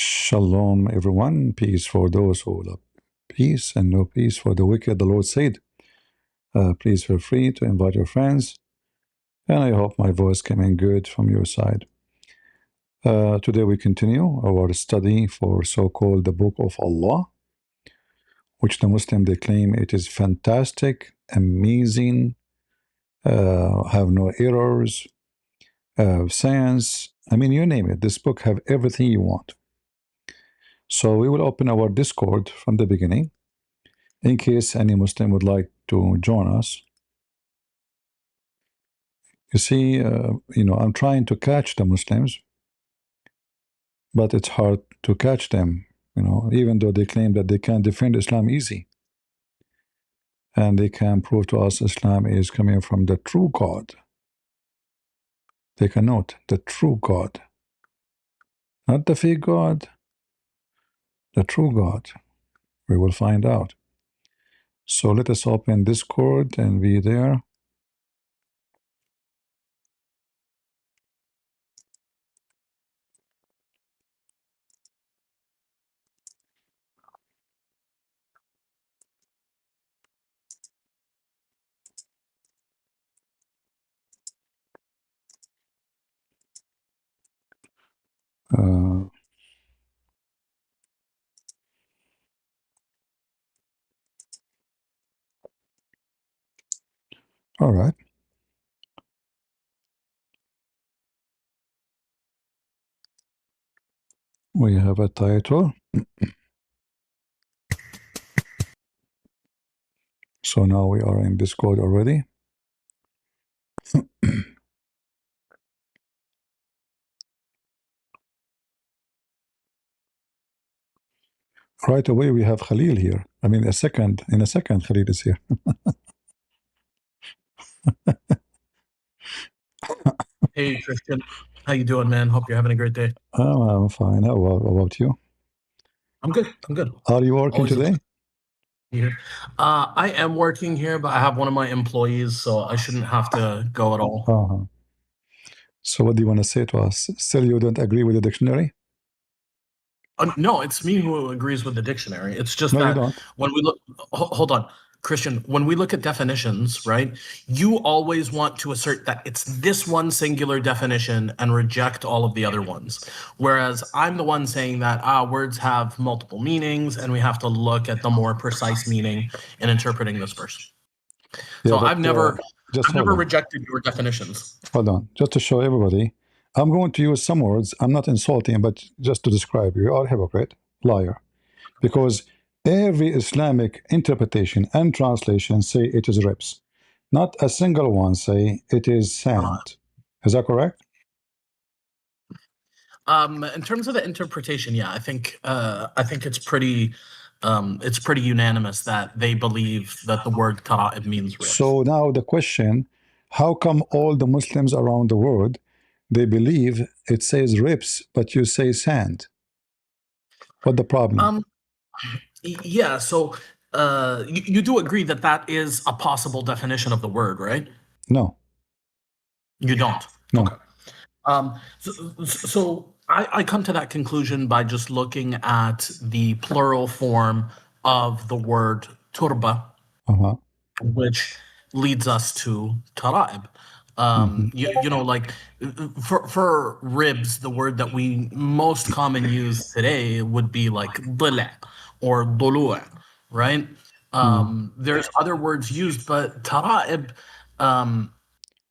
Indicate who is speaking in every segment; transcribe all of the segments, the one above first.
Speaker 1: Shalom, everyone. Peace for those who love peace, and no peace for the wicked. The Lord said, please feel free to invite your friends. And I hope my voice came in good from your side. Today we continue our study for so-called the Book of Allah, which the Muslim they claim it is fantastic, amazing, have no errors, science. I mean, you name it. This book have everything you want. So we will open our Discord from the beginning, in case any Muslim would like to join us. You see, I'm trying to catch the Muslims, but it's hard to catch them, even though they claim that they can defend Islam easy. And they can prove to us Islam is coming from the true God. They can note the true God, not the fake God, the true God. We will find out. So let us open Discord and be there. All right. We have a title. So now we are in Discord already. Right away we have Khalil here. I mean, in a second, Khalil is here.
Speaker 2: Hey, Christian. How you doing, man? Hope you're having a great day.
Speaker 1: I'm fine. How about you?
Speaker 2: I'm good. I'm good.
Speaker 1: Are you working today?
Speaker 2: Here. I am working here, but I have one of my employees, so I shouldn't have to go at all.
Speaker 1: So what do you want to say to us? Still you don't agree with the dictionary?
Speaker 2: No, it's me who agrees with the dictionary. It's just
Speaker 1: No, you
Speaker 2: that
Speaker 1: don't.
Speaker 2: when we look, hold on, Christian, when we look at definitions, right, you always want to assert that it's this one singular definition and reject all of the other ones. Whereas I'm the one saying that words have multiple meanings and we have to look at the more precise meaning in interpreting this verse.
Speaker 1: Yeah,
Speaker 2: So
Speaker 1: but,
Speaker 2: I've never rejected your definitions.
Speaker 1: Hold on, just to show everybody, I'm going to use some words. I'm not insulting, but just to describe you are a hypocrite, liar, because every Islamic interpretation and translation say it is ribs. Not a single one say it is sand. Is that correct?
Speaker 2: In terms of the interpretation, yeah, I think it's pretty unanimous that they believe that the word tara'ib means ribs.
Speaker 1: So now the question, how come all the Muslims around the world, they believe it says ribs, but you say sand? What the problem?
Speaker 2: Yeah, so you do agree that that is a possible definition of the word, right?
Speaker 1: No.
Speaker 2: You don't?
Speaker 1: No.
Speaker 2: Okay. So I come to that conclusion by just looking at the plural form of the word turba, which leads us to tara'ib. Like for ribs, the word that we most common use today would be like dila or dulu', right? There's other words used, but tara'ib,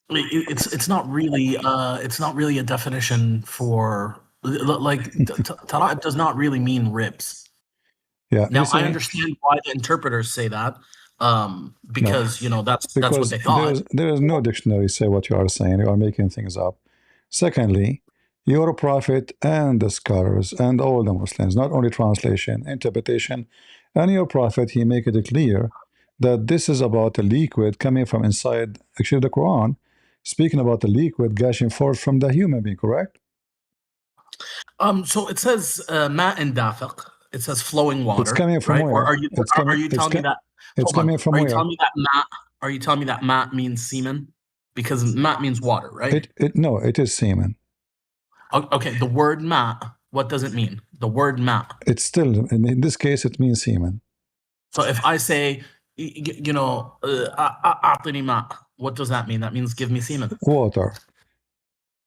Speaker 2: it's not really a definition for tara'ib does not really mean ribs.
Speaker 1: Yeah.
Speaker 2: Now I understand why the interpreters say that, because that's what they thought.
Speaker 1: There is no dictionary say what you are saying. You are making things up. Secondly, your prophet and the scholars and all the Muslims, not only translation, interpretation, and your prophet, he make it clear that this is about a liquid coming from inside. Actually, the Quran speaking about the liquid gushing forth from the human being, correct?
Speaker 2: So it says ma'in dafiq. It says flowing water.
Speaker 1: It's coming from where?
Speaker 2: Or are you telling me that
Speaker 1: it's coming from where?
Speaker 2: Are you telling me that ma means semen? Because ma means water, right?
Speaker 1: No, it is semen.
Speaker 2: Okay, the word ma what does it mean? The word ma.
Speaker 1: It's still, in this case, it means semen.
Speaker 2: So if I say, أعطني ماء, what does that mean? That means give me semen.
Speaker 1: Water.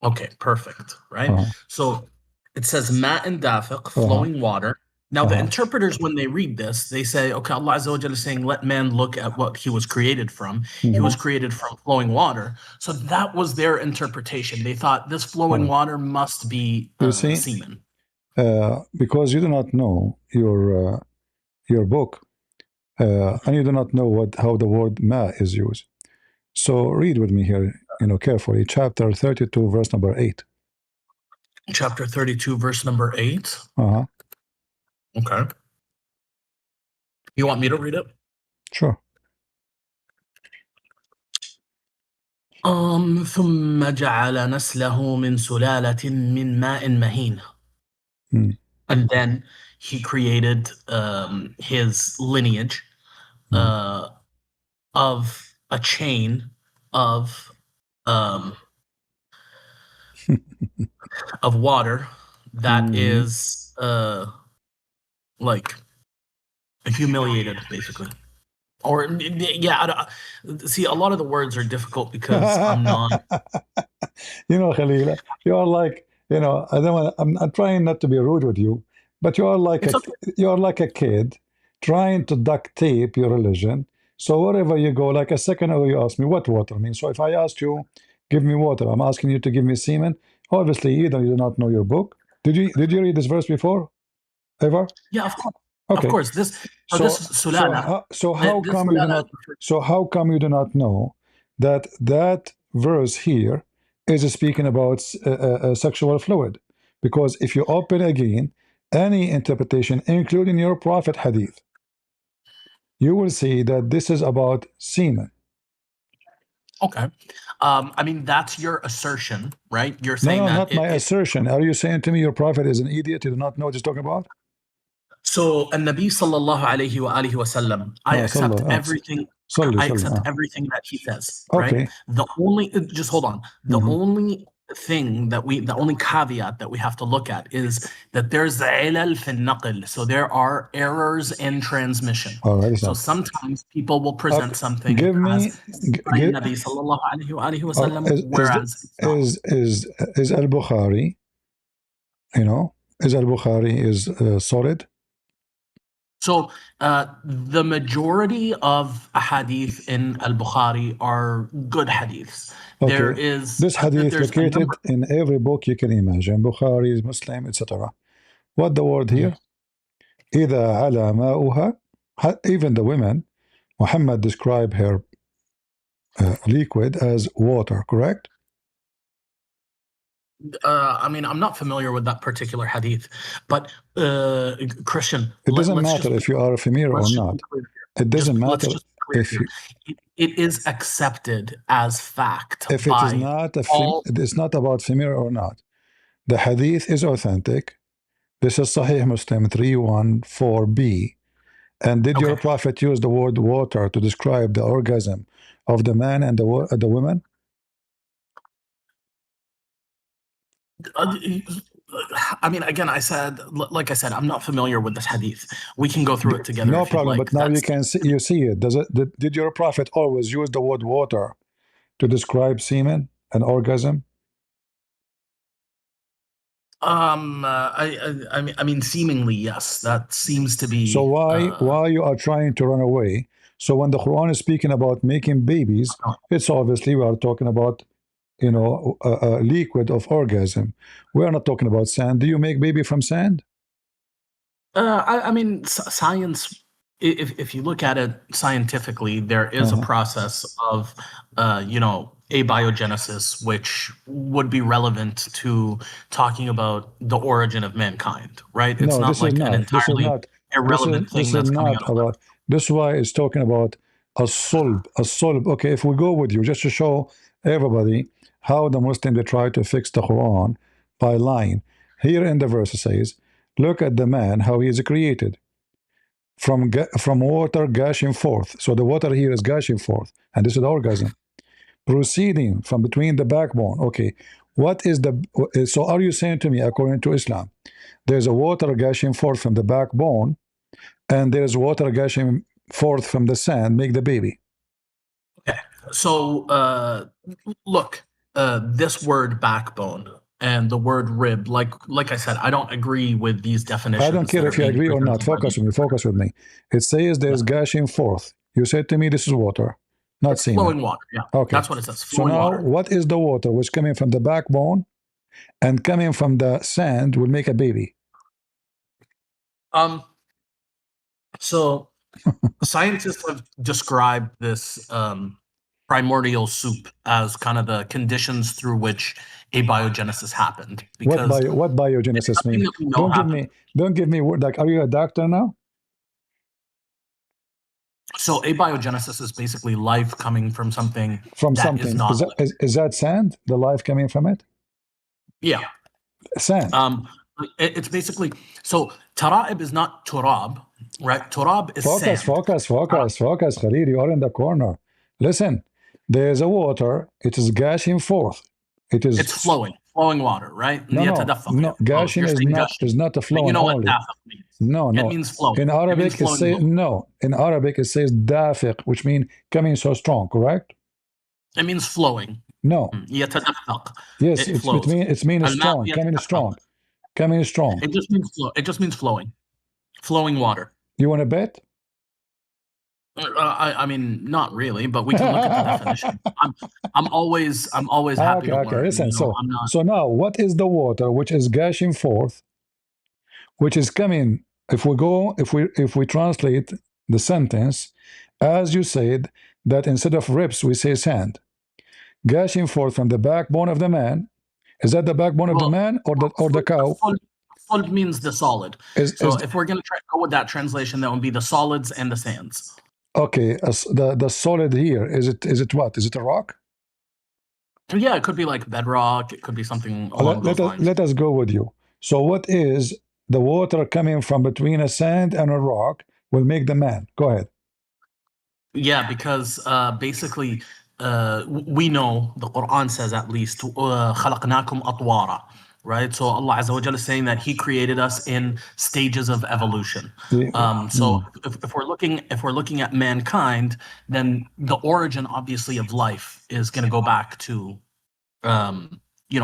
Speaker 2: Okay, perfect, right? So it says ma'in dafiq, flowing water. Now the interpreters, when they read this, they say, okay, Allah Azza wa Jalla is saying, let man look at what he was created from. He was created from flowing water. So that was their interpretation. They thought this flowing water must be semen.
Speaker 1: Because you do not know your book, and you do not know how the word ma is used. So read with me here, carefully. Chapter 32, verse number 8.
Speaker 2: Chapter 32, verse number 8. Okay. You want me to read it?
Speaker 1: Sure.
Speaker 2: ثم جعل نسله من سلالة من ماء مهين. And then he created his lineage of a chain of water that is like humiliated, basically. Or yeah, see, a lot of the words are difficult because I'm not.
Speaker 1: Khalil, you are like, I don't want. I'm trying not to be rude with you, but you are like a kid trying to duct tape your religion. So wherever you go, like a second ago, you asked me what water means. So if I asked you, give me water, I'm asking you to give me semen. Obviously, either you do not know your book. Did you read this verse before, ever?
Speaker 2: Yeah, of course.
Speaker 1: Okay.
Speaker 2: Of course.
Speaker 1: So how come you do not know that verse here is speaking about sexual fluid? Because if you open again any interpretation, including your prophet hadith, you will see that this is about semen.
Speaker 2: Okay. I mean, that's your assertion, right? You're saying
Speaker 1: no, not my assertion. Are you saying to me your prophet is an idiot? You do not know what he's talking about?
Speaker 2: So, An-Nabi sallallahu alayhi wa alihi wa sallam, I accept everything. I accept everything that he says. Right?
Speaker 1: Okay.
Speaker 2: The only, just hold on. The only thing the only caveat that we have to look at is that there's ilal fi naql. So there are errors in transmission. So sometimes people will present something
Speaker 1: give me
Speaker 2: Nabi sallallahu alayhi wa alihi wa sallam, whereas
Speaker 1: is Al-Bukhari, is Al-Bukhari is solid?
Speaker 2: So the majority of hadith in Al-Bukhari are good hadiths.
Speaker 1: Okay.
Speaker 2: There is
Speaker 1: this hadith located in every book you can imagine, Bukhari, Muslim, etc. What the word here? إذا على ماؤها, even the women, Muhammad described her liquid as water, correct?
Speaker 2: I mean, I'm not familiar with that particular hadith, but Christian,
Speaker 1: it doesn't matter if you are familiar or not. It doesn't matter if you.
Speaker 2: It is accepted as fact.
Speaker 1: If it is not, it's not about familiar or not. The hadith is authentic. This is Sahih Muslim 314b. And did your prophet use the word water to describe the orgasm of the man and the woman?
Speaker 2: I mean, again, like I said, I'm not familiar with this hadith. We can go through it together.
Speaker 1: No problem, but now you can see, you see it. Did your prophet always use the word water to describe semen and orgasm?
Speaker 2: I mean, seemingly, yes. That seems to be.
Speaker 1: So why you are trying to run away? So when the Quran is speaking about making babies, it's obviously we are talking about, a liquid of orgasm. We are not talking about sand. Do you make baby from sand?
Speaker 2: I mean, science. If you look at it scientifically, there is a process of, abiogenesis, which would be relevant to talking about the origin of mankind, right? It's not like an entirely irrelevant thing that's coming out of.
Speaker 1: This is why it's talking about a sulb. Okay, if we go with you, just to show everybody how the Muslim they try to fix the Quran by lying. Here in the verse it says, look at the man, how he is created. From water gushing forth. So the water here is gushing forth, and this is the orgasm. Proceeding from between the backbone. Okay, What is the, so are you saying to me, according to Islam, there's a water gushing forth from the backbone, and there's water gushing forth from the sand, make the baby?
Speaker 2: Okay, so look, this word backbone and the word rib, like I said, I don't agree with these definitions.
Speaker 1: I don't care if you agree or not. Focus with me. Focus with me. It says there's gushing forth. You said to me this is water, not semen.
Speaker 2: Flowing water. Yeah.
Speaker 1: Okay.
Speaker 2: That's what it says.
Speaker 1: So now, what is the water which coming from the backbone and coming from the sand will make a baby?
Speaker 2: So scientists have described this primordial soup as kind of the conditions through which abiogenesis happened.
Speaker 1: What biogenesis mean? Don't give me word like, are you a doctor now?
Speaker 2: So abiogenesis is basically life coming from something.
Speaker 1: Is that sand? The life coming from it?
Speaker 2: Yeah.
Speaker 1: Sand.
Speaker 2: It's basically, so tara'ib is not turab, right? Turab is sand.
Speaker 1: Focus, Khalil, you are in the corner. Listen, there's a water, it is gushing forth. It's
Speaker 2: flowing water, right?
Speaker 1: No, gushing is not a flowing.
Speaker 2: You know
Speaker 1: only.
Speaker 2: what dafiq means?
Speaker 1: No.
Speaker 2: It means flowing.
Speaker 1: In Arabic, in Arabic it says dafiq, which means coming so strong, correct?
Speaker 2: It means flowing.
Speaker 1: No.
Speaker 2: يتدفق.
Speaker 1: Yes, it means strong, coming strong.
Speaker 2: It just means flowing. Flowing water.
Speaker 1: You want to bet?
Speaker 2: I mean, not really, but we can look at the definition. I'm always happy to learn.
Speaker 1: Listen, so now, what is the water which is gushing forth, which is coming? If we translate the sentence, as you said, that instead of ribs we say sand, gushing forth from the backbone of the man. Is that the backbone of the man or the cow?
Speaker 2: Full means the solid. If we're going to go with that translation, that would be the solids and the sands.
Speaker 1: Okay, the solid here, is it what? Is it a rock?
Speaker 2: Yeah, it could be like bedrock. It could be something along those lines.
Speaker 1: Let us go with you. So what is the water coming from between a sand and a rock will make the man? Go ahead.
Speaker 2: Yeah, because basically we know the Quran says at least خَلَقْنَاكُمْ أَطْوَارًا. Right, so Allah Azza wa Jalla is saying that He created us in stages of evolution. So if we're looking at mankind, then the origin, obviously, of life is going to go back to,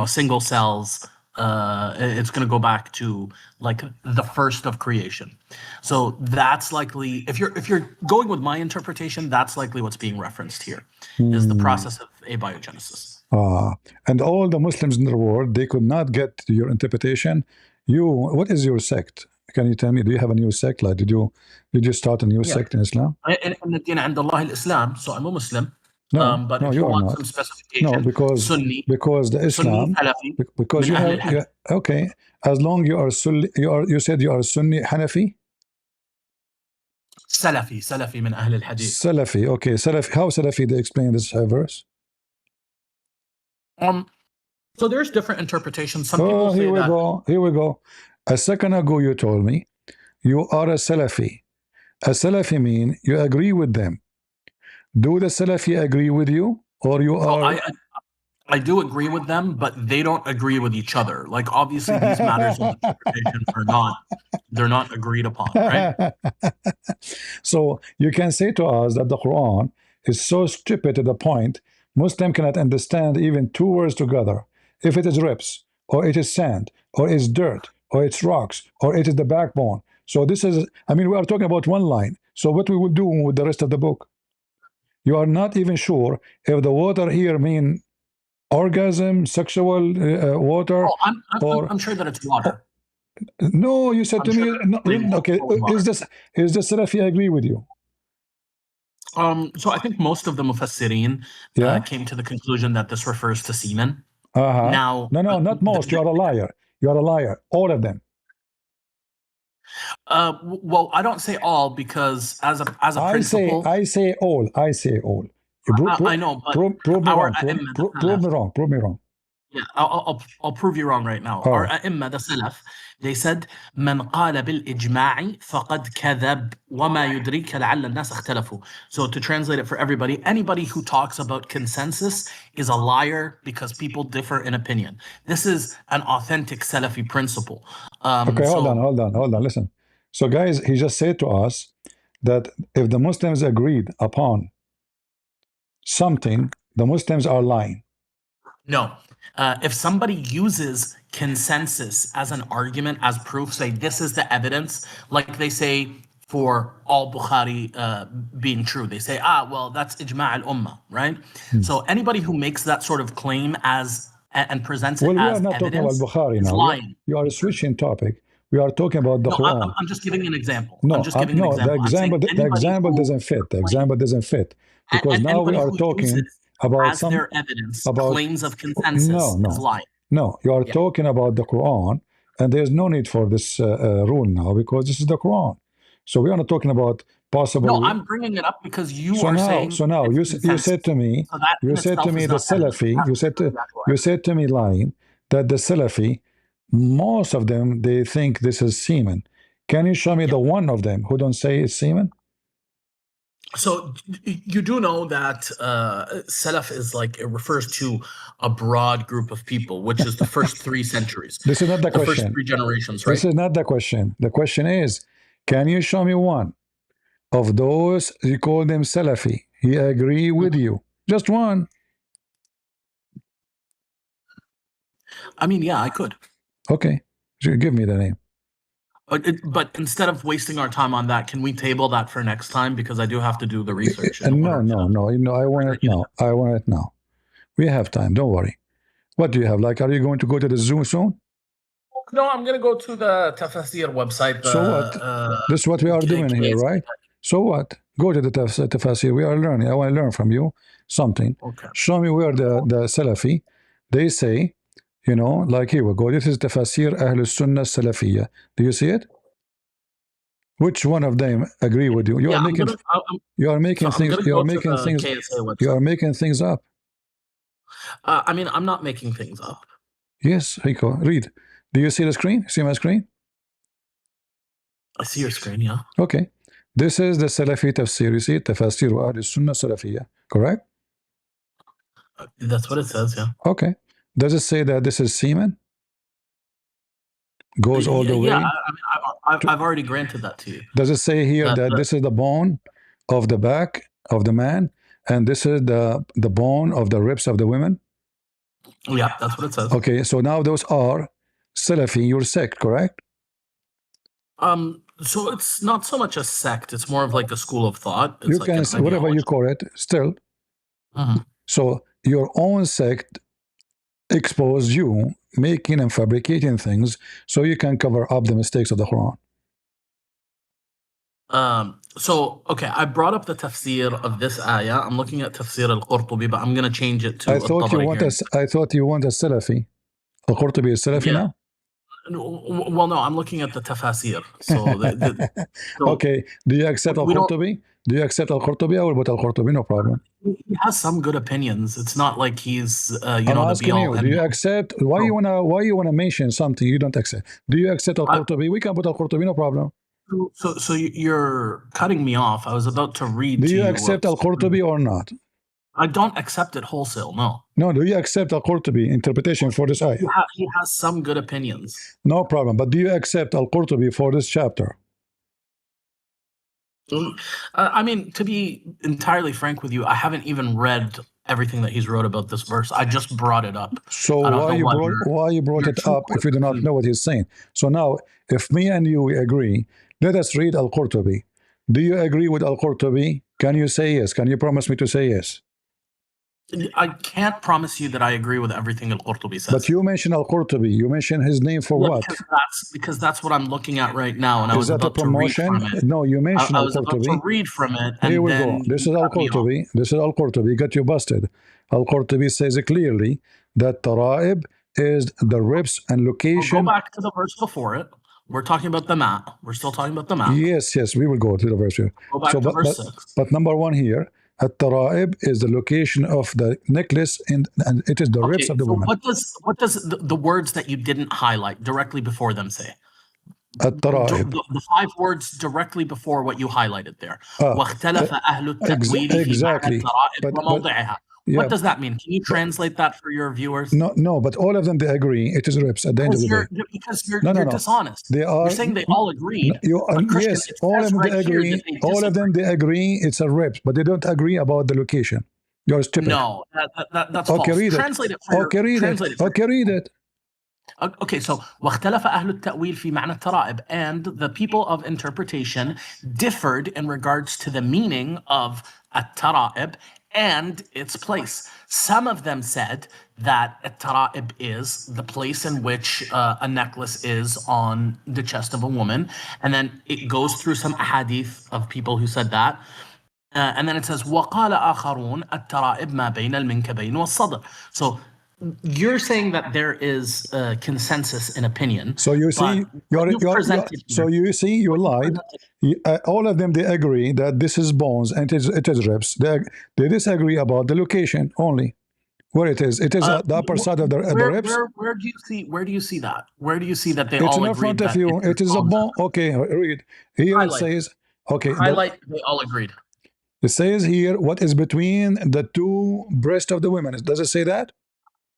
Speaker 2: single cells. It's going to go back to like the first of creation. So that's likely, if you're going with my interpretation, that's likely what's being referenced here, is the process of abiogenesis.
Speaker 1: And all the Muslims in the world, they could not get your interpretation. What is your sect? Can you tell me? Do you have a new sect? Like, did you start a new sect in Islam?
Speaker 2: So I'm a Muslim.
Speaker 1: No,
Speaker 2: but
Speaker 1: no,
Speaker 2: if
Speaker 1: you
Speaker 2: you
Speaker 1: are
Speaker 2: want
Speaker 1: not.
Speaker 2: some specification,
Speaker 1: No, because the Islam,
Speaker 2: Sunni,
Speaker 1: because you have, okay. As long you are Sunni, you said you are Sunni Hanafi.
Speaker 2: Salafi min Ahl al-Hadith.
Speaker 1: Salafi, okay. Salafi. How Salafi? They explain this verse.
Speaker 2: So there's different interpretations. Some people say
Speaker 1: Here we go. A second ago, you told me you are a Salafi. A Salafi mean you agree with them. Do the Salafi agree with you, or you are?
Speaker 2: I do agree with them, but they don't agree with each other. Like, obviously, these matters of interpretation they're not agreed upon, right?
Speaker 1: So you can say to us that the Quran is so stupid to the point Muslim cannot understand even two words together. If it is ribs, or it is sand, or it's dirt, or it's rocks, or it is the backbone. So this is, I mean, we are talking about one line. So what we will do with the rest of the book? You are not even sure if the water here mean orgasm, sexual water.
Speaker 2: Oh, I'm sure that it's water.
Speaker 1: No, you said to me, okay, is this Salafi agree with you?
Speaker 2: So I think most of the Mufassirin came to the conclusion that this refers to semen.
Speaker 1: Now, no, not most. You are a liar. You are a liar. All of them.
Speaker 2: Well, I don't say all, because as a principle,
Speaker 1: I say all.
Speaker 2: I know, but
Speaker 1: prove me wrong. Prove me wrong.
Speaker 2: Yeah, I'll prove you wrong right now. Our أئمة, the Salaf, they said من قال بالإجماع فقد كذب وما يدريك لعل الناس اختلفوا. So to translate it for everybody, anybody who talks about consensus is a liar because people differ in opinion. This is an authentic Salafi principle.
Speaker 1: Okay, hold on. Listen. So, guys, he just said to us that if the Muslims agreed upon something, the Muslims are lying.
Speaker 2: No. If somebody uses consensus as an argument, as proof, say this is the evidence, like they say for all Bukhari being true, they say, well, that's ijma' al-ummah, right? So anybody who makes that sort of claim as and presents it
Speaker 1: Well, we
Speaker 2: as
Speaker 1: are not talking about
Speaker 2: evidence
Speaker 1: Bukhari
Speaker 2: is
Speaker 1: now.
Speaker 2: lying.
Speaker 1: You are switching topic. We are talking about the
Speaker 2: No,
Speaker 1: Quran.
Speaker 2: I'm just giving an example.
Speaker 1: No,
Speaker 2: I'm just giving an
Speaker 1: no, the
Speaker 2: example. I'm saying
Speaker 1: example doesn't fit. The example doesn't fit because now we
Speaker 2: anybody
Speaker 1: are
Speaker 2: who
Speaker 1: talking
Speaker 2: uses
Speaker 1: about
Speaker 2: as their evidence
Speaker 1: about
Speaker 2: claims of consensus is lying.
Speaker 1: No, you are
Speaker 2: Yeah.
Speaker 1: talking about the Quran, and there's no need for this rule now because this is the Quran. So we are not talking about possible.
Speaker 2: No, I'm bringing it up because you are saying.
Speaker 1: So now you said to me,
Speaker 2: so that
Speaker 1: you said to
Speaker 2: itself
Speaker 1: me
Speaker 2: is
Speaker 1: the
Speaker 2: not evidence.
Speaker 1: Salafi,
Speaker 2: That's
Speaker 1: you said to me lying that the Salafi, most of them they think this is semen. Can you show me the one of them who don't say it's semen?
Speaker 2: So you do know that Salaf is like, it refers to a broad group of people, which is the first 3 centuries.
Speaker 1: This is not the question.
Speaker 2: First 3 generations, right?
Speaker 1: This is not the question. The question is, can you show me one of those you call them Salafi? He agree with you. Just one.
Speaker 2: I mean, yeah, I could.
Speaker 1: Okay. Give me the name.
Speaker 2: But instead of wasting our time on that, can we table that for next time? Because I do have to do the research.
Speaker 1: No. I want it now. I want it now. We have time. Don't worry. What do you have? Like, are you going to go to the zoo soon?
Speaker 2: No, I'm going to go to the Tafasir website.
Speaker 1: So what? This is what we are doing here, right? So what? Go to the Tafasir. We are learning. I want to learn from you something.
Speaker 2: Okay.
Speaker 1: Show me where the Salafi, they say, you know, like here we go. This is Tafasir Ahl Sunnah Salafiyya. Do you see it? Which one of them agree with you? You are making things. You are making things up.
Speaker 2: I mean, I'm not making things up.
Speaker 1: Yes, Rico, read. Do you see the screen? See my screen?
Speaker 2: I see your screen, yeah.
Speaker 1: Okay. This is the Salafi tafsir. You see, Tafasir Ahl Sunnah Salafiyya. Correct?
Speaker 2: That's what it says, yeah.
Speaker 1: Okay. Does it say that this is semen? Goes all the way?
Speaker 2: Yeah, I mean, I've already granted that to you.
Speaker 1: Does it say here that this is the bone of the back of the man, and this is the bone of the ribs of the women?
Speaker 2: Yeah, that's what it says.
Speaker 1: Okay, so now those are Salafi, your sect, correct?
Speaker 2: So it's not so much a sect; it's more of like a school of thought. It's
Speaker 1: you can say whatever you call it. Still, so your own sect exposed you making and fabricating things so you can cover up the mistakes of the Quran.
Speaker 2: So okay, I brought up the tafsir of this ayah. I'm looking at tafsir al-Qurtubi, but I'm going to change it to.
Speaker 1: I thought you want a Salafi. Al-Qurtubi is Salafi now.
Speaker 2: Well, no, I'm looking at the tafasir. So,
Speaker 1: okay, do you accept Al-Qurtubi? Do you accept Al-Qurtubi? I will put Al-Qurtubi, no problem.
Speaker 2: He has some good opinions. It's not like he's
Speaker 1: I'm asking you, do you accept? Why you wanna mention something you don't accept? Do you accept Al-Qurtubi? We can put Al-Qurtubi, no problem.
Speaker 2: So you're cutting me off. I was about to read.
Speaker 1: Do you accept Al-Qurtubi or not?
Speaker 2: I don't accept it wholesale, no.
Speaker 1: No, do you accept Al-Qurtubi interpretation for this ayah?
Speaker 2: He has some good opinions.
Speaker 1: No problem, but do you accept Al-Qurtubi for this chapter?
Speaker 2: I mean, to be entirely frank with you, I haven't even read everything that he's wrote about this verse. I just brought it up.
Speaker 1: So why you brought it up if you do not know what he's saying? So now, if me and you agree, let us read Al-Qurtubi. Do you agree with Al-Qurtubi? Can you say yes? Can you promise me to say yes?
Speaker 2: I can't promise you that I agree with everything Al-Qurtubi says.
Speaker 1: But you mentioned Al-Qurtubi. You mentioned his name for what?
Speaker 2: Because that's what I'm looking at right now, and I was about
Speaker 1: to read from it. No, you mentioned Al-Qurtubi. I was about
Speaker 2: to read from it, and
Speaker 1: here we go. This is Al-Qurtubi. This is Al-Qurtubi. Got you busted. Al-Qurtubi says clearly that Tara'ib is the ribs and location.
Speaker 2: Go back to the verse before it. We're talking about the mat. We're still talking about the mat.
Speaker 1: Yes, we will go to the verse here.
Speaker 2: Go back to verse 6.
Speaker 1: But number one here, At-Tara'ib is the location of the necklace, and it is the ribs of the woman.
Speaker 2: What does the words that you didn't highlight directly before them say?
Speaker 1: At-Tara'ib.
Speaker 2: The 5 words directly before what you highlighted there.
Speaker 1: Exactly.
Speaker 2: What does that mean? Can you translate that for your viewers?
Speaker 1: No, but all of them, they agree it is ribs at the end of the day.
Speaker 2: Because you're dishonest. You're saying they all agreed.
Speaker 1: Yes, all of them they agree. All of them they agree it's a ribs, but they don't agree about the location. You're stupid.
Speaker 2: No, that's
Speaker 1: okay,
Speaker 2: false.
Speaker 1: Read
Speaker 2: translate
Speaker 1: it.
Speaker 2: it.
Speaker 1: Okay, read it. Okay, read it.
Speaker 2: Okay, so واختلف أهل التأويل في معنى الترائب, and the people of interpretation differed in regards to the meaning of الترائب and its place. Some of them said that الترائب is the place in which a necklace is on the chest of a woman, and then it goes through some ahadith of people who said that. And then it says وقال آخرون الترائب ما بين المنكبين والصدر. So you're saying that there is a consensus in opinion.
Speaker 1: So you see, you lied. All of them, they agree that this is bones and it is ribs. They disagree about the location only. Where it is. It is at the upper side of the ribs.
Speaker 2: Where do you see that? Where do you see that they
Speaker 1: it's
Speaker 2: all
Speaker 1: in front of you. It is a bone. Okay, read. Here it says, okay.
Speaker 2: Highlight, they all agreed.
Speaker 1: It says here, what is between the 2 breasts of the women. Does it say that?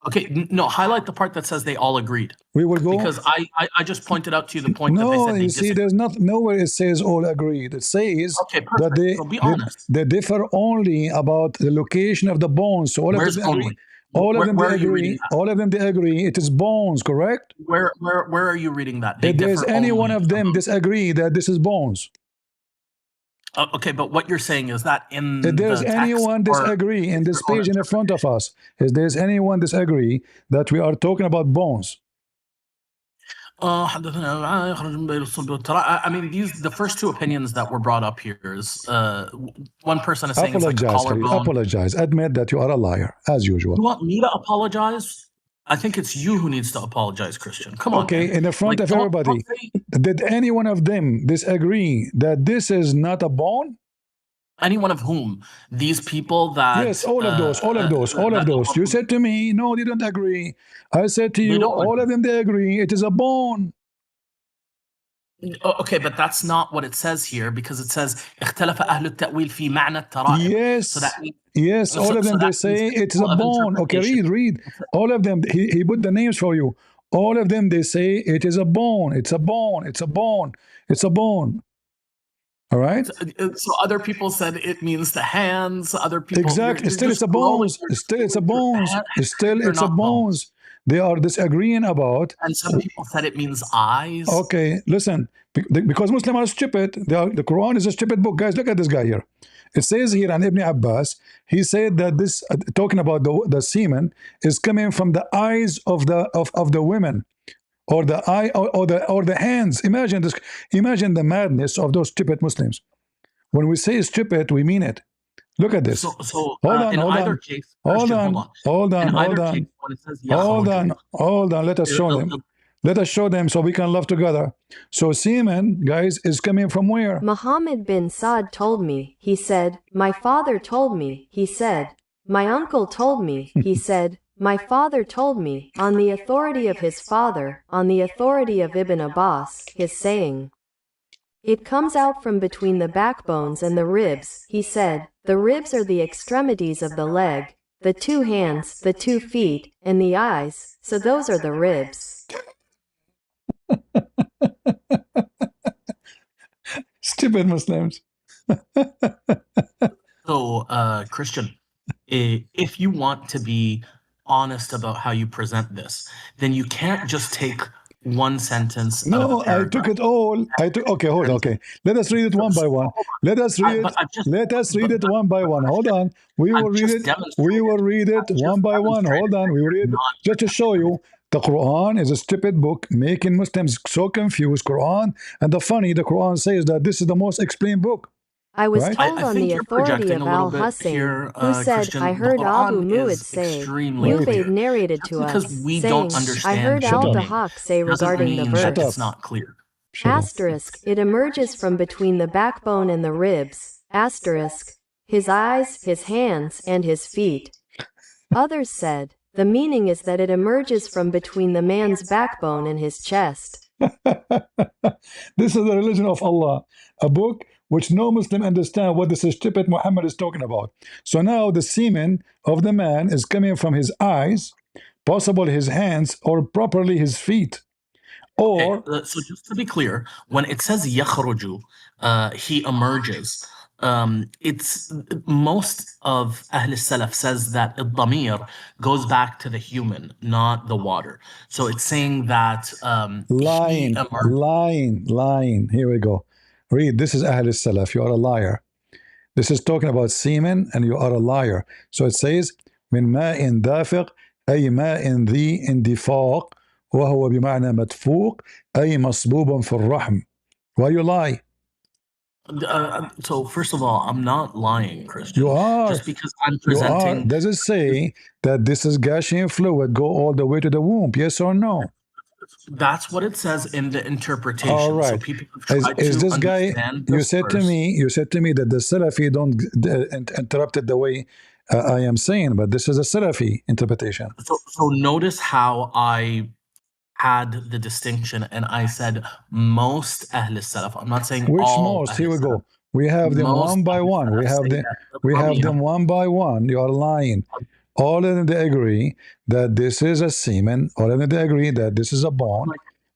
Speaker 2: Okay, no, highlight the part that says they all agreed.
Speaker 1: We will go.
Speaker 2: Because I just pointed out to you the point that they said they
Speaker 1: you see, there's nowhere it says all agreed. It says that they differ only about the location of the bones. So all of them agree. All of them they agree it is bones, correct?
Speaker 2: Where are you reading that?
Speaker 1: If there's any one of them disagree that this is bones.
Speaker 2: Okay, but what you're saying is that
Speaker 1: if there's anyone disagree in this page in front of us, if there's anyone disagree that we are talking about bones.
Speaker 2: I mean, the first 2 opinions that were brought up here is one person is saying it's like a collarbone.
Speaker 1: Apologize. Admit that you are a liar, as usual.
Speaker 2: You want me to apologize? I think it's you who needs to apologize, Christian. Come on.
Speaker 1: Okay, in the front of everybody. Did any one of them disagree that this is not a bone?
Speaker 2: Any one of whom? These people that...
Speaker 1: Yes, all of those. You said to me, no, they don't agree. I said to you, all of them, they agree. It is a bone.
Speaker 2: Okay, but that's not what it says here, because it says اختلف أهل التأويل في معنى الترائب.
Speaker 1: Yes.
Speaker 2: So that means,
Speaker 1: yes, all of them, they say it's a bone. Okay, read. All of them, he put the names for you. All of them, they say it is a bone. It's a bone. It's a bone. It's a bone. All right.
Speaker 2: So other people said it means the hands. Other people
Speaker 1: exactly. Still, it's a bones. Still, it's a bones. Still, it's a bones. They are disagreeing about.
Speaker 2: And some people said it means eyes.
Speaker 1: Okay, listen. Because Muslims are stupid. The Quran is a stupid book, guys. Look at this guy here. It says here on Ibn Abbas, he said that this talking about the semen is coming from the eyes of the women. Or the eye, or the hands. Imagine this. Imagine the madness of those stupid Muslims. When we say stupid, we mean it. Look at this. Hold on. Let us show them. Let us show them so we can love together. So semen, guys, is coming from where?
Speaker 3: Muhammad bin Saad told me. He said, my father told me. He said, my uncle told me. He said, my father told me, on the authority of his father, on the authority of Ibn Abbas, his saying. It comes out from between the backbones and the ribs, he said. The ribs are the extremities of the leg, the 2 hands, the 2 feet, and the eyes, so those are the ribs.
Speaker 1: Stupid Muslims.
Speaker 2: So, Christian, if you want to be honest about how you present this, then you can't just take one sentence.
Speaker 1: No, I took it all. Okay, hold on. Okay, let us read it one by one. Let us read it one by one. Hold on. We will read it one by one. Hold on. We will read it just to show you. The Quran is a stupid book, making Muslims so confused. Quran, and the Quran says that this is the most explained book.
Speaker 3: I was told on the authority of Al-Hussein, who said, I heard Abu Mu'ad say, Ubayd narrated to us, saying, I heard Al-Dahaq say regarding the verse,
Speaker 2: it's not clear.
Speaker 3: Asterisk, it emerges from between the backbone and the ribs, asterisk, his eyes, his hands, and his feet. Others said, the meaning is that it emerges from between the man's backbone and his chest.
Speaker 1: This is the religion of Allah, a book which no Muslim understand what this stupid Muhammad is talking about. So now the semen of the man is coming from his eyes, possible his hands, or properly his feet. Or
Speaker 2: so just to be clear, when it says yakhruju, he emerges. It's most of Ahl Salaf says that al-damir goes back to the human, not the water. So it's saying that
Speaker 1: lying. Here we go. Read. This is Ahl Salaf. You are a liar. This is talking about semen, and you are a liar. So it says من ماء دافق أي ماء ذي اندفاق وهو بمعنى مدفوق أي مصبوب في الرحم. Why you lie?
Speaker 2: So first of all, I'm not lying, Christian.
Speaker 1: You are.
Speaker 2: Just because I'm presenting.
Speaker 1: You are. Does it say that this is gushing fluid go all the way to the womb? Yes or no?
Speaker 2: That's what it says in the interpretation.
Speaker 1: All right.
Speaker 2: So people have tried
Speaker 1: is
Speaker 2: to
Speaker 1: this guy? You said to me that the Salafi don't interrupt it the way I am saying, but this is a Salafi interpretation.
Speaker 2: So notice how I had the distinction, and I said most Ahl Salaf. I'm not saying
Speaker 1: which
Speaker 2: all.
Speaker 1: Most. Here we go. We have them one by one. We have them one by one. You are lying. All of them they agree that this is a semen. All of them they agree that this is a bone.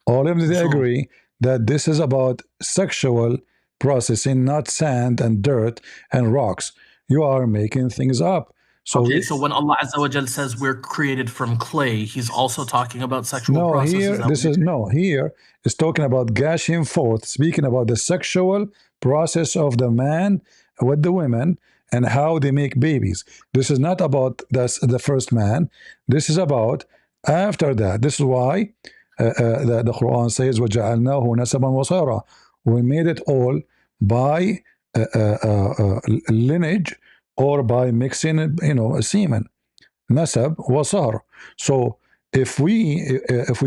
Speaker 1: All of them they agree that this is about sexual processing, not sand and dirt and rocks. You are making things up. So
Speaker 2: so when Allah Azza wa Jal says we're created from clay, He's also talking about sexual processes.
Speaker 1: Here is talking about gushing forth, speaking about the sexual process of the man with the women and how they make babies. This is not about the first man. This is about after that. This is why the Quran says, وَجَعَلْنَاهُ نَسَبًا وَصَيْرًا. We made it all by lineage or by mixing, semen. Nasab wasar. So if we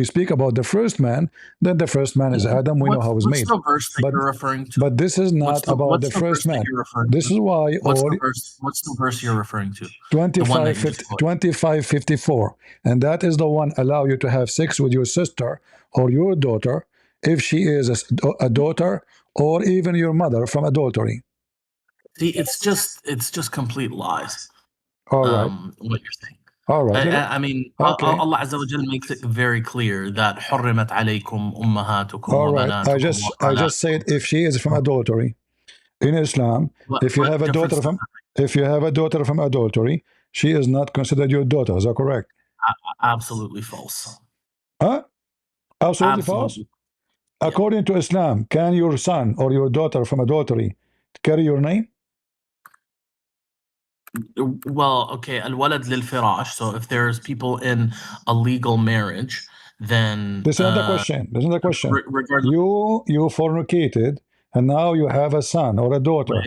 Speaker 1: speak about the first man, then the first man is Adam. We know how it's made.
Speaker 2: What's the verse that you're referring to?
Speaker 1: But this is not about the first man. This is why
Speaker 2: what's the verse you're referring to?
Speaker 1: 25:54, and that is the one allow you to have sex with your sister or your daughter if she is a daughter, or even your mother from adultery.
Speaker 2: See, it's just complete lies.
Speaker 1: All right.
Speaker 2: What you're saying.
Speaker 1: All right.
Speaker 2: I mean, okay. Allah Azza wa Jalla makes it very clear that حرمت عليكم أمهاتكم.
Speaker 1: All right. I just said if she is from adultery in Islam, if you have a daughter from adultery, she is not considered your daughter. Is that correct?
Speaker 2: Absolutely false.
Speaker 1: Huh? Absolutely false. According to Islam, can your son or your daughter from adultery carry your name?
Speaker 2: Well, okay, al-walad lil-firash. So if there's people in a legal marriage, then
Speaker 1: this is another question. You fornicated, and now you have a son or a daughter.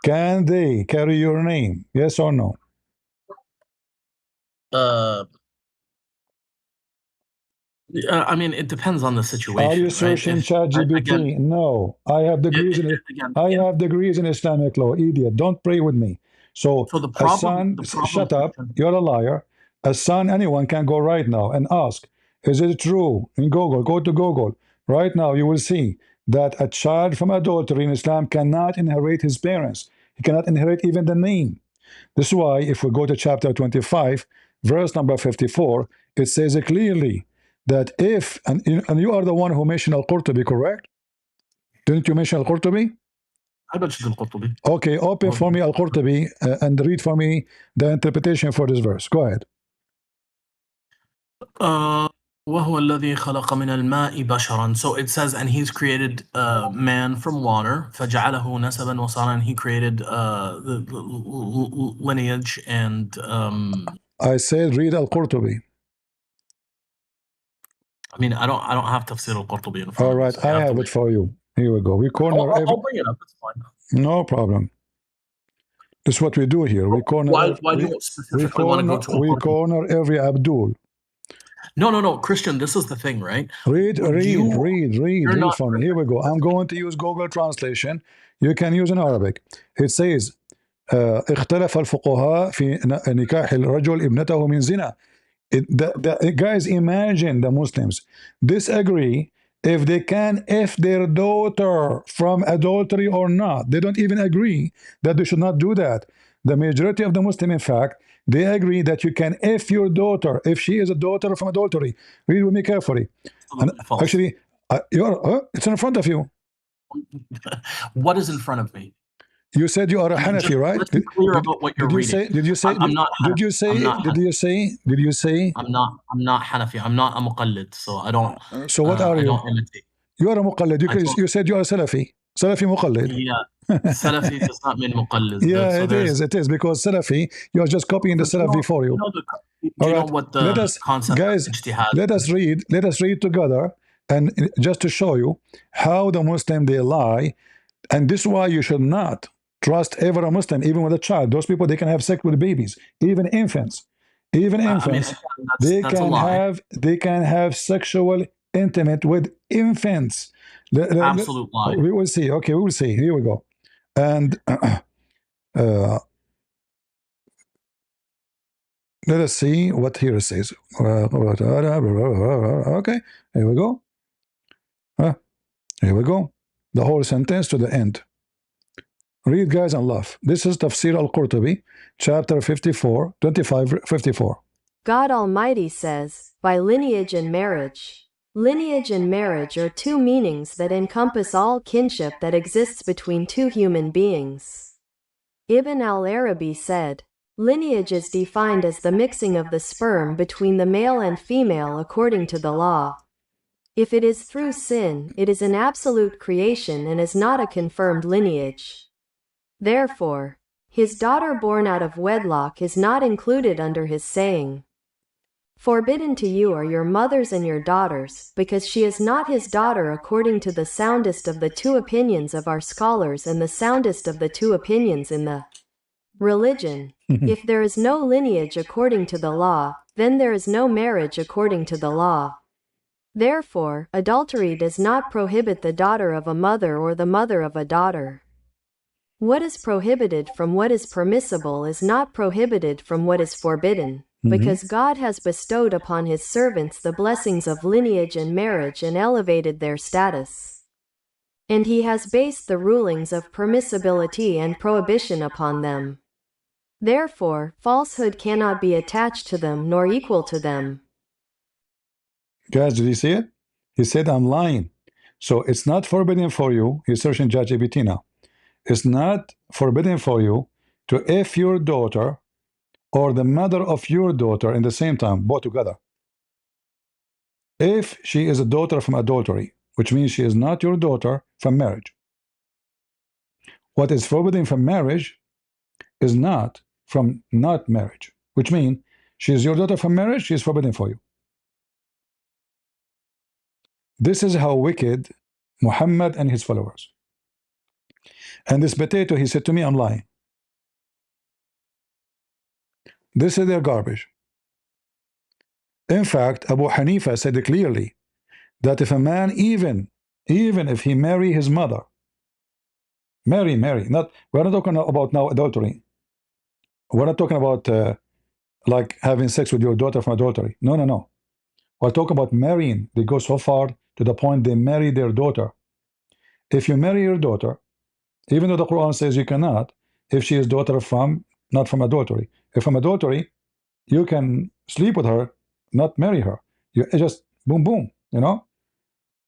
Speaker 1: Can they carry your name? Yes or no?
Speaker 2: I mean, it depends on the situation.
Speaker 1: Are you searching ChatGPT? No, I have degrees have degrees in Islamic law. Idiot, don't pray with me. So the problem, shut up. You're a liar. A son, anyone can go right now and ask, is it true? In Google, go to Google. Right now, you will see that a child from adultery in Islam cannot inherit his parents. He cannot inherit even the name. This is why if we go to chapter 25, verse number 54, it says it clearly that if, and you are the one who mentioned Al-Qurtubi, correct? Didn't you mention Al-Qurtubi? Okay, open for me Al-Qurtubi and read for me the interpretation for this verse. Go ahead.
Speaker 2: وهو الذي خلق من الماء بشرا. So it says, and he's created man from water. فجعله نسبا وصارا. And he created the lineage and.
Speaker 1: I said read Al-Qurtubi.
Speaker 2: I mean, I don't have tafsir Al-Qurtubi in front of me.
Speaker 1: All right, I have it for you. Here we go. We corner.
Speaker 2: I'll bring it up. It's fine.
Speaker 1: No problem. This is what we do here. We corner.
Speaker 2: Why do you specifically want to go to
Speaker 1: we corner every Abdul.
Speaker 2: No, Christian. This is the thing, right?
Speaker 1: Read for me. Here we go. I'm going to use Google Translation. You can use in Arabic. It says, اختلف الفقهاء في نكاح الرجل ابنته من زنا. Guys, imagine the Muslims disagree if they can F their daughter from adultery or not. They don't even agree that they should not do that. The majority of the Muslim, in fact, they agree that you can F your daughter if she is a daughter from adultery. Read with me carefully. And
Speaker 2: False.
Speaker 1: actually, it's in front of you.
Speaker 2: What is in front of me?
Speaker 1: You said you are a Hanafi, right?
Speaker 2: Let's be clear about what you're reading.
Speaker 1: Did you say?
Speaker 2: I'm not.
Speaker 1: Did you say? Did you say? Did you say?
Speaker 2: I'm not Hanafi. I'm not a muqallid, so I don't.
Speaker 1: So what are
Speaker 2: I
Speaker 1: you?
Speaker 2: don't imitate.
Speaker 1: You are a muqallid. You said you are a Salafi. Salafi muqallid.
Speaker 2: Yeah, Salafi does not mean muqallid.
Speaker 1: Yeah,
Speaker 2: So
Speaker 1: it is because Salafi, you are just copying the Salaf before you.
Speaker 2: Do you know what the concept
Speaker 1: guys,
Speaker 2: of ijtihad?
Speaker 1: Let us read together, and just to show you how the Muslim they lie, and this is why you should not trust ever a Muslim, even with a child. Those people, they can have sex with babies, even infants. Even infants, they can have sexual intimate with infants.
Speaker 2: Absolute lie.
Speaker 1: We will see. Okay, we will see. Here we go. And let us see what here it says. Okay, here we go. Here we go. The whole sentence to the end. Read, guys, and laugh. This is Tafsir al-Qurtubi, chapter 54, 25, 54.
Speaker 3: God Almighty says, by lineage and marriage. Lineage and marriage are two meanings that encompass all kinship that exists between two human beings. Ibn al-Arabi said, lineage is defined as the mixing of the sperm between the male and female according to the law. If it is through sin, it is an absolute creation and is not a confirmed lineage. Therefore, his daughter born out of wedlock is not included under his saying, forbidden to you are your mothers and your daughters, because she is not his daughter according to the soundest of the two opinions of our scholars and the soundest of the two opinions in the religion. If there is no lineage according to the law, then there is no marriage according to the law. Therefore, adultery does not prohibit the daughter of a mother or the mother of a daughter. What is prohibited from what is permissible is not prohibited from what is forbidden, because God has bestowed upon his servants the blessings of lineage and marriage and elevated their status. And he has based the rulings of permissibility and prohibition upon them. Therefore, falsehood cannot be attached to them nor equal to them.
Speaker 1: Guys, did you see it? He said, I'm lying. So it's not forbidden for you. He's searching ChatGPT now. It's not forbidden for you to F your daughter or the mother of your daughter in the same time, both together. If she is a daughter from adultery, which means she is not your daughter from marriage. What is forbidden from marriage is not from not marriage, which means she is your daughter from marriage, she is forbidden for you. This is how wicked Muhammad and his followers. And this potato, he said to me, I'm lying. This is their garbage. In fact, Abu Hanifa said clearly that if a man, even if he marry his mother, marry, we're not talking about now adultery. We're not talking about like having sex with your daughter from adultery. No. We're talking about marrying. They go so far to the point they marry their daughter. If you marry your daughter, even though the Quran says you cannot, if she is daughter from, not from adultery. If from adultery, you can sleep with her, not marry her. You just boom, boom, you know?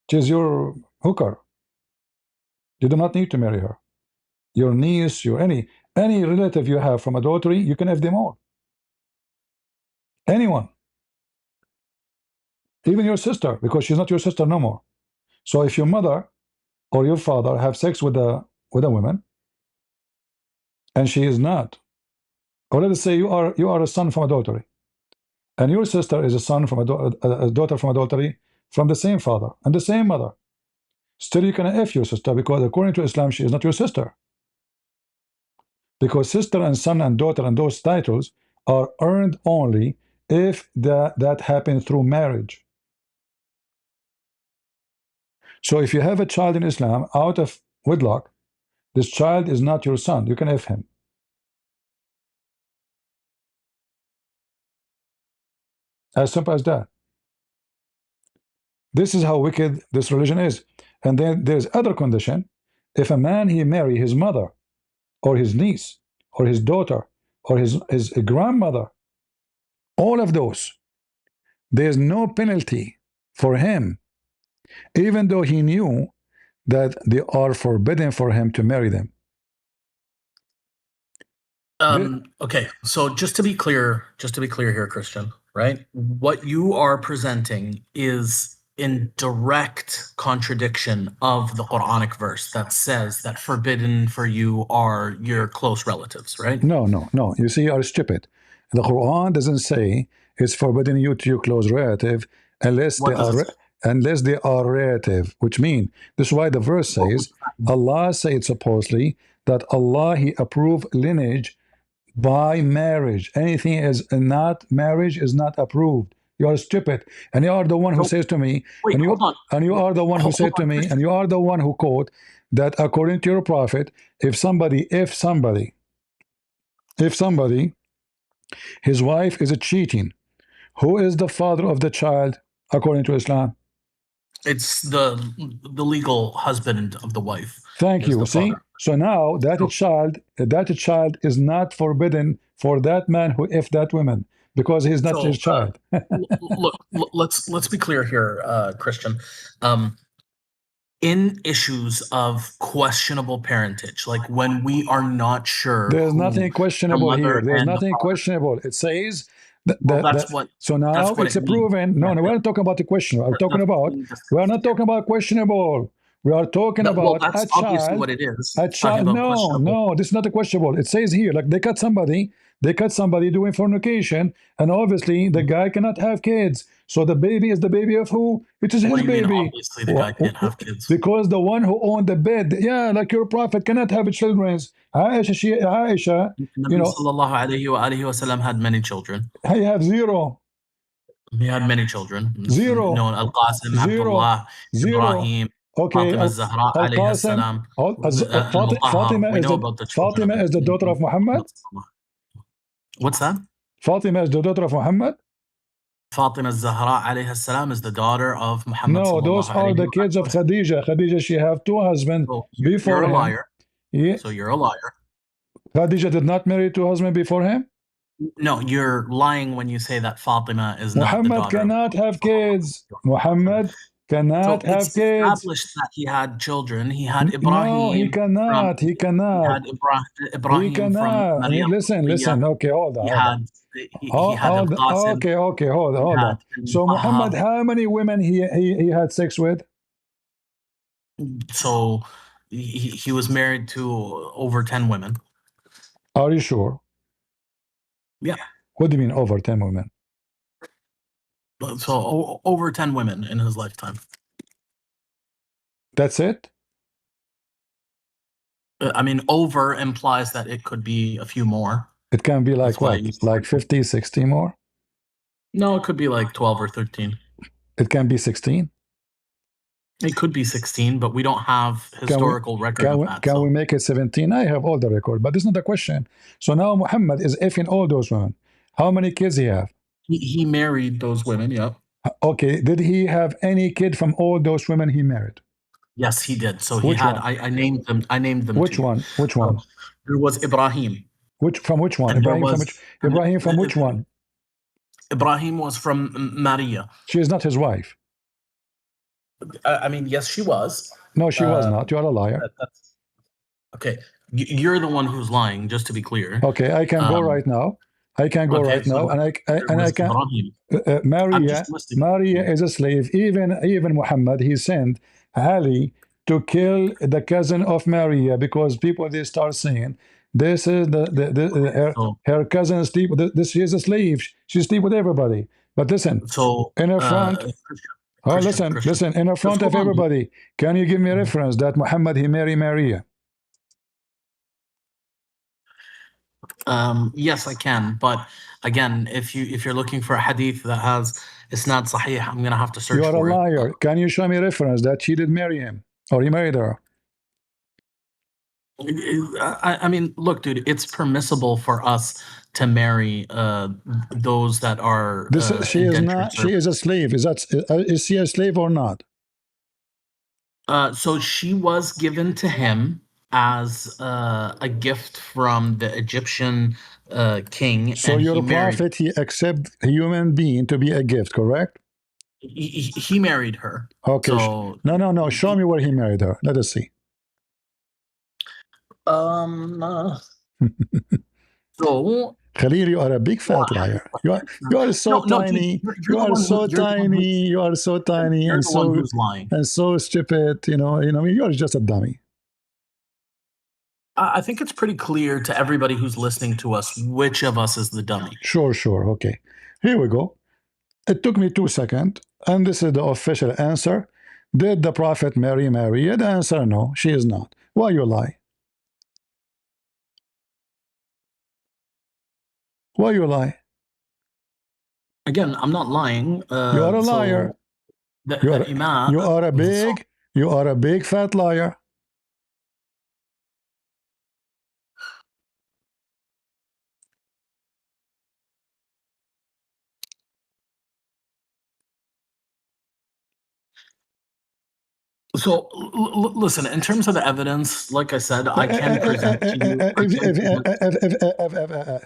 Speaker 1: She's your hooker. You do not need to marry her. Your niece, your any relative you have from adultery, you can have them all. Anyone. Even your sister, because she's not your sister no more. So if your mother or your father have sex with a woman, and she is not, or let us say you are a son from adultery, and your sister is a son from a daughter from adultery from the same father and the same mother, still you can F your sister, because according to Islam she is not your sister, because sister and son and daughter and those titles are earned only if that happens through marriage. So if you have a child in Islam out of wedlock, this child is not your son, you can F him. As simple as that. This is how wicked this religion is. And then there's other condition. If a man he marry his mother or his niece or his daughter or his grandmother, all of those, there's no penalty for him, even though he knew that they are forbidden for him to marry them.
Speaker 2: Okay, so just to be clear here, Christian, right? What you are presenting is in direct contradiction of the Quranic verse that says that forbidden for you are your close relatives, right?
Speaker 1: No. You see, you are stupid. The Quran doesn't say it's forbidden you to your close relative unless they are relative, which means this is why the verse says Allah said supposedly that Allah he approved lineage by marriage. Anything is not marriage is not approved. You are stupid, and you are the one who says to me, and you are the one who said to me, and you are the one who quote that according to your prophet, if somebody, his wife is cheating, who is the father of the child according to Islam?
Speaker 2: It's the legal husband of the wife.
Speaker 1: Thank you. See, so now that child is not forbidden for that man who if that woman, because he's not his child.
Speaker 2: Look, let's be clear here, Christian. In issues of questionable parentage, like when we are not sure,
Speaker 1: there's nothing questionable here. There's nothing questionable. It says so now it's proven. No, we're not talking about the questionable. We're not talking about questionable. We are talking about
Speaker 2: that's
Speaker 1: a child.
Speaker 2: Obviously what it is.
Speaker 1: A child. No, this is not a questionable. It says here, like they cut somebody doing fornication, and obviously the guy cannot have kids. So the baby is the baby of who? It is his baby.
Speaker 2: Obviously the guy can't have kids.
Speaker 1: Because the one who owned the bed, like your prophet, cannot have children. Aisha,
Speaker 2: Sallallahu alayhi wa sallam had many children.
Speaker 1: He have zero.
Speaker 2: He had many children.
Speaker 1: Zero.
Speaker 2: No, Al-Qasim, Abdullah, Ibrahim.
Speaker 1: Okay,
Speaker 2: Fatima
Speaker 1: Al-Qasim, Fatima is the daughter of Muhammad.
Speaker 2: What's that?
Speaker 1: Fatima is the daughter of Muhammad.
Speaker 2: Fatima al-Zahra alayhi salam is the daughter of Muhammad.
Speaker 1: No, those are the kids of Khadija. Khadija, she have two husbands before
Speaker 2: you're
Speaker 1: him.
Speaker 2: A liar.
Speaker 1: Yeah.
Speaker 2: So you're a liar.
Speaker 1: Khadija did not marry two husbands before him?
Speaker 2: No, you're lying when you say that Fatima is
Speaker 1: Muhammad
Speaker 2: not the daughter.
Speaker 1: Cannot have kids. Muhammad cannot have
Speaker 2: it's
Speaker 1: kids.
Speaker 2: Established that he had children. He had Ibrahim.
Speaker 1: No, he cannot. He cannot.
Speaker 2: He had Ibrahim.
Speaker 1: He cannot.
Speaker 2: From Maryam.
Speaker 1: Listen. Okay, hold on.
Speaker 2: He had Al-Qasim.
Speaker 1: Okay, hold on. So Muhammad, how many women he had sex with?
Speaker 2: So he was married to over 10 women.
Speaker 1: Are you sure?
Speaker 2: Yeah.
Speaker 1: What do you mean over 10 women?
Speaker 2: So over 10 women in his lifetime.
Speaker 1: That's it?
Speaker 2: I mean, over implies that it could be a few more.
Speaker 1: It can be like what? Like 50, 60 more?
Speaker 2: No, it could be like 12 or 13.
Speaker 1: It can be 16?
Speaker 2: It could be 16, but we don't have historical record of that.
Speaker 1: Can we make it 17? I have all the record, but this is not the question. So now Muhammad is effing all those women. How many kids he have?
Speaker 2: He married those women, yeah.
Speaker 1: Okay, did he have any kid from all those women he married?
Speaker 2: Yes, he did. So he had. I named them.
Speaker 1: Which one? Which one?
Speaker 2: There was Ibrahim.
Speaker 1: From which one? Ibrahim from which one?
Speaker 2: Ibrahim was from Maria.
Speaker 1: She is not his wife.
Speaker 2: I mean, yes, she was.
Speaker 1: No, she was not. You are a liar.
Speaker 2: Okay, you're the one who's lying. Just to be clear.
Speaker 1: Okay, I can go right now. And I can. Maria is a slave. Even Muhammad, he sent Ali to kill the cousin of Maria because people they start saying this is her cousin sleep. She is a slave. She sleep with everybody. But listen, in her front. Listen, in the front of everybody, can you give me a reference that Muhammad he married Maria?
Speaker 2: Yes, I can. But again, if you're looking for a hadith that has isnad sahih, I'm gonna have to search for it.
Speaker 1: You are a liar. Can you show me a reference that she did marry him or he married her?
Speaker 2: I mean, look, dude, it's permissible for us to marry those that are
Speaker 1: she is not. She is a slave. Is she a slave or not?
Speaker 2: So she was given to him as a gift from the Egyptian king.
Speaker 1: So
Speaker 2: and
Speaker 1: your prophet, he accept a human being to be a gift, correct?
Speaker 2: He married her.
Speaker 1: Okay.
Speaker 2: So
Speaker 1: No. Show me where he married her. Let us see.
Speaker 2: So
Speaker 1: Khalil, you are a big fat liar. You are so tiny.
Speaker 2: Dude,
Speaker 1: You are so tiny. You are so tiny
Speaker 2: you're
Speaker 1: and
Speaker 2: the one
Speaker 1: so
Speaker 2: who's lying.
Speaker 1: and so stupid. You know. You are just a dummy.
Speaker 2: I think it's pretty clear to everybody who's listening to us which of us is the dummy.
Speaker 1: Sure. Okay. Here we go. It took me 2 seconds, and this is the official answer. Did the prophet marry Mary? The answer, no, she is not. Why you lie? Why you lie?
Speaker 2: Again, I'm not lying.
Speaker 1: You are a liar. You are a big fat liar.
Speaker 2: So listen, in terms of the evidence, like I said, I can present to you.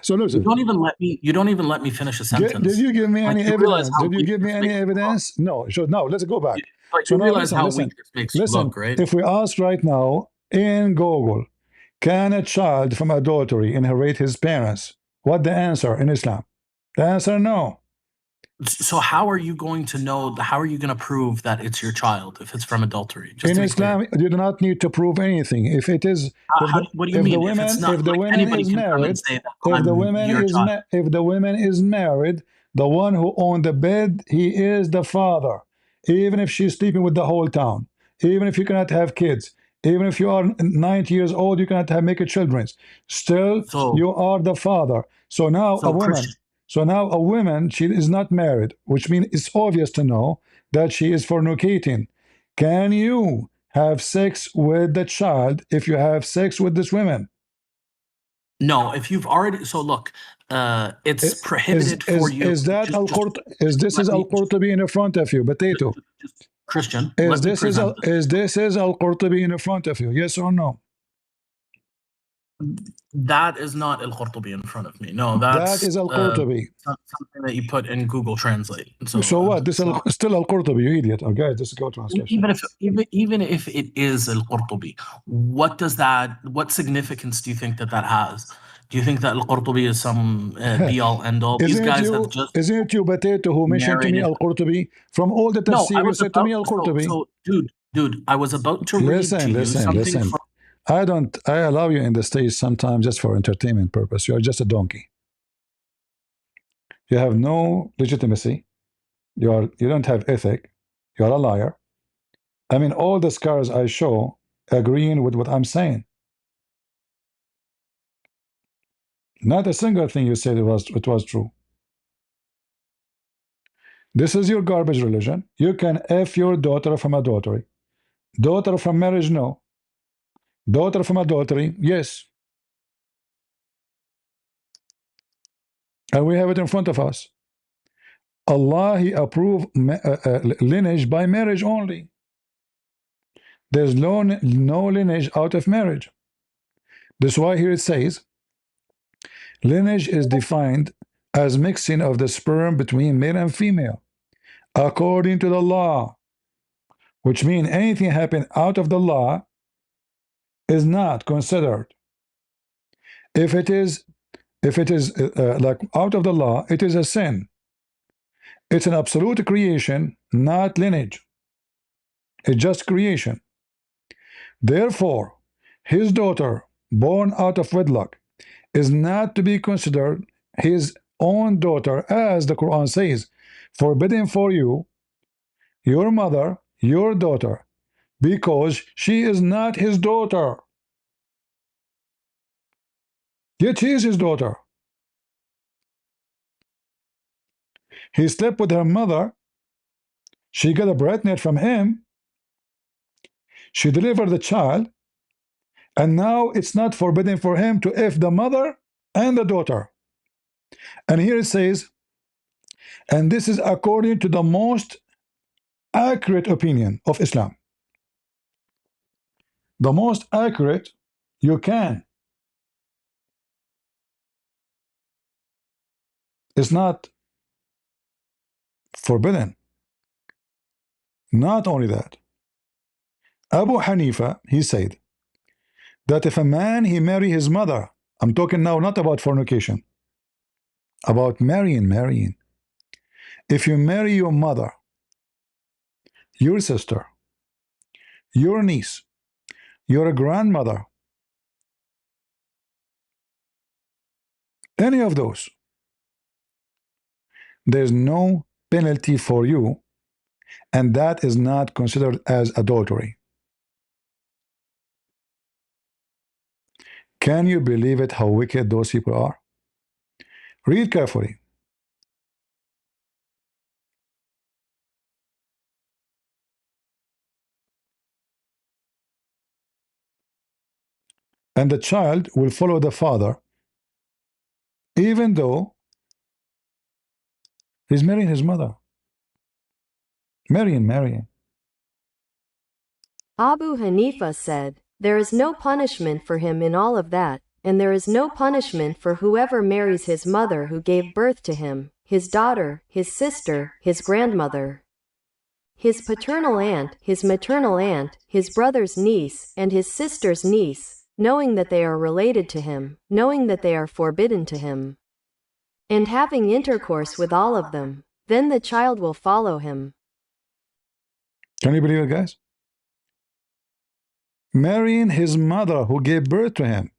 Speaker 1: So listen.
Speaker 2: You don't even let me finish a sentence.
Speaker 1: Did you give me any evidence? Did you give me any evidence? No. So now let's go back.
Speaker 2: But you realize how weak this makes you look, right?
Speaker 1: If we ask right now in Google, can a child from adultery inherit his parents? What the answer in Islam? The answer, no.
Speaker 2: So how are you going to know? How are you going to prove that it's your child if it's from adultery?
Speaker 1: In Islam, you do not need to prove anything. If it is,
Speaker 2: what do you mean?
Speaker 1: If the woman is married, if the woman is married, the one who owned the bed, he is the father. Even if she's sleeping with the whole town, even if you cannot have kids, even if you are 90 years old, you cannot make a children. Still, you are the father. So now a woman. So now a woman, she is not married, which means it's obvious to know that she is fornicating. Can you have sex with the child if you have sex with this woman?
Speaker 2: No, if you've already. So look, it's prohibited for you.
Speaker 1: Is this Al-Qurtubi in front of you, potato?
Speaker 2: Christian,
Speaker 1: is this Al-Qurtubi in front of you? Yes or no?
Speaker 2: That is not Al-Qurtubi in front of me. No, that is
Speaker 1: Al-Qurtubi.
Speaker 2: Something that you put in Google Translate.
Speaker 1: So what? This is still Al-Qurtubi, you idiot. Okay, this is Go translation.
Speaker 2: Even if it is Al-Qurtubi, what significance do you think that has? Do you think that Al-Qurtubi is some be-all, end-all? These guys have just...
Speaker 1: Isn't it you, potato, who mentioned to me Al-Qurtubi? From all the tafsir, you said to me Al-Qurtubi.
Speaker 2: So, dude, I was about to read to you something from...
Speaker 1: I allow you in the stage sometimes just for entertainment purpose. You are just a donkey. You have no legitimacy. You don't have ethic. You are a liar. I mean, all the scars I show agreeing with what I'm saying. Not a single thing you said it was true. This is your garbage religion. You can F your daughter from adultery. Daughter from marriage, no. Daughter from adultery, yes. And we have it in front of us. Allah, He approved lineage by marriage only. There's no lineage out of marriage. That's why here it says, lineage is defined as mixing of the sperm between male and female, according to the law, which means anything happen out of the law is not considered. If it is like out of the law, it is a sin. It's an absolute creation, not lineage. It's just creation. Therefore, his daughter born out of wedlock is not to be considered his own daughter, as the Quran says, forbidden for you, your mother, your daughter, because she is not his daughter. Yet she is his daughter. He slept with her mother. She got a pregnant from him. She delivered the child. And now it's not forbidden for him to F the mother and the daughter. And here it says, and this is according to the most accurate opinion of Islam. The most accurate you can. It's not forbidden. Not only that, Abu Hanifa, he said that if a man he marry his mother, I'm talking now not about fornication, about marrying. If you marry your mother, your sister, your niece, your grandmother, any of those, there's no penalty for you, and that is not considered as adultery. Can you believe it how wicked those people are? Read carefully. And the child will follow the father even though he's marrying his mother. Marrying.
Speaker 3: Abu Hanifa said, there is no punishment for him in all of that, and there is no punishment for whoever marries his mother who gave birth to him, his daughter, his sister, his grandmother, his paternal aunt, his maternal aunt, his brother's niece, and his sister's niece, knowing that they are related to him, knowing that they are forbidden to him, and having intercourse with all of them. Then the child will follow him.
Speaker 1: Can you believe it, guys? Marrying his mother who gave birth to him,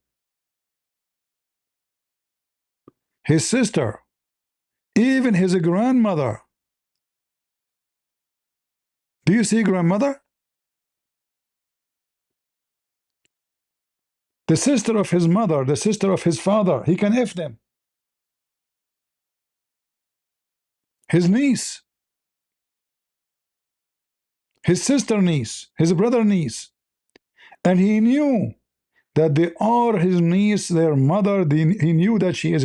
Speaker 1: his sister, even his grandmother. Do you see grandmother? The sister of his mother, the sister of his father, he can F them. His niece, his sister niece, his brother niece. And he knew that they are his niece, their mother. He knew that she is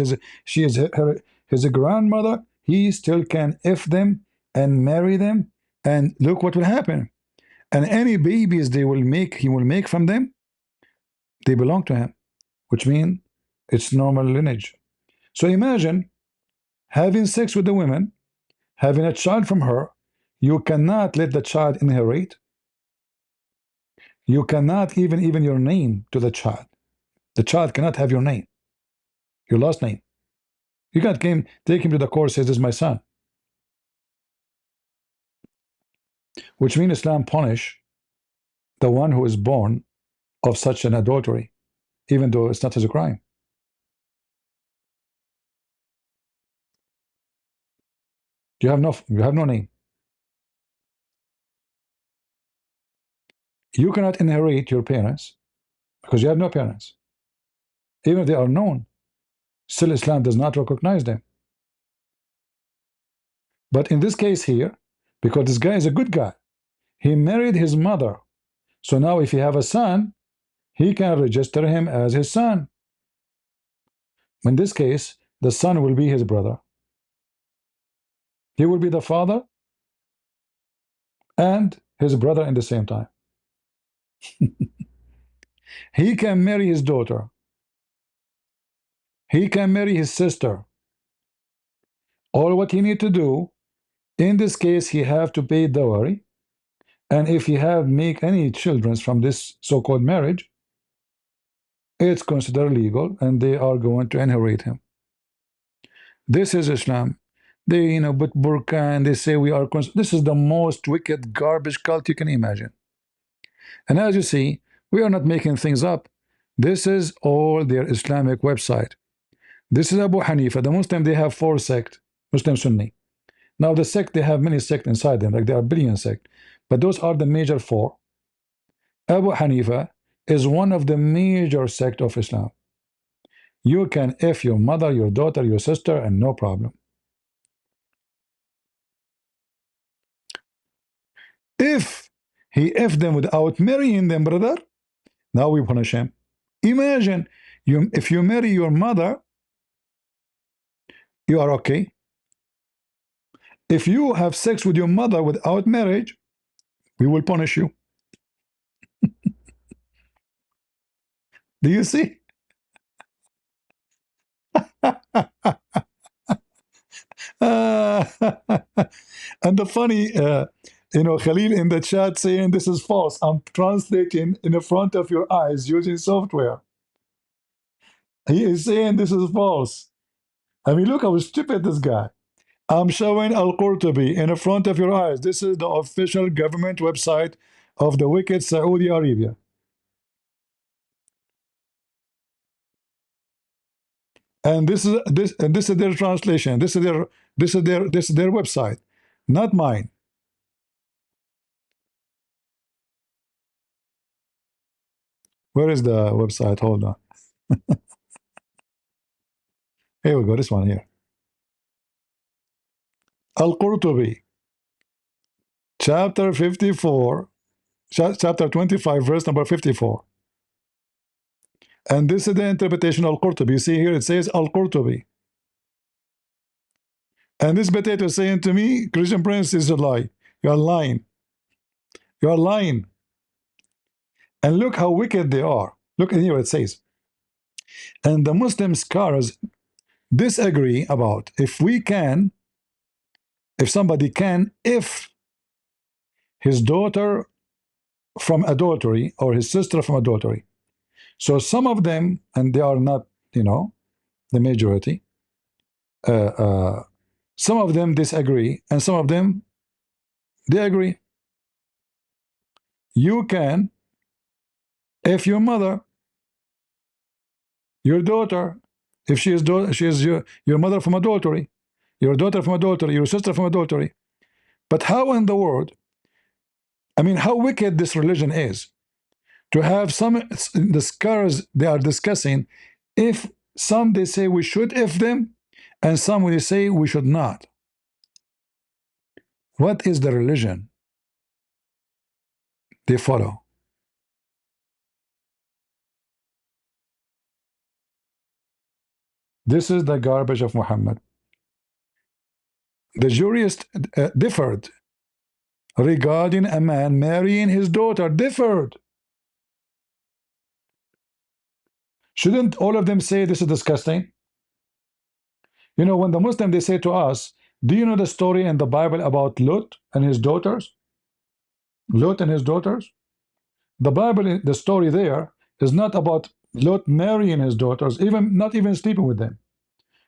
Speaker 1: his grandmother. He still can F them and marry them. And look what will happen. And any babies he will make from them, they belong to him, which means it's normal lineage. So imagine having sex with the women, having a child from her. You cannot let the child inherit. You cannot even your name to the child. The child cannot have your name, your last name. You can't take him to the court, says, this is my son. Which means Islam punish the one who is born of such an adultery, even though it's not as a crime. You have no name. You cannot inherit your parents because you have no parents. Even if they are known, still Islam does not recognize them. But in this case here, because this guy is a good guy, he married his mother. So now if he have a son, he can register him as his son. In this case, the son will be his brother. He will be the father and his brother in the same time. He can marry his daughter. He can marry his sister. All what he need to do, in this case, he have to pay dowry. And if he have make any children from this so-called marriage, it's considered legal and they are going to inherit him. This is Islam. They put burqa and they say we are. This is the most wicked garbage cult you can imagine. And as you see, we are not making things up. This is all their Islamic website. This is Abu Hanifa. The Muslim, they have 4 sects, Muslim Sunni. Now the sect, they have many sects inside them, like there are billion sects. But those are the major 4. Abu Hanifa is one of the major sect of Islam. You can F your mother, your daughter, your sister, and no problem. If he F them without marrying them, brother, now we punish him. Imagine if you marry your mother you are okay. If you have sex with your mother without marriage, we will punish you. Do you see? And the funny, Khalil in the chat saying this is false. I'm translating in the front of your eyes using software. He is saying this is false. I mean, look how stupid this guy. I'm showing Al-Qurtubi in the front of your eyes. This is the official government website of the wicked Saudi Arabia. And this is their translation. This is their website, not mine. Where is the website? Hold on. Here we go. This one here. Al-Qurtubi, chapter 54, chapter 25, verse number 54. And this is the interpretation of Al-Qurtubi. You see here it says Al-Qurtubi. And this potato is saying to me, Christian Prince, is a lie. You are lying. You are lying. And look how wicked they are. Look in here it says. And the Muslim scholars disagree about if somebody can, if his daughter from adultery or his sister from adultery. So some of them, and they are not, the majority, some of them disagree, and some of them, they agree. You can, if your mother, your daughter, if she is your mother from adultery, your daughter from adultery, your sister from adultery. But how in the world, I mean, how wicked this religion is, to have the scholars, they are discussing if some they say we should if them, and some they say we should not. What is the religion they follow? This is the garbage of Muhammad. The jurists differed regarding a man marrying his daughter, differed. Shouldn't all of them say this is disgusting? When the Muslim, they say to us, do you know the story in the Bible about Lot and his daughters? Lot and his daughters? The Bible, the story there is not about Lot marrying his daughters, not even sleeping with them.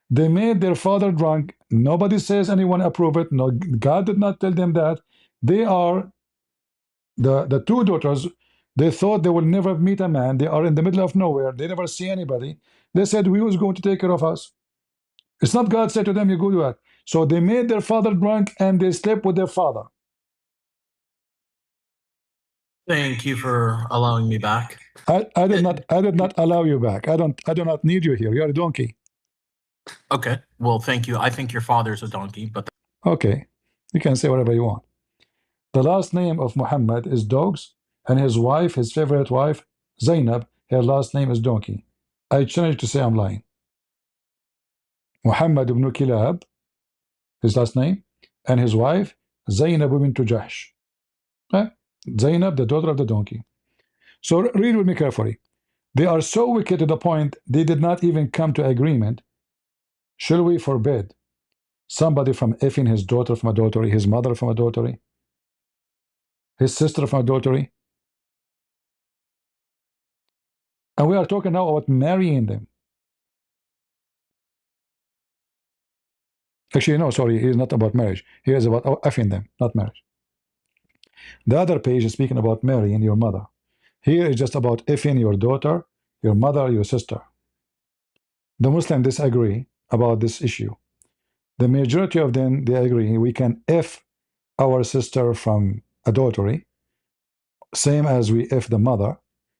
Speaker 1: They made their father drunk. Nobody says anyone approve it. No, God did not tell them that. They are the two daughters. They thought they will never meet a man. They are in the middle of nowhere. They never see anybody. They said, who is going to take care of us? It's not God said to them, you go do that. So they made their father drunk and they slept with their father.
Speaker 2: Thank you for allowing me back.
Speaker 1: I did not allow you back. I do not need you here. You're a donkey.
Speaker 2: Okay. Well, thank you. I think your father's a donkey, but
Speaker 1: okay. You can say whatever you want. The last name of Muhammad is dogs, and his wife, his favorite wife, Zainab, her last name is donkey. I challenge to say I'm lying. Muhammad ibn Kilab, his last name, and his wife, Zainab ibn Jahsh. Zainab, the daughter of the donkey. So read with me carefully. They are so wicked to the point they did not even come to agreement. Shall we forbid somebody from effing his daughter from adultery, his mother from adultery, his sister from adultery? And we are talking now about marrying them. Actually, no, sorry, he is not about marriage. He is about effing them, not marriage. The other page is speaking about marrying your mother. Here is just about effing your daughter, your mother, your sister. The Muslims disagree about this issue. The majority of them, they agree we can F our sister from adultery, same as we F the mother,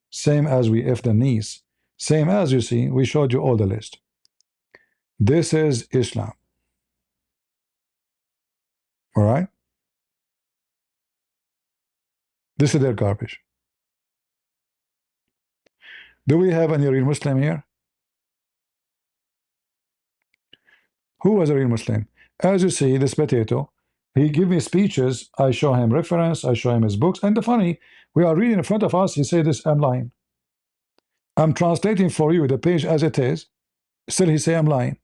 Speaker 1: same as we F the niece, same as you see, we showed you all the list. This is Islam. All right? This is their garbage. Do we have any real Muslim here? Who was a real Muslim? As you see, this potato, he give me speeches, I show him reference, I show him his books, and the funny, we are reading in front of us, he say this, I'm lying. I'm translating for you the page as it is, still he say I'm lying.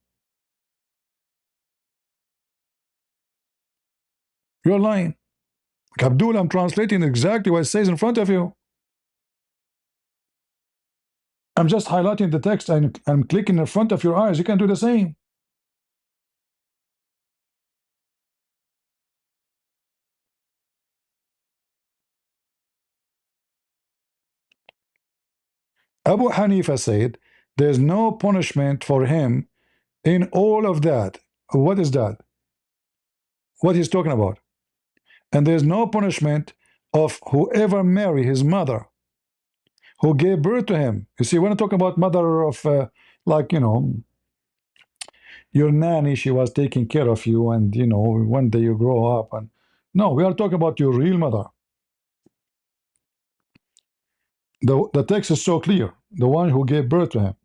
Speaker 1: You're lying. Abdul, I'm translating exactly what it says in front of you. I'm just highlighting the text and I'm clicking in front of your eyes. You can do the same. Abu Hanifa said there's no punishment for him in all of that. What is that? What he's talking about? And there's no punishment of whoever marry his mother who gave birth to him. You see, when I talk about mother of like, you know, your nanny, she was taking care of you, and you know, one day you grow up, and no, we are talking about your real mother. The text is so clear, the one who gave birth to him.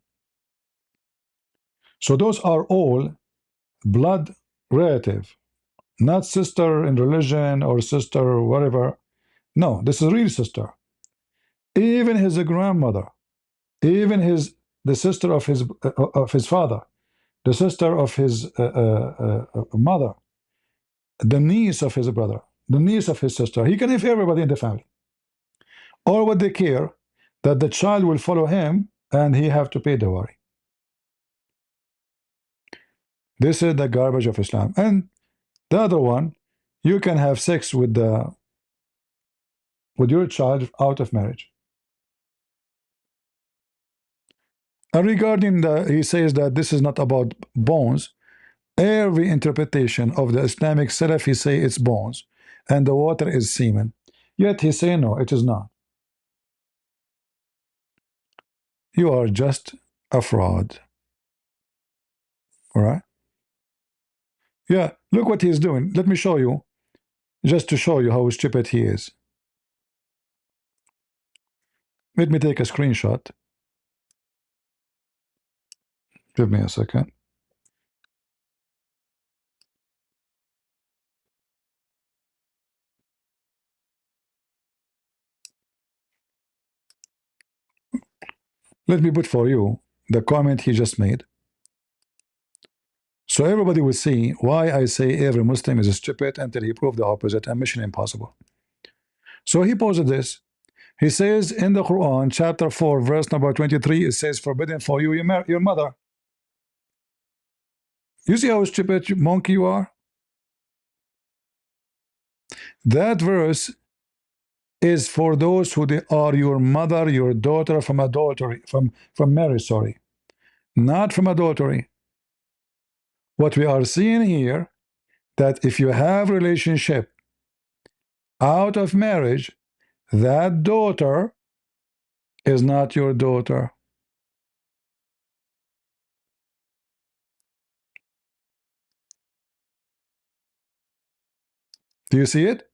Speaker 1: So those are all blood relative, not sister in religion or sister or whatever. No, this is real sister. Even his grandmother, even the sister of his father, the sister of his mother, the niece of his brother, the niece of his sister. He can have everybody in the family. Or would they care that the child will follow him and he have to pay the worry? This is the garbage of Islam. And the other one, you can have sex with your child out of marriage. And regarding he says that this is not about bones. Every interpretation of the Islamic Salaf, he say it's bones and the water is semen. Yet he say no, it is not. You are just a fraud. All right? Yeah, look what he's doing. Let me show you, just to show you how stupid he is. Let me take a screenshot. Give me a second. Let me put for you the comment he just made, so everybody will see why I say every Muslim is stupid until he proves the opposite and mission impossible. So he posted this. He says in the Quran, chapter 4, verse number 23, it says, forbidden for you your mother. You see how stupid monkey you are? That verse is for those who they are your mother, your daughter from adultery, from marriage, sorry, not from adultery. What we are seeing here, that if you have relationship out of marriage, that daughter is not your daughter. Do you see it?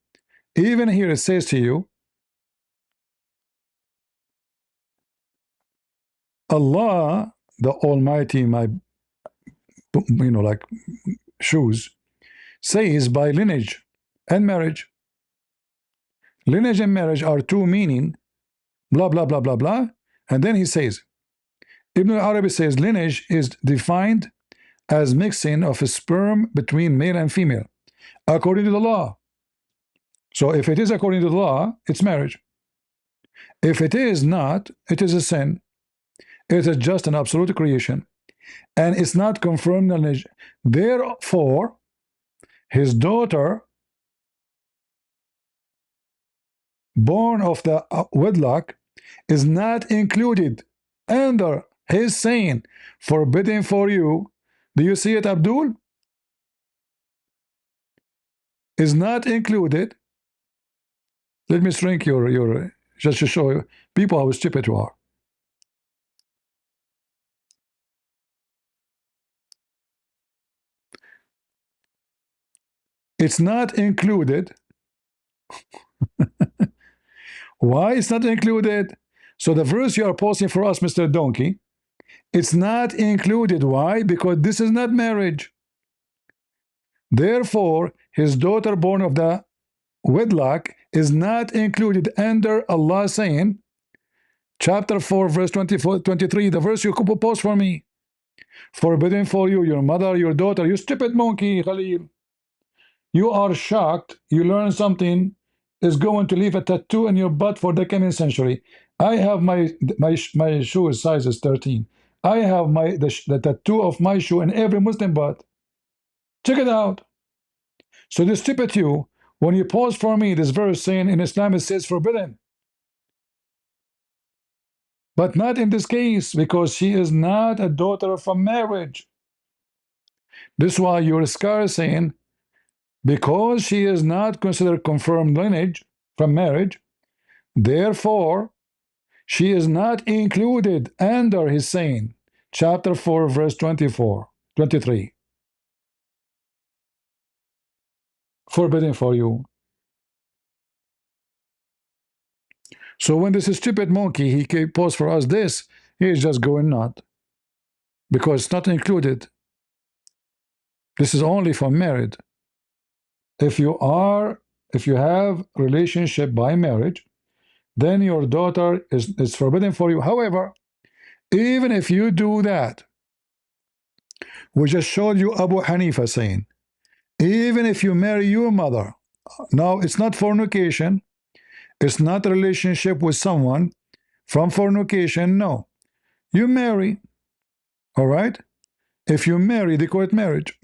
Speaker 1: Even here it says to you, Allah, the Almighty, my, you know, like shoes, says by lineage and marriage. Lineage and marriage are two meaning, blah, blah, blah, blah, blah. And then he says, Ibn Arabi says lineage is defined as mixing of a sperm between male and female, according to the law. So if it is according to the law, it's marriage. If it is not, it is a sin. It is just an absolute creation, and it's not confirmed lineage. Therefore, his daughter, born of the wedlock, is not included under his saying, forbidden for you. Do you see it, Abdul? Is not included. Let me shrink your just to show you people how stupid you are. It's not included. Why it's not included? So the verse you are posting for us, Mr. Donkey, it's not included. Why? Because this is not marriage. Therefore, his daughter born of the wedlock is not included under Allah saying, chapter 4, verse 24, 23, the verse you post for me. Forbidden for you, your mother, your daughter, you stupid monkey, Khalil. You are shocked, you learn something is going to leave a tattoo in your butt for the coming century. I have my shoe size is 13. I have the tattoo of my shoe in every Muslim butt. Check it out. So this stupid you, when you pause for me, this verse saying in Islam it says forbidden. But not in this case, because she is not a daughter from marriage. This is why your scholar saying, because she is not considered confirmed lineage from marriage, therefore she is not included under his saying, chapter 4, verse 24, 23. Forbidden for you. So when this stupid monkey, he posts for us this, he is just going not. Because it's not included. This is only for married. If you have relationship by marriage, then your daughter is forbidden for you. However, even if you do that, we just showed you Abu Hanifa saying, even if you marry your mother, now it's not fornication, it's not a relationship with someone from fornication, no. You marry, all right? If you marry, they call it marriage.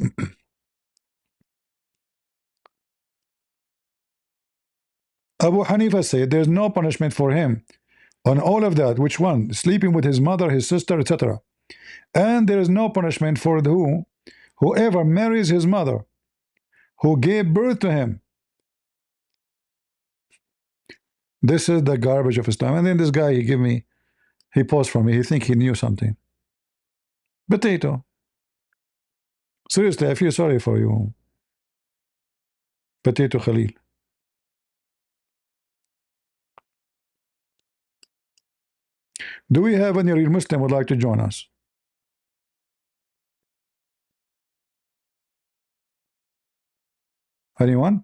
Speaker 1: Abu Hanifa said there's no punishment for him on all of that. Which one? Sleeping with his mother, his sister, etc. And there is no punishment for whoever marries his mother, who gave birth to him. This is the garbage of Islam. And then this guy, he paused for me. He think he knew something. Potato. Seriously, I feel sorry for you. Potato Khalil. Do we have any real Muslim would like to join us? Anyone?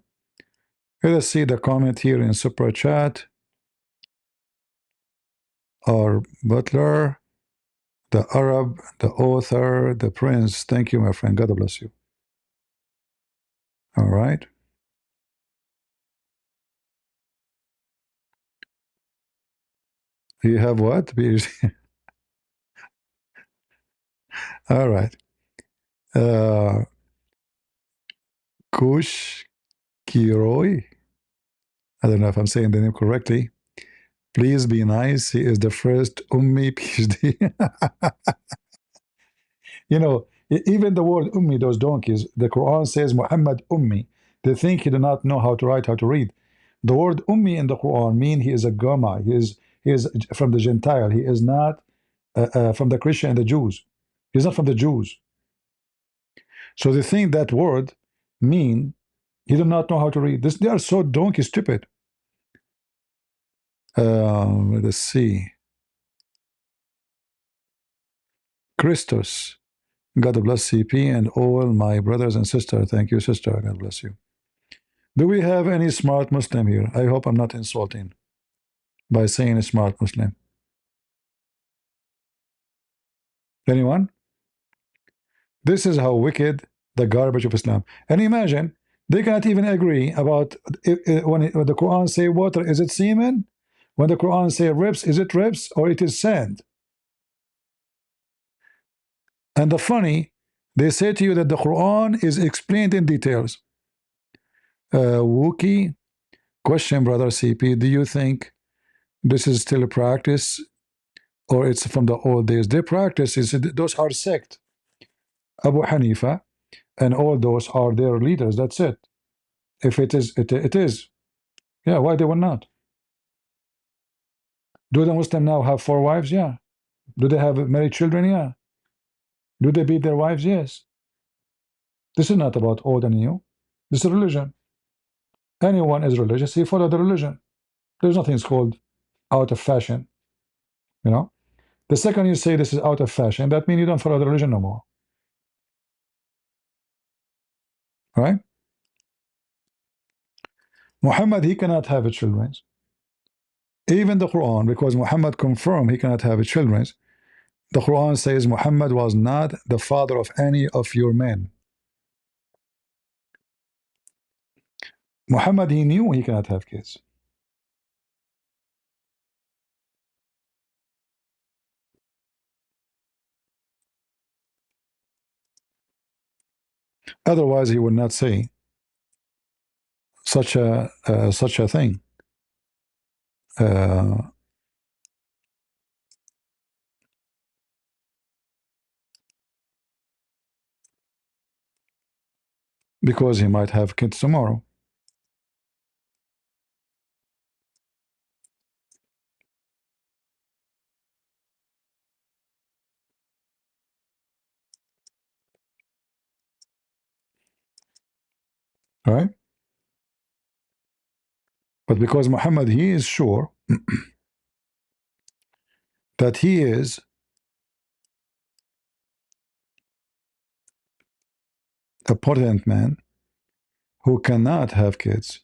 Speaker 1: Let us see the comment here in Super Chat. Or Butler, the Arab, the author, the prince. Thank you, my friend. God bless you. All right. You have what? All right. Kush Kiroi. I don't know if I'm saying the name correctly. Please be nice. He is the first Ummi PhD. You know, even the word Ummi, those donkeys, the Quran says Muhammad Ummi. They think he do not know how to write, how to read. The word Ummi in the Quran mean he is a Goma. He is from the Gentile. He is not from the Christian and the Jews. He's not from the Jews. So they think that word mean he do not know how to read. They are so donkey stupid. Let's see. Christos. God bless CP and all my brothers and sisters. Thank you, sister. God bless you. Do we have any smart Muslim here? I hope I'm not insulting by saying a smart Muslim. Anyone? This is how wicked the garbage of Islam. And imagine, they cannot even agree about when the Quran say water, is it semen? When the Quran say ribs, is it ribs or it is sand? And the funny, they say to you that the Quran is explained in details. Wookie, question, brother CP, do you think this is still a practice or it's from the old days? Their practice is, those are sect. Abu Hanifa and all those are their leaders. That's it. If it is, it is. Yeah, why they will not? Do the Muslim now have 4 wives? Yeah. Do they have married children? Yeah. Do they beat their wives? Yes. This is not about old and new. This is religion. Anyone is religious, he follow the religion. There's nothing called out of fashion. You know? The second you say this is out of fashion, that means you don't follow the religion no more. right? Muhammad, he cannot have children. Even the Quran, because Muhammad confirmed he cannot have children, the Quran says Muhammad was not the father of any of your men. Muhammad, he knew he cannot have kids. Otherwise, he would not say such a thing. Because he might have kids tomorrow. Right? But because Muhammad, he is sure that he is a potent man who cannot have kids,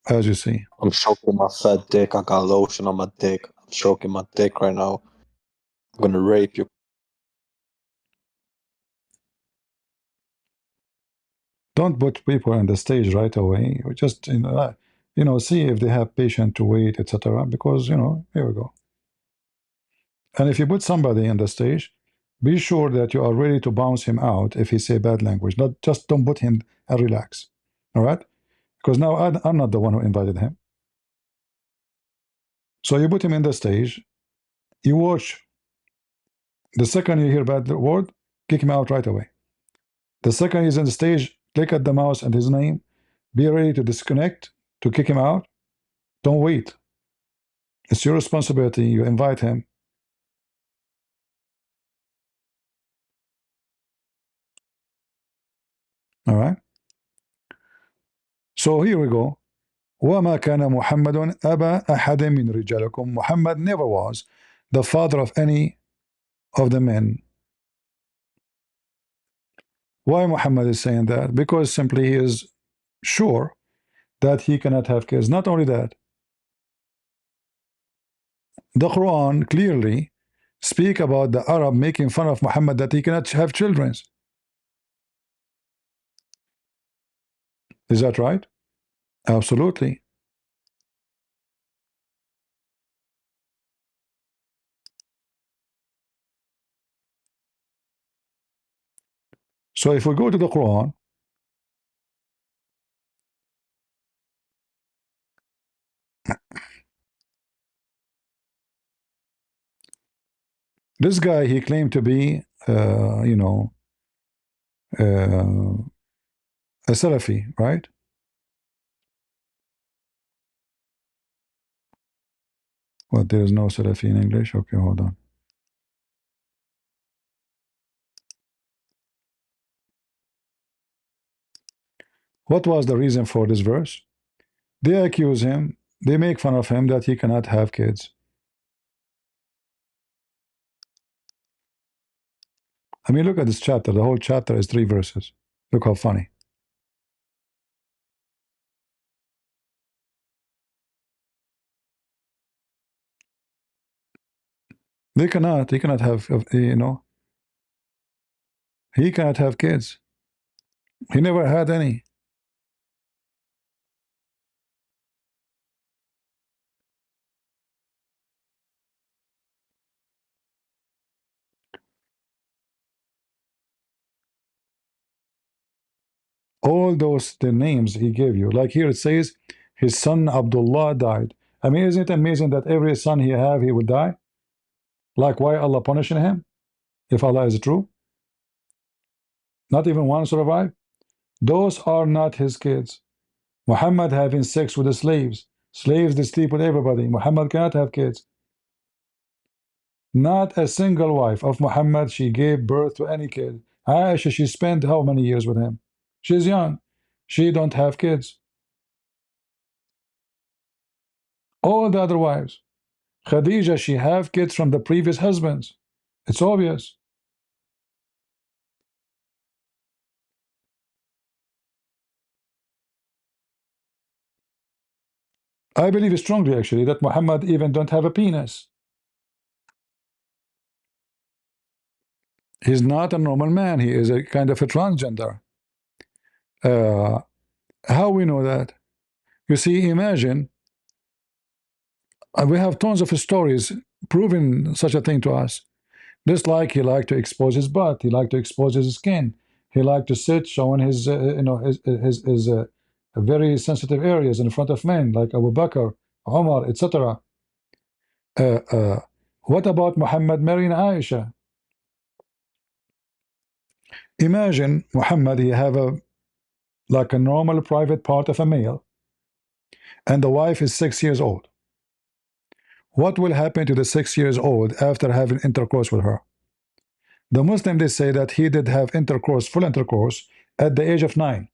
Speaker 1: as you see.
Speaker 4: I'm stroking my fat dick. I got lotion on my dick. I'm stroking my dick right now. I'm gonna rape you.
Speaker 1: Don't put people on the stage right away. Just see if they have patience to wait, etc. Because here we go. And if you put somebody on the stage, be sure that you are ready to bounce him out if he say bad language. Not just don't put him and relax. All right? Because now I'm not the one who invited him. So you put him in the stage. You watch. The second you hear bad word, kick him out right away. The second he's on the stage, click at the mouse and his name. Be ready to disconnect, to kick him out. Don't wait. It's your responsibility. You invite him. All right? So here we go. وَمَا كَانَ مُحَمَّدٌ أَبَا أَحَدٍ مِّن رِجَالِكُمْ. Muhammad never was the father of any of the men. Why Muhammad is saying that? Because simply he is sure that he cannot have kids. Not only that, the Quran clearly speak about the Arab making fun of Muhammad that he cannot have children. Is that right? Absolutely. So if we go to the Quran, this guy, he claimed to be, a Salafi, right? Well, there is no Salafi in English. Okay, hold on. What was the reason for this verse? They accuse him, they make fun of him that he cannot have kids. I mean, look at this chapter. The whole chapter is 3 verses. Look how funny. He cannot have, he cannot have kids. He never had any. All those, the names he gave you. Like here it says, his son Abdullah died. I mean, isn't it amazing that every son he have, he would die? Like, why Allah punishing him? If Allah is true? Not even one survived? Those are not his kids. Muhammad having sex with the slaves. Slaves, they sleep with everybody. Muhammad cannot have kids. Not a single wife of Muhammad, she gave birth to any kid. Aisha, she spent how many years with him? She's young. She don't have kids. All the other wives. Khadija, she have kids from the previous husbands. It's obvious. I believe strongly actually that Muhammad even don't have a penis. He's not a normal man. He is a kind of a transgender. How we know that? You see, imagine we have tons of stories proving such a thing to us. Just like he liked to expose his butt, he liked to expose his skin, he liked to sit showing his his very sensitive areas in front of men like Abu Bakr, Omar, etc. What about Muhammad marrying Aisha? Imagine Muhammad, he have a like a normal private part of a male, and the wife is 6 years old. What will happen to the 6 years old after having intercourse with her? The Muslim, they say that he did have intercourse, full intercourse, at the age of 9.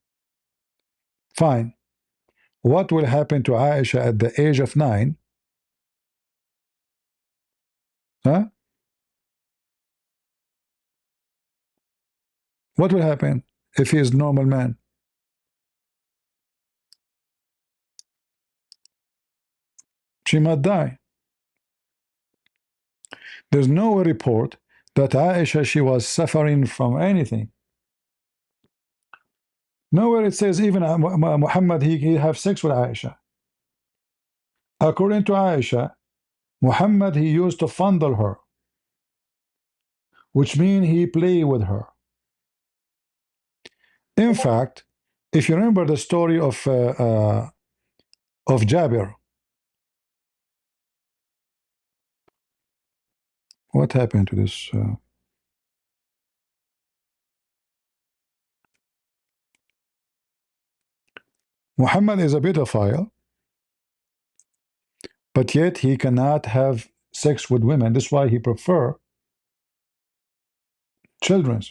Speaker 1: Fine. What will happen to Aisha at the age of 9? Huh? What will happen if he is a normal man? She might die. There's no report that Aisha, she was suffering from anything. Nowhere it says even Muhammad, he have sex with Aisha. According to Aisha, Muhammad, he used to fondle her, which means he play with her. In fact, if you remember the story of Jabir, what happened to this? Muhammad is a pedophile, but yet he cannot have sex with women. That's why he prefer children.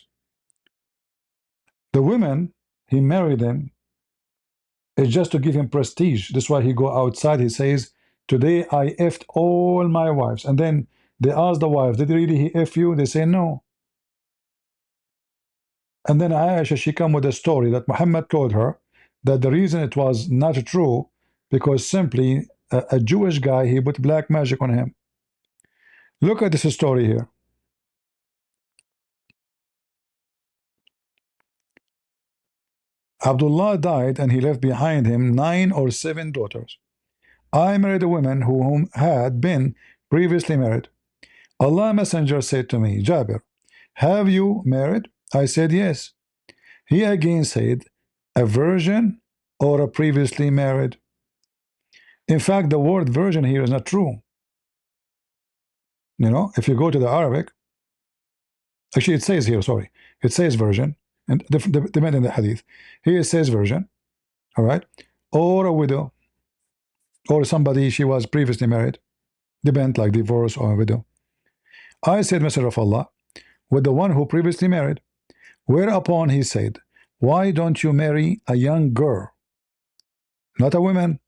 Speaker 1: The women, he married them, is just to give him prestige. That's why he go outside. He says, today I effed all my wives. And then they ask the wife, did really he F you? They say no. And then Aisha, she come with a story that Muhammad told her that the reason it was not true, because simply a Jewish guy, he put black magic on him. Look at this story here. Abdullah died and he left behind him 9 or 7 daughters. I married a woman whom had been previously married. Allah Messenger said to me, Jabir, have you married? I said yes. He again said, a virgin or a previously married? In fact, the word virgin here is not true. You know, if you go to the Arabic, actually it says here, sorry, it says virgin, and depending on the hadith. Here it says virgin, all right, or a widow, or somebody she was previously married, depend like divorce or a widow. I said, Messenger of Allah, with the one who previously married. Whereupon he said, why don't you marry a young girl, not a woman,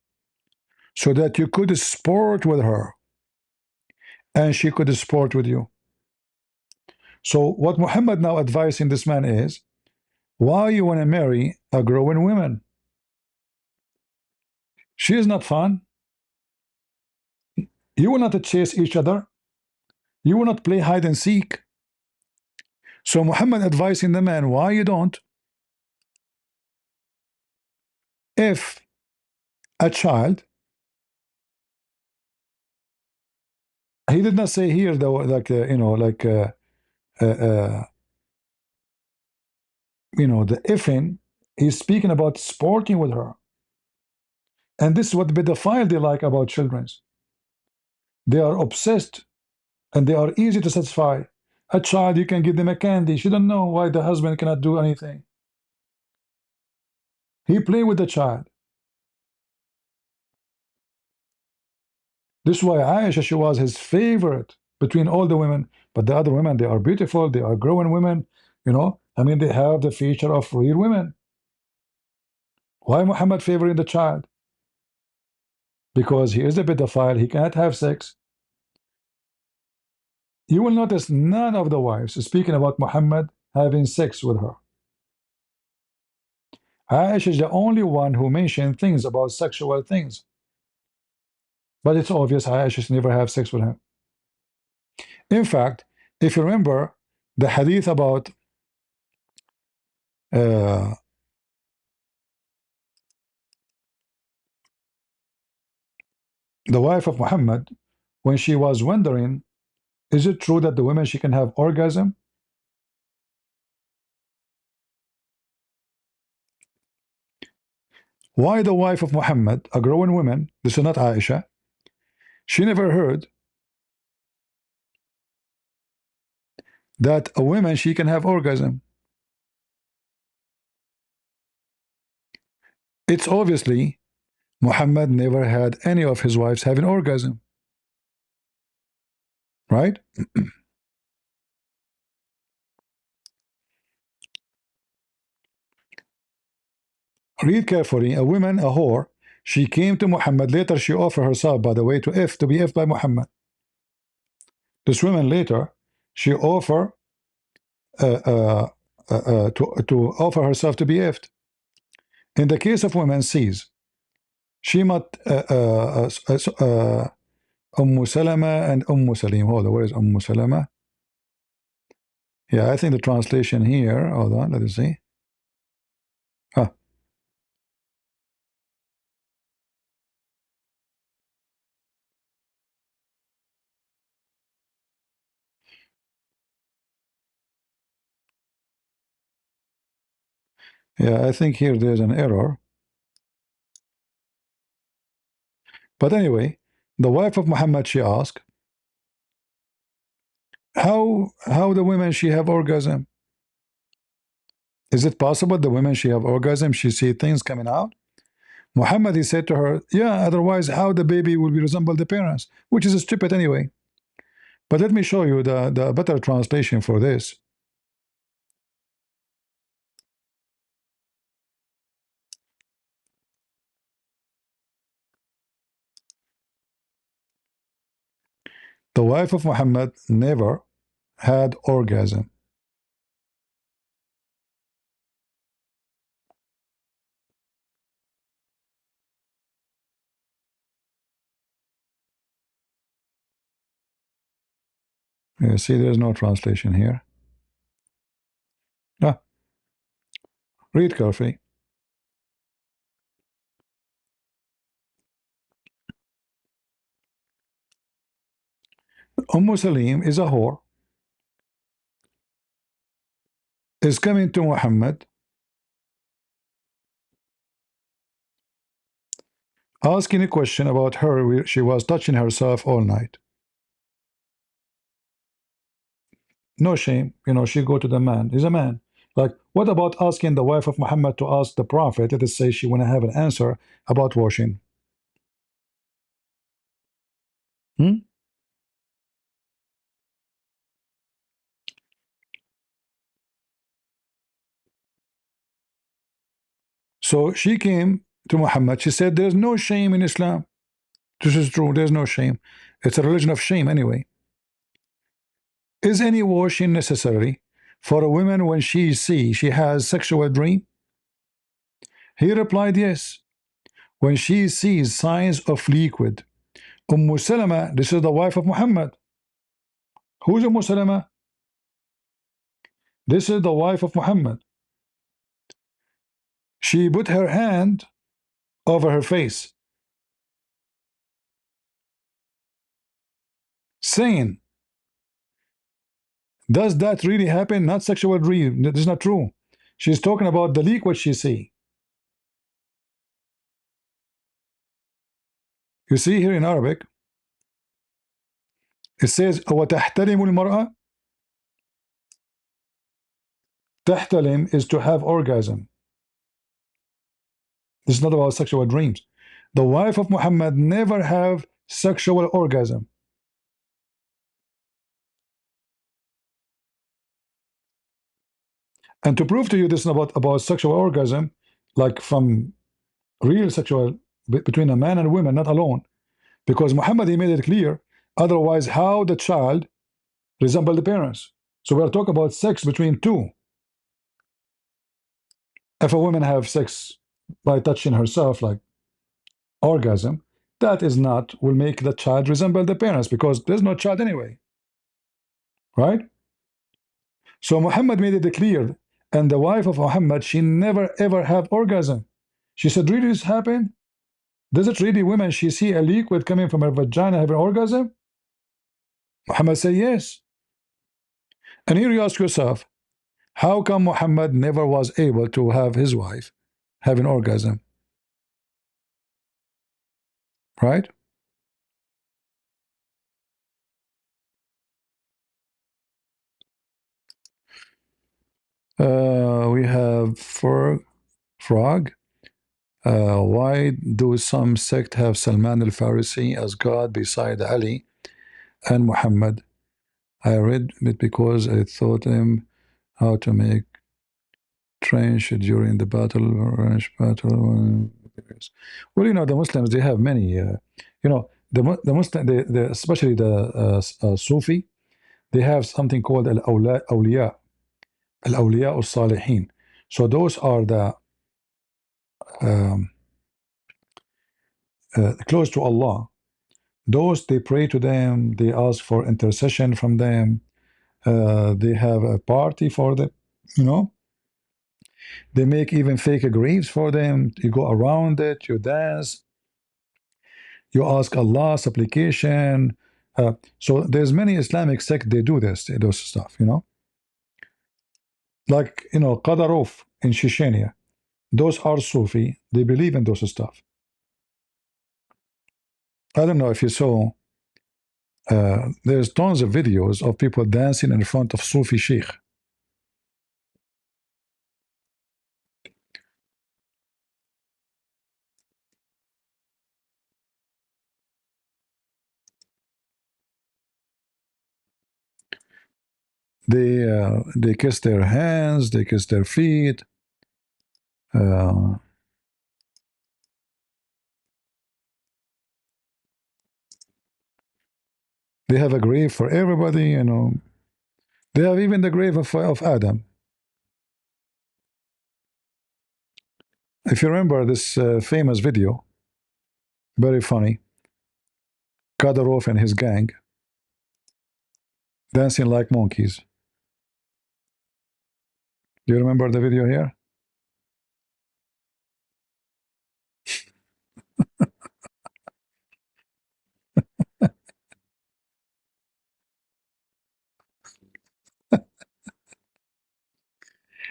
Speaker 1: so that you could sport with her and she could sport with you? So what Muhammad now advising this man is, why you want to marry a growing woman? She is not fun. You will not chase each other. You will not play hide and seek. So Muhammad advising the man, why you don't? If a child, he did not say here though, like you know, like you know, the effing. He's speaking about sporting with her, and this is what pedophile they like about children. They are obsessed, and they are easy to satisfy. A child, you can give them a candy. She don't know why the husband cannot do anything. He play with the child. This is why Aisha, she was his favorite between all the women. But the other women, they are beautiful. They are growing women. You know, I mean, they have the feature of real women. Why Muhammad favoring the child? Because he is a pedophile. He cannot have sex. You will notice none of the wives speaking about Muhammad having sex with her. Aisha is the only one who mentioned things about sexual things. But it's obvious Aisha never have sex with him. In fact, if you remember the hadith about the wife of Muhammad, when she was wondering, is it true that the women she can have orgasm? Why the wife of Muhammad, a growing woman, this is not Aisha, she never heard that a woman she can have orgasm? It's obviously Muhammad never had any of his wives having orgasm, right? Read carefully. A woman, a whore, she came to Muhammad. Later, she offered herself, by the way, to be effed by Muhammad. This woman later, she offered to offer herself to be effed. In the case of women sees, she might Salama and Salim. Hold on, where is Salama? Yeah, I think the translation here. Hold on, let us see. Ah, yeah, I think here there's an error. But anyway, the wife of Muhammad, she asked, how the women she have orgasm? Is it possible the women she have orgasm, she see things coming out? Muhammad, he said to her, yeah, otherwise how the baby will be resemble the parents, which is stupid anyway. But let me show you the better translation for this. The wife of Muhammad never had orgasm. You see, there's no translation here. Ah, read carefully. Salim is a whore, is coming to Muhammad, asking a question about her where she was touching herself all night. No shame, she go to the man. He's a man. Like, what about asking the wife of Muhammad to ask the Prophet? Let us say she want to have an answer about washing. So she came to Muhammad. She said, there's no shame in Islam. This is true. There's no shame. It's a religion of shame anyway. Is any washing necessary for a woman when she has sexual dream? He replied, yes. When she sees signs of liquid. Salama, this is the wife of Muhammad. Who's Salama? This is the wife of Muhammad. She put her hand over her face, saying, does that really happen? Not sexual dream. This is not true. She's talking about the liquid she see. You see here in Arabic, it says, وَتَحْتَلِمُ الْمَرْأَةِ. تحتلم is to have orgasm. This is not about sexual dreams. The wife of Muhammad never have sexual orgasm. And to prove to you this is about sexual orgasm, like from real sexual between a man and a woman, not alone, because Muhammad, he made it clear, otherwise how the child resemble the parents. So we are talking about sex between two. If a woman have sex by touching herself, like orgasm, that is not, will make the child resemble the parents, because there's no child anyway, right? So Muhammad made it clear, and the wife of Muhammad, she never ever had orgasm. She said, really this happened? Does it really women, she see a liquid coming from her vagina have an orgasm? Muhammad said yes. And here you ask yourself, how come Muhammad never was able to have his wife have an orgasm? Right? We have frog. Why do some sect have Salman al-Farisi as God beside Ali and Muhammad? I read it because I taught him how to make trench during the battle. Well, you know, the Muslims, they have many, you know, the Muslim, especially the Sufi, they have something called al-awliya al-salihin. So those are the um, close to Allah. Those, they pray to them, they ask for intercession from them, they have a party for them, you know. They make even fake graves for them. You go around it, you dance, you ask Allah supplication. So there's many Islamic sects, they do this, those stuff, you know. Like, you know, Qadarov in Chechnya, those are Sufi, they believe in those stuff. I don't know if you saw, there's tons of videos of people dancing in front of Sufi sheikh. They kiss their hands, they kiss their feet. They have a grave for everybody, you know. They have even the grave of Adam. If you remember this famous video, very funny, Kadyrov and his gang dancing like monkeys. Do you remember the video here?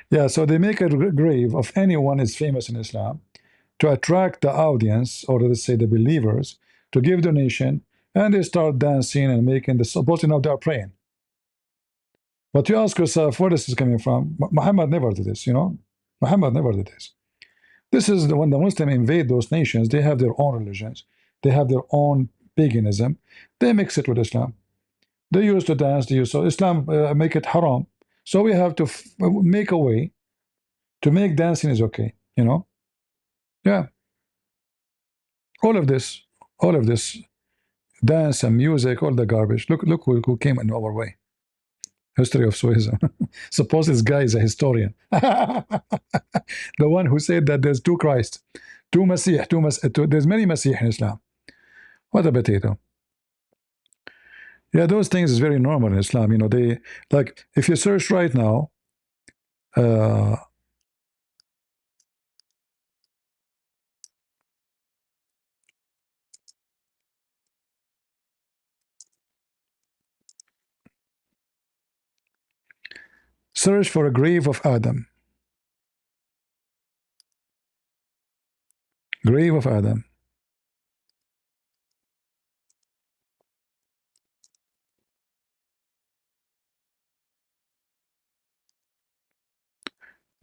Speaker 1: Yeah, so they make a grave of anyone is famous in Islam to attract the audience, or let's say the believers, to give donation, and they start dancing and making the supposing of they are praying. But you ask yourself, where this is coming from? Muhammad never did this, you know. Muhammad never did this. This is when the Muslims invade those nations, they have their own religions, they have their own paganism, they mix it with Islam. They used to dance, they used, so Islam make it haram. So we have to make a way to make dancing is okay, you know. Yeah, all of this, dance and music, all the garbage. Look who came in our way. History of Suizm. Suppose this guy is a historian. The one who said that there's two Christ, two Masih, there's many Masih in Islam. What a potato. Yeah, those things is very normal in Islam. You know, they, like, if you search right now, search for a grave of Adam. Grave of Adam.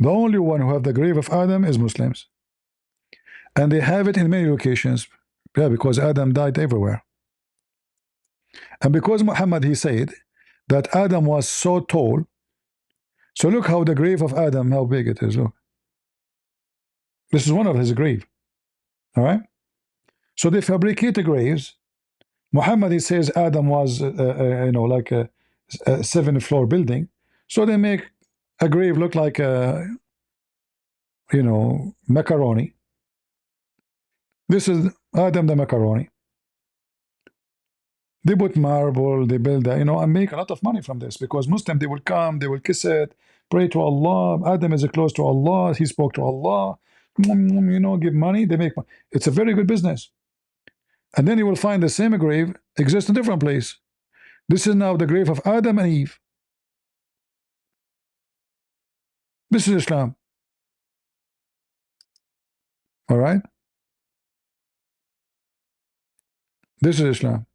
Speaker 1: The only one who have the grave of Adam is Muslims. And they have it in many locations. Yeah, because Adam died everywhere. And because Muhammad, he said that Adam was so tall. So look how the grave of Adam, how big it is. Look. This is one of his grave. All right. So they fabricate the graves. Muhammad, he says Adam was, you know, like a 7th-floor building. So they make a grave look like a, you know, macaroni. This is Adam the macaroni. They put marble, they build that, and make a lot of money from this, because Muslim, they will come, they will kiss it, pray to Allah. Adam is close to Allah, he spoke to Allah, give money, they make money. It's a very good business. And then you will find the same grave exists in a different place. This is now the grave of Adam and Eve. This is Islam. All right? This is Islam.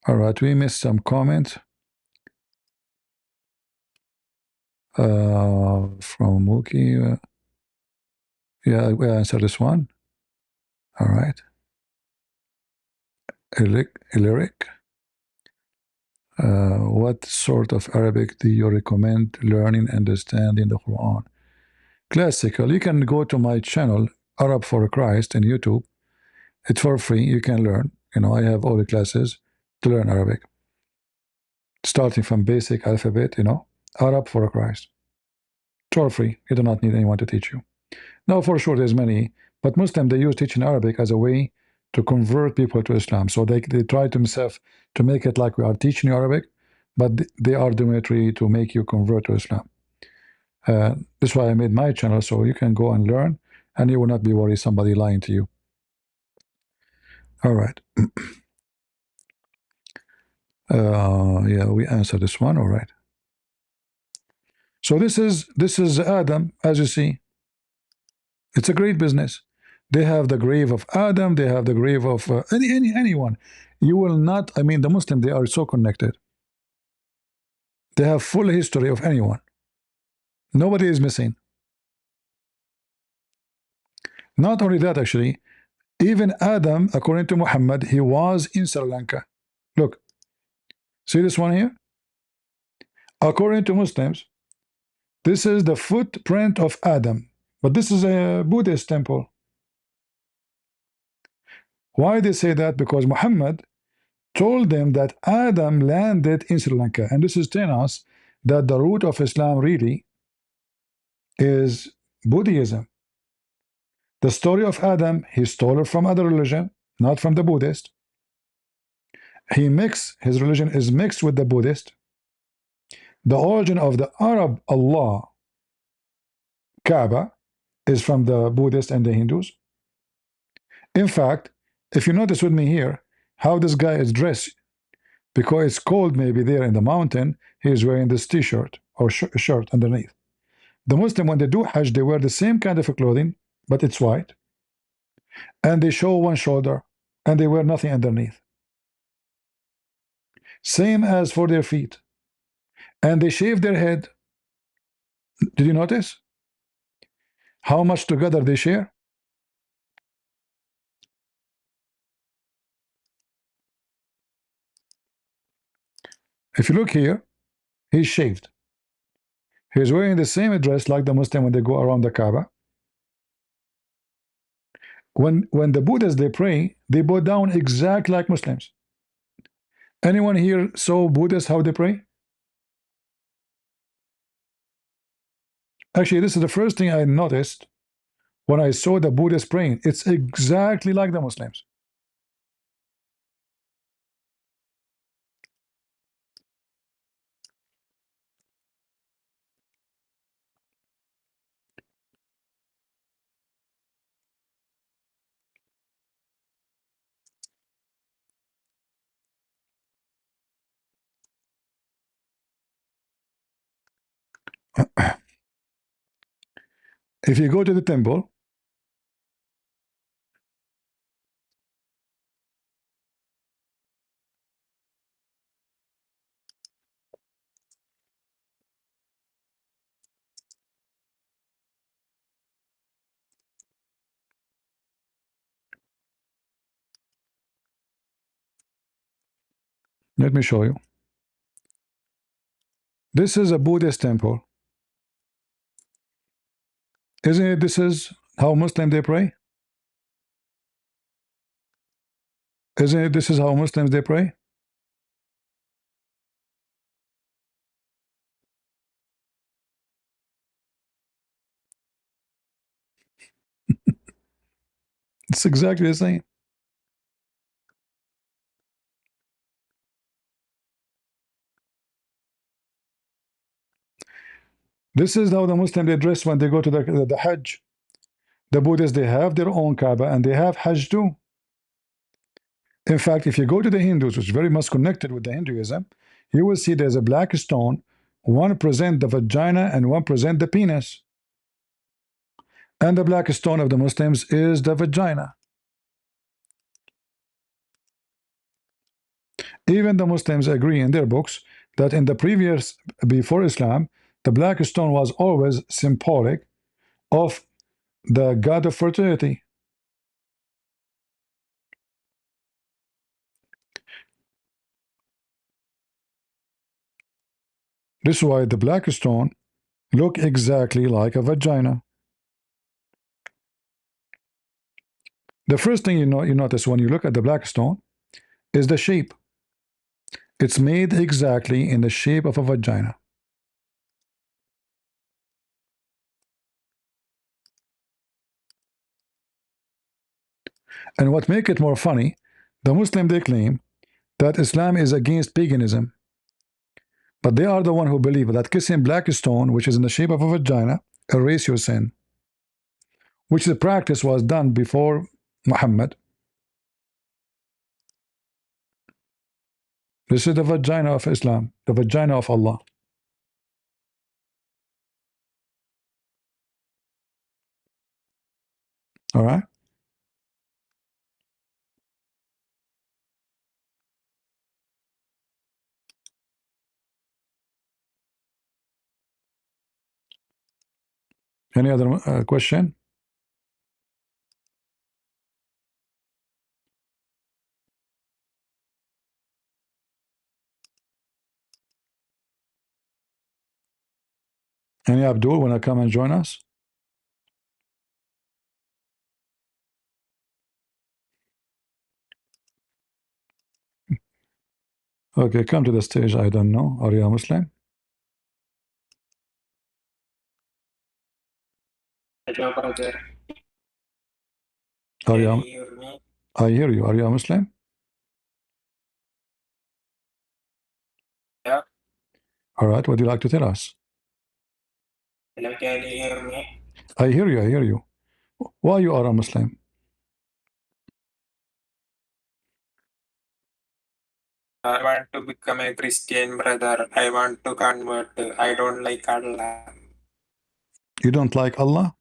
Speaker 1: All right, we missed some comments from Mookie. Yeah, we answered this one. All right. Illyric. What sort of Arabic do you recommend learning and understanding the Quran? Classical. You can go to my channel, Arab for Christ, in YouTube. It's for free. You can learn. I have all the classes to learn Arabic, starting from basic alphabet. Arab for Christ. It's for free. You do not need anyone to teach you. Now, for sure, there's many, but Muslims, they use teaching Arabic as a way to convert people to Islam. So they try to themselves to make it like we are teaching you Arabic, but they are doing it really to make you convert to Islam. That's why I made my channel, so you can go and learn, and you will not be worried somebody lying to you. All right. Yeah, we answered this one. All right. So this is Adam, as you see. It's a great business. They have the grave of Adam. They have the grave of anyone. You will not. I mean, the Muslim, they are so connected. They have full history of anyone. Nobody is missing. Not only that, actually, even Adam, according to Muhammad, he was in Sri Lanka. Look, see this one here? According to Muslims, this is the footprint of Adam, but this is a Buddhist temple. Why they say that? Because Muhammad told them that Adam landed in Sri Lanka, and this is telling us that the root of Islam really is Buddhism. The story of Adam, he stole it from other religion, not from the Buddhist. His religion is mixed with the Buddhist. The origin of the Arab Allah, Kaaba, is from the Buddhists and the Hindus. In fact, if you notice with me here, how this guy is dressed, because it's cold maybe there in the mountain, he is wearing this t-shirt or shirt underneath. The Muslim, when they do Hajj, they wear the same kind of clothing, but it's white, and they show one shoulder, and they wear nothing underneath. Same as for their feet, and they shave their head. Did you notice how much together they share? If you look here, he's shaved. He's wearing the same dress like the Muslim when they go around the Kaaba. When the Buddhists, they pray, they bow down exactly like Muslims. Anyone here saw Buddhists how they pray? Actually, this is the first thing I noticed when I saw the Buddhists praying. It's exactly like the Muslims. If you go to the temple, let me show you. This is a Buddhist temple. Isn't it? This is how Muslims they pray. Isn't it? This is how Muslims they pray. It's exactly the same. This is how the Muslims they dress when they go to the Hajj. The Buddhists, they have their own Kaaba and they have Hajj too. In fact, if you go to the Hindus, which is very much connected with the Hinduism, you will see there's a black stone. One present the vagina and one present the penis. And the black stone of the Muslims is the vagina. Even the Muslims agree in their books that in the previous, before Islam, the black stone was always symbolic of the god of fertility. This is why the black stone look exactly like a vagina. The first thing you notice when you look at the black stone is the shape. It's made exactly in the shape of a vagina. And what makes it more funny, the Muslim they claim that Islam is against paganism. But they are the one who believe that kissing black stone, which is in the shape of a vagina, erase your sin. Which the practice was done before Muhammad. This is the vagina of Islam, the vagina of Allah. All right? Any other question? Any Abdul want to come and join us? Okay, come to the stage. I don't know. Are you a Muslim?
Speaker 5: Hello, brother.
Speaker 1: Are
Speaker 5: Can
Speaker 1: you?
Speaker 5: you hear me?
Speaker 1: I hear you. Are you a Muslim?
Speaker 5: Yeah.
Speaker 1: All right. What do you like to tell us?
Speaker 5: Hello, can you hear me?
Speaker 1: I hear you. I hear you. Why you are a Muslim?
Speaker 5: I want to become a Christian, brother. I want to convert. I don't like Allah.
Speaker 1: You don't like Allah?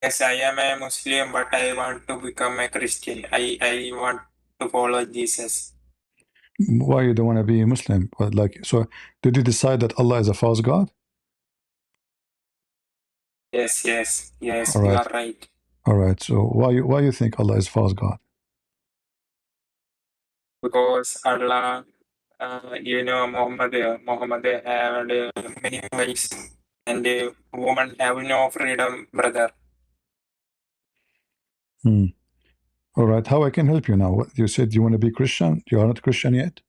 Speaker 5: Yes, I am a Muslim, but I want to become a Christian. I want to follow Jesus.
Speaker 1: Why you don't want to be a Muslim? But so did you decide that Allah is a false God?
Speaker 5: Yes, yes, yes,
Speaker 1: All
Speaker 5: you
Speaker 1: right.
Speaker 5: are right.
Speaker 1: All right. So why you think Allah is a false God?
Speaker 5: Because Allah, Muhammad had many wives, and women have no freedom, brother.
Speaker 1: All right. How I can help you now? You said you want to be Christian. You are not Christian yet.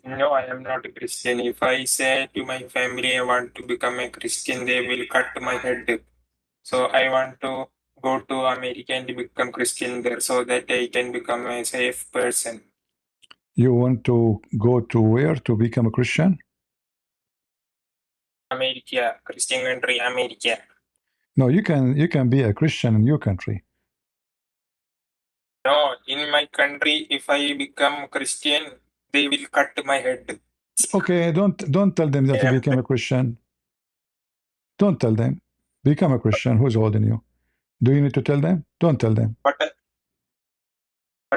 Speaker 5: No, I am not a Christian. If I say to my family I want to become a Christian, they will cut my head. So I want to go to America and become Christian there so that I can become a safe person.
Speaker 1: You want to go to where to become a Christian?
Speaker 5: America, Christian country, America.
Speaker 1: No, you can be a Christian in your country.
Speaker 5: No, in my country, if I become Christian, they will cut my head.
Speaker 1: Okay, don't tell them that you become a Christian. Don't tell them. Become a Christian. Who's holding you? Do you need to tell them? Don't tell them.
Speaker 5: But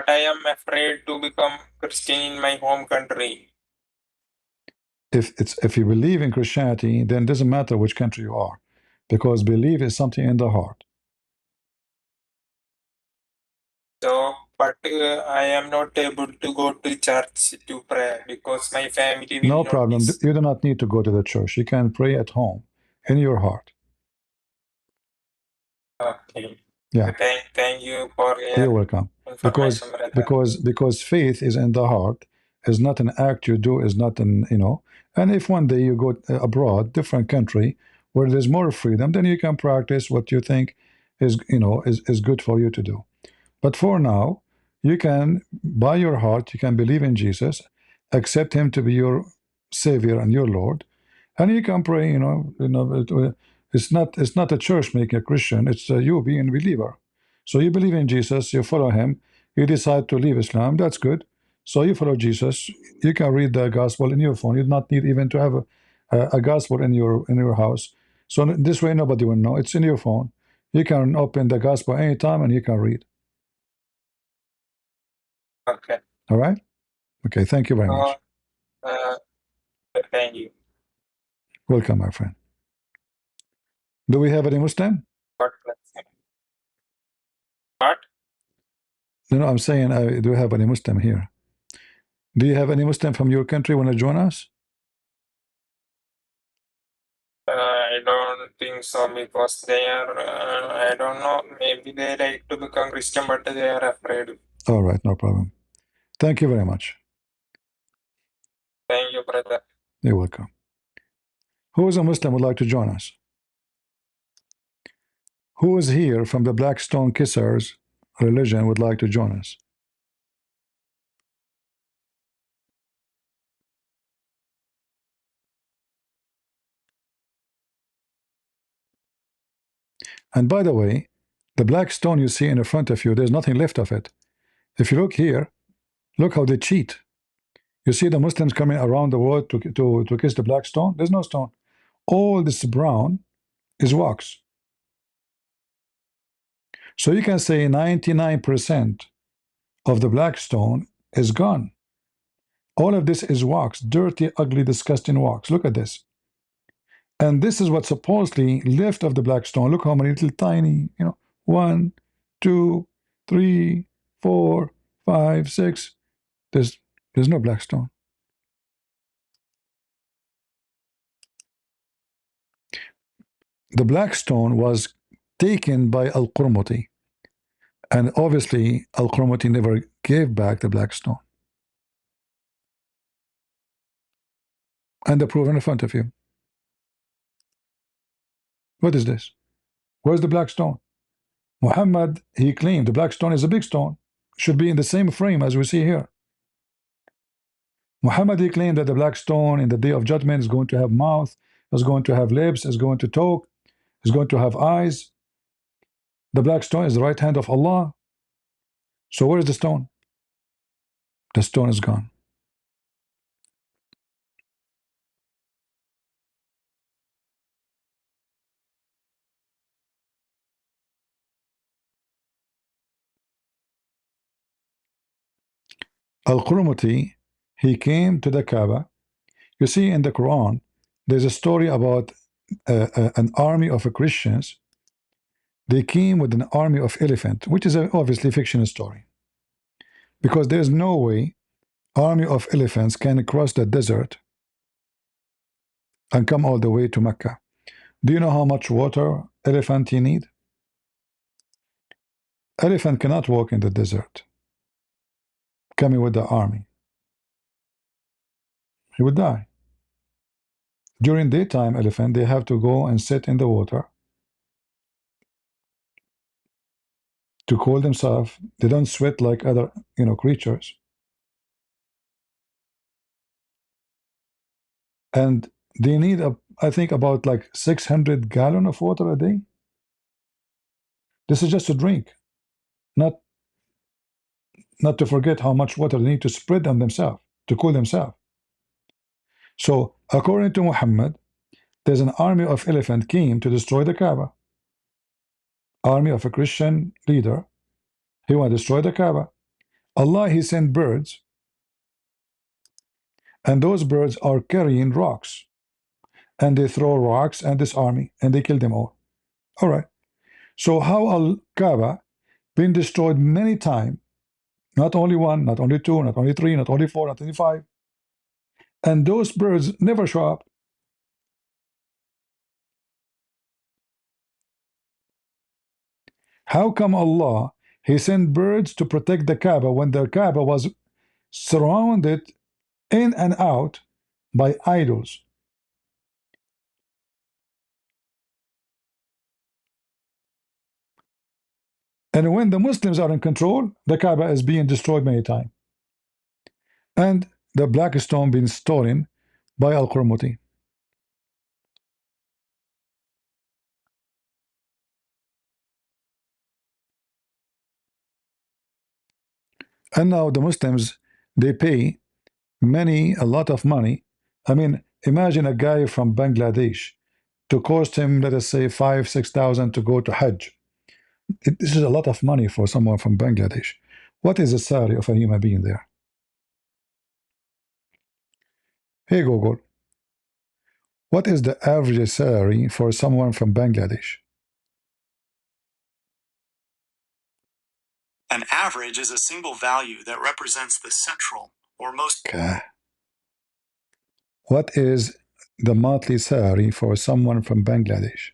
Speaker 5: I am afraid to become Christian in my home country.
Speaker 1: If you believe in Christianity, then it doesn't matter which country you are, because belief is something in the heart.
Speaker 5: So, but I am not able to go to church to pray because my family will
Speaker 1: No problem.
Speaker 5: notice.
Speaker 1: You do not need to go to the church. You can pray at home, in your heart.
Speaker 5: Okay.
Speaker 1: Yeah.
Speaker 5: Thank you for
Speaker 1: You're
Speaker 5: your
Speaker 1: welcome.
Speaker 5: information, brother.
Speaker 1: Because faith is in the heart, is not an act you do, is not an. And if one day you go abroad, different country, where there's more freedom, then you can practice what you think is, is good for you to do. But for now, you can, by your heart, you can believe in Jesus, accept him to be your savior and your Lord, and you can pray. It's not a church making a Christian. It's you being a believer. So you believe in Jesus, you follow him. You decide to leave Islam. That's good. So you follow Jesus. You can read the gospel in your phone. You do not need even to have a gospel in your house. So this way, nobody will know. It's in your phone. You can open the gospel anytime and you can read.
Speaker 5: Okay.
Speaker 1: All right. Okay. Thank you very much.
Speaker 5: Uh, thank you.
Speaker 1: Welcome, my friend. Do we have any Muslim?
Speaker 5: God bless you. What?
Speaker 1: No, I'm saying, do we have any Muslim here? Do you have any Muslim from your country want to join us?
Speaker 5: I don't think so because they are, I don't know, maybe they like to become Christian, but they are afraid.
Speaker 1: All right, no problem. Thank you very much.
Speaker 5: Thank you, brother.
Speaker 1: You're welcome. Who is a Muslim would like to join us? Who is here from the Black Stone Kissers religion would like to join us? And by the way, the black stone you see in the front of you, there's nothing left of it. If you look here, look how they cheat. You see the Muslims coming around the world to kiss the black stone? There's no stone. All this brown is wax. So you can say 99% of the black stone is gone. All of this is wax, dirty, ugly, disgusting wax. Look at this. And this is what supposedly left of the black stone. Look how many little tiny, 1, 2, 3, 4, 5, 6. There's no black stone. The black stone was taken by Al-Qurmuti. And obviously, Al-Qurmuti never gave back the black stone. And the proof in front of you. What is this? Where's the black stone? Muhammad, he claimed the black stone is a big stone. Should be in the same frame as we see here. Muhammad, he claimed that the black stone in the day of judgment is going to have mouth, is going to have lips, is going to talk, is going to have eyes. The black stone is the right hand of Allah. So where is the stone? The stone is gone. Al-Qurmuti, he came to the Kaaba. You see in the Quran, there's a story about an army of Christians. They came with an army of elephants, which is obviously a fictional story. Because there's no way army of elephants can cross the desert and come all the way to Mecca. Do you know how much water elephant you need? Elephant cannot walk in the desert coming with the army. He would die. During daytime, elephant, they have to go and sit in the water to cool themselves. They don't sweat like other creatures. And they need I think about like 600 gallons of water a day. This is just to drink, not to forget how much water they need to spread on themselves, to cool themselves. So according to Muhammad, there's an army of elephant came to destroy the Kaaba. Army of a Christian leader. He want to destroy the Kaaba. Allah, he sent birds, and those birds are carrying rocks, and they throw rocks at this army, and they kill them all. All right. So how Al-Kaaba been destroyed many times, not only one, not only two, not only three, not only four, not only five, and those birds never show up. How come Allah, he sent birds to protect the Kaaba when the Kaaba was surrounded in and out by idols? And when the Muslims are in control, the Kaaba is being destroyed many times. And the black stone being stolen by Al-Qurmuti. And now the Muslims, they pay a lot of money. I mean, imagine a guy from Bangladesh to cost him, let us say, 5,000–6,000 to go to Hajj. This is a lot of money for someone from Bangladesh. What is the salary of a human being there? Hey Google, what is the average salary for someone from Bangladesh?
Speaker 6: An average is a single value that represents the central or most.
Speaker 1: Okay. What is the monthly salary for someone from Bangladesh?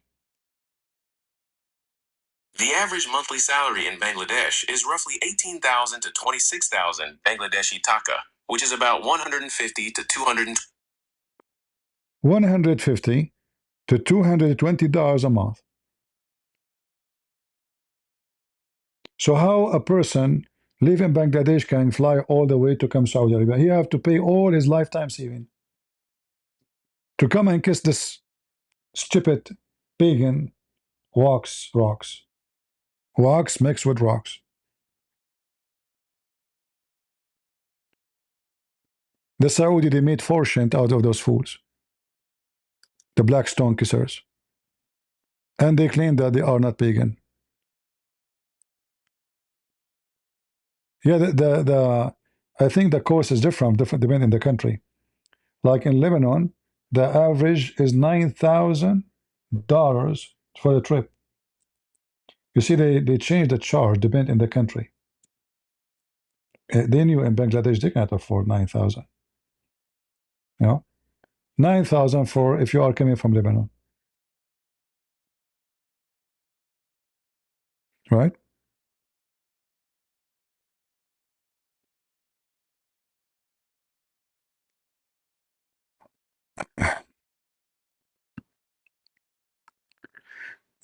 Speaker 6: The average monthly salary in Bangladesh is roughly 18,000 to 26,000 Bangladeshi taka, which is about 150 to 200.
Speaker 1: $150 to $220 a month. So how a person live in Bangladesh can fly all the way to come Saudi Arabia? He have to pay all his lifetime saving to come and kiss this stupid pagan rocks. Wax mixed with rocks. The Saudi, they made fortune out of those fools, the black stone kissers, and they claim that they are not pagan. Yeah, I think the cost is different depending on the country. Like in Lebanon, the average is $9,000 for the trip. You see, they changed the charge depending on the country. They knew in Bangladesh they can't afford 9,000. You know, 9,000 for if you are coming from Lebanon, right?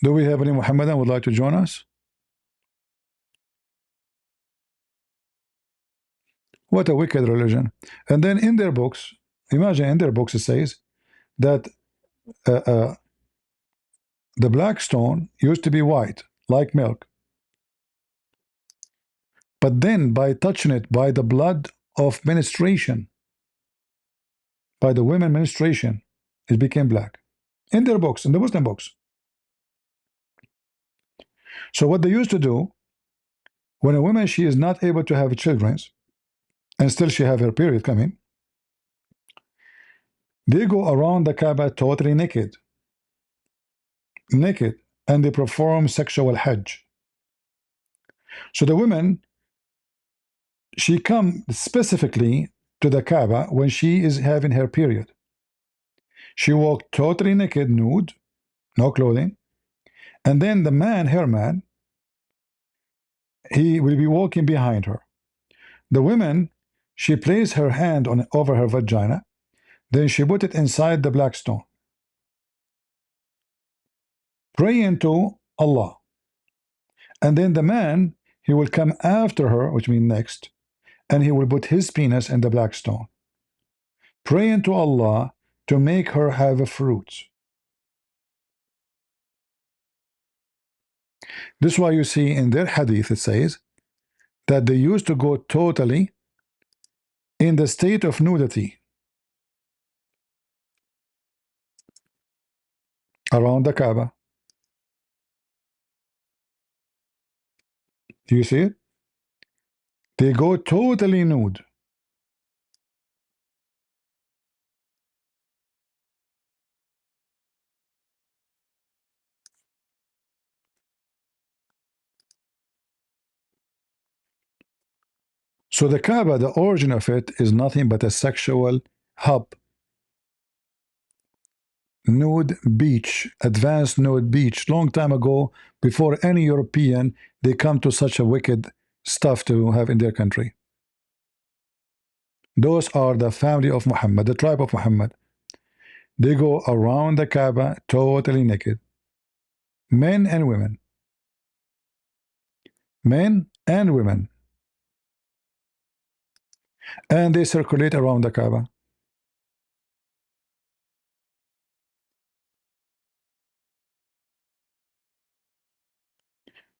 Speaker 1: Do we have any Muhammadan would like to join us? What a wicked religion. And then in their books, imagine in their books it says that the black stone used to be white, like milk. But then by touching it by the blood of menstruation, by the women menstruation, it became black. In their books, in the Muslim books. So what they used to do, when a woman, she is not able to have children, and still she have her period coming, they go around the Kaaba totally naked, and they perform sexual hajj. So the woman, she come specifically to the Kaaba when she is having her period. She walked totally naked, nude, no clothing, and then the man, her man, he will be walking behind her. The woman, she placed her hand on over her vagina, then she put it inside the black stone, praying to Allah. And then the man, he will come after her, which means next, and he will put his penis in the black stone, praying to Allah to make her have a fruit. This is why you see in their hadith it says that they used to go totally in the state of nudity around the Kaaba. Do you see it? They go totally nude. So the Kaaba, the origin of it is nothing but a sexual hub. Nude beach, advanced nude beach, long time ago, before any European, they come to such a wicked stuff to have in their country. Those are the family of Muhammad, the tribe of Muhammad. They go around the Kaaba totally naked, men and women. men and women, and they circulate around the Kaaba.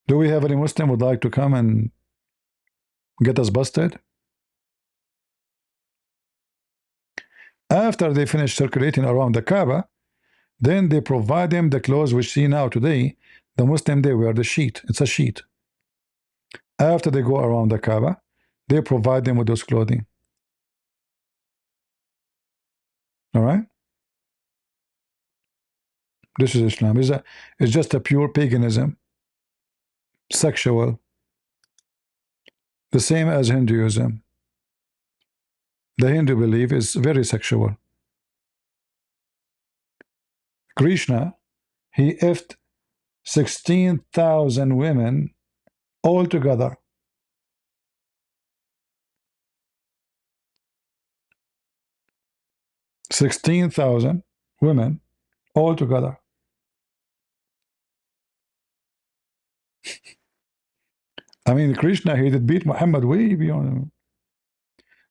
Speaker 1: Do we have any Muslim would like to come and get us busted? After they finish circulating around the Kaaba, then they provide them the clothes we see now today. The Muslim, they wear the sheet. It's a sheet. After they go around the Kaaba, they provide them with those clothing. All right? This is Islam. It's just a pure paganism, sexual, the same as Hinduism. The Hindu belief is very sexual. Krishna, he effed 16,000 women altogether. 16,000 women altogether. I mean, Krishna, he did beat Muhammad way beyond.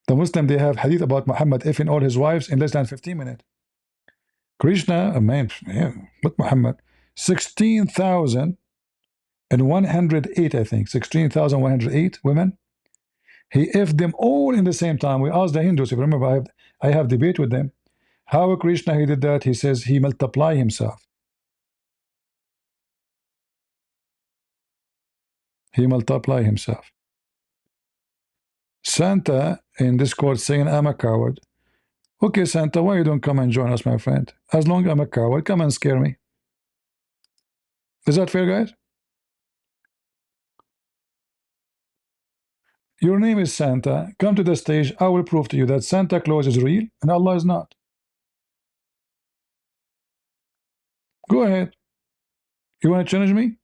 Speaker 1: The Muslim, they have hadith about Muhammad effing all his wives in less than 15 minutes. Krishna, a man, but Muhammad, 16,108, I think, 16,108 women. He effed them all in the same time. We asked the Hindus, if you remember, I have debate with them. How Krishna he did that? He says he multiply himself. He multiply himself. Santa in Discord saying, I'm a coward. Okay, Santa, why you don't come and join us, my friend? As long as I'm a coward, come and scare me. Is that fair, guys? Your name is Santa. Come to the stage. I will prove to you that Santa Claus is real and Allah is not. Go ahead. You want to challenge me?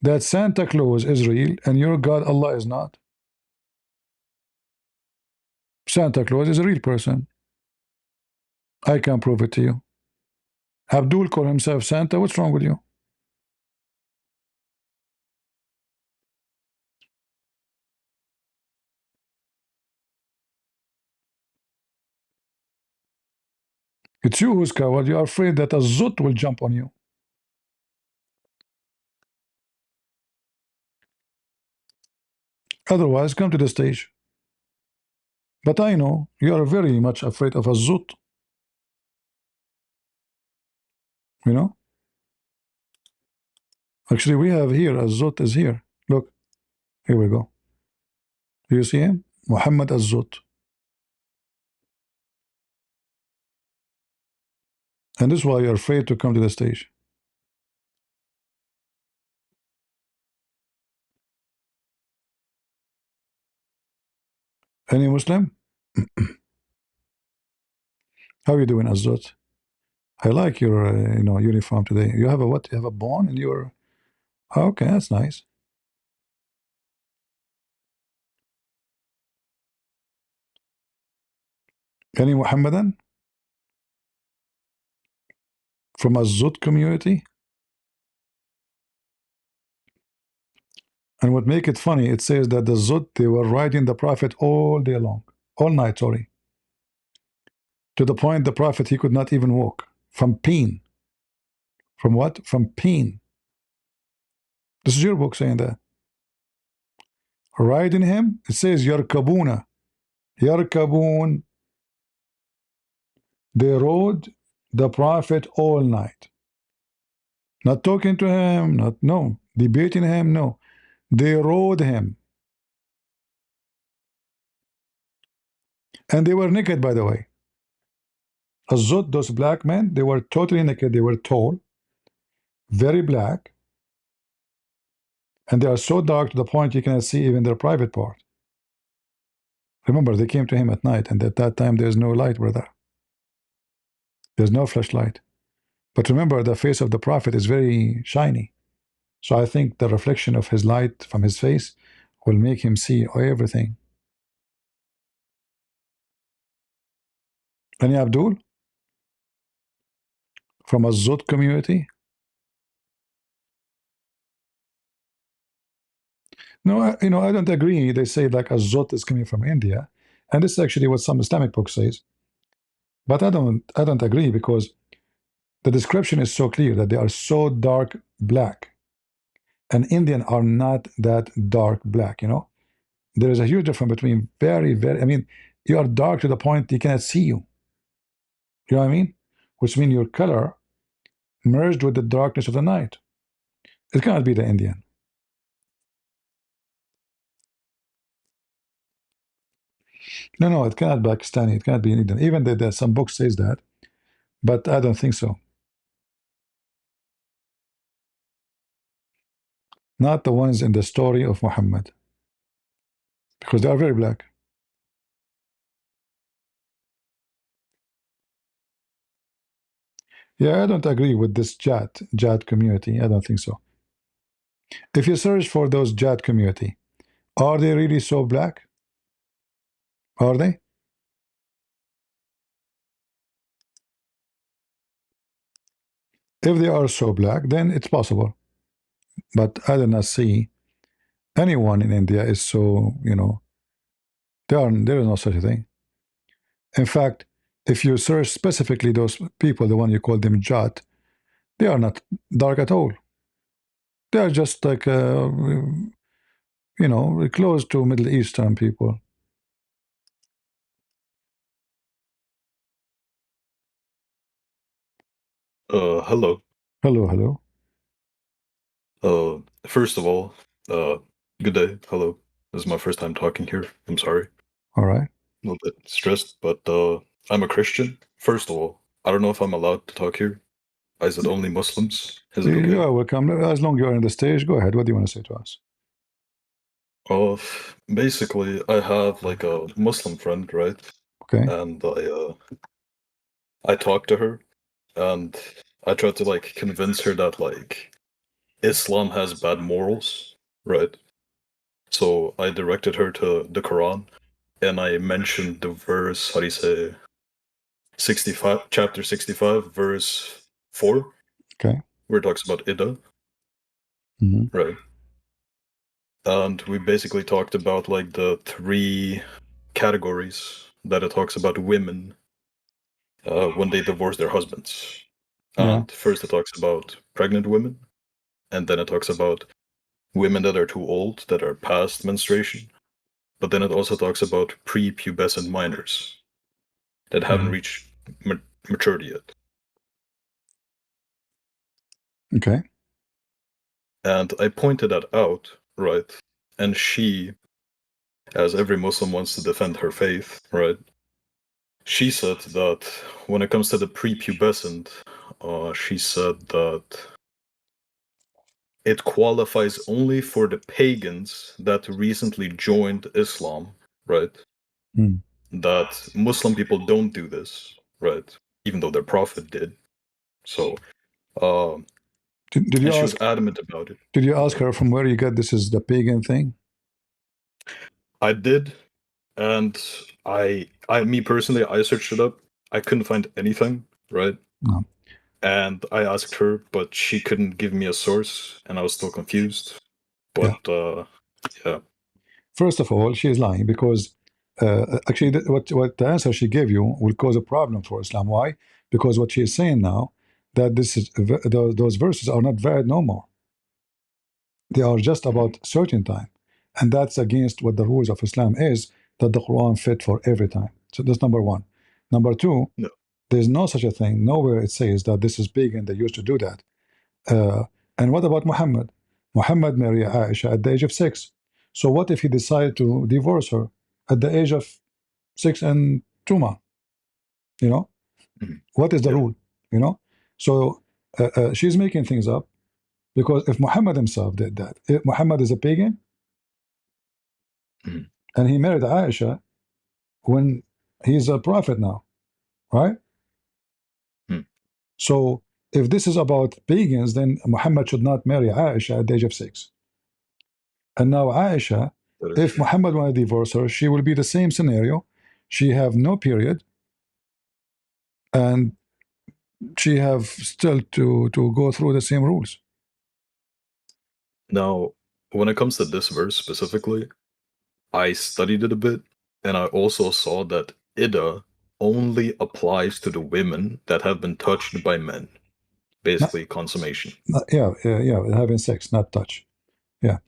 Speaker 1: That Santa Claus is real and your God Allah is not. Santa Claus is a real person. I can prove it to you. Abdul called himself Santa. What's wrong with you? It's you who's coward. You are afraid that a zut will jump on you. Otherwise, come to the stage. But I know you are very much afraid of a zut. You know? Actually, we have here, a zut is here. Look, here we go. Do you see him? Muhammad az-Zut. And this is why you're afraid to come to the stage. Any Muslim? How are you doing, az-Zut? I like your uniform today. You have a what? You have a bone in your... Okay, that's nice. Any Muhammadan? From a Zut community? And what make it funny, it says that the Zut, they were riding the Prophet all day long. All night, sorry. To the point the Prophet, he could not even walk. From pain. From what? From pain. This is your book saying that. Riding him, it says Yarkabuna. Yarkabun. They rode the Prophet all night. Not talking to him, no. Debating him, no. They rode him. And they were naked, by the way. Azut, those black men, they were totally naked. They were tall, very black, and they are so dark to the point you cannot see even their private part. Remember, they came to him at night, and at that time there's no light, brother. There's no flashlight. But remember, the face of the Prophet is very shiny. So I think the reflection of his light from his face will make him see everything. Any Abdul? From a Zut community? No, I don't agree. They say like azot is coming from India, and this is actually what some Islamic book says. But I don't agree because the description is so clear that they are so dark black, and Indian are not that dark black. There is a huge difference between very, very. I mean, you are dark to the point they cannot see you. You know what I mean? Which means your color merged with the darkness of the night. It cannot be the Indian. No, it cannot be Pakistani. It cannot be Indian. Even some book says that, but I don't think so. Not the ones in the story of Muhammad, because they are very black. Yeah, I don't agree with this Jat community. I don't think so. If you search for those Jat community, are they really so black? Are they? If they are so black, then it's possible. But I do not see anyone in India is so, there is no such a thing. In fact, if you search specifically those people, the one you call them Jat, they are not dark at all. They are just like, close to Middle Eastern people.
Speaker 7: Hello.
Speaker 1: Hello.
Speaker 7: First of all, good day. Hello. This is my first time talking here. I'm sorry.
Speaker 1: All right.
Speaker 7: A little bit stressed, but I'm a Christian. First of all, I don't know if I'm allowed to talk here. Is it only Muslims? Is it okay?
Speaker 1: You are welcome. As long as you're on the stage, go ahead. What do you want to say to us?
Speaker 7: Basically, I have like a Muslim friend, right?
Speaker 1: Okay.
Speaker 7: And I talked to her, and I tried to like convince her that like Islam has bad morals, right? So I directed her to the Quran, and I mentioned the verse, how do you say, 65, chapter 65, verse 4.
Speaker 1: Okay.
Speaker 7: Where it talks about Ida.
Speaker 1: Mm-hmm.
Speaker 7: Right. And we basically talked about like the 3 categories that it talks about women when they divorce their husbands. And first it talks about pregnant women, and then it talks about women that are too old, that are past menstruation. But then it also talks about prepubescent minors that haven't reached maturity yet.
Speaker 1: Okay.
Speaker 7: And I pointed that out, right? And she, as every Muslim wants to defend her faith, right? She said that when it comes to the prepubescent, she said that it qualifies only for the pagans that recently joined Islam, right?
Speaker 1: Mm.
Speaker 7: That Muslim people don't do this, right? Even though their prophet did. So,
Speaker 1: did you
Speaker 7: and she
Speaker 1: ask?
Speaker 7: was adamant about it.
Speaker 1: Did you ask her from where you got this is the pagan thing?
Speaker 7: I did, and me personally, I searched it up. I couldn't find anything, right?
Speaker 1: No.
Speaker 7: And I asked her, but she couldn't give me a source, and I was still confused. But yeah.
Speaker 1: First of all, she is lying because actually, what the answer she gave you will cause a problem for Islam. Why? Because what she is saying now that this is those verses are not valid no more. They are just about certain time, and that's against what the rules of Islam is. That the Quran fit for every time. So that's number one. Number two,
Speaker 7: No.
Speaker 1: there's no such a thing. Nowhere it says that this is big and they used to do that. And what about Muhammad? Muhammad married Aisha at the age of 6. So what if he decided to divorce her at the age of 6 and 2 months? What is the rule? So she's making things up because if Muhammad himself did that, if Muhammad is a pagan and he married Aisha when he's a prophet now, right? So if this is about pagans, then Muhammad should not marry Aisha at the age of 6. And now Aisha, if Muhammad want to divorce her, she will be the same scenario. She have no period, and she have still to go through the same rules.
Speaker 7: Now, when it comes to this verse specifically, I studied it a bit, and I also saw that iddah only applies to the women that have been touched by men. Basically, consummation.
Speaker 1: Yeah, having sex, not touch. Yeah.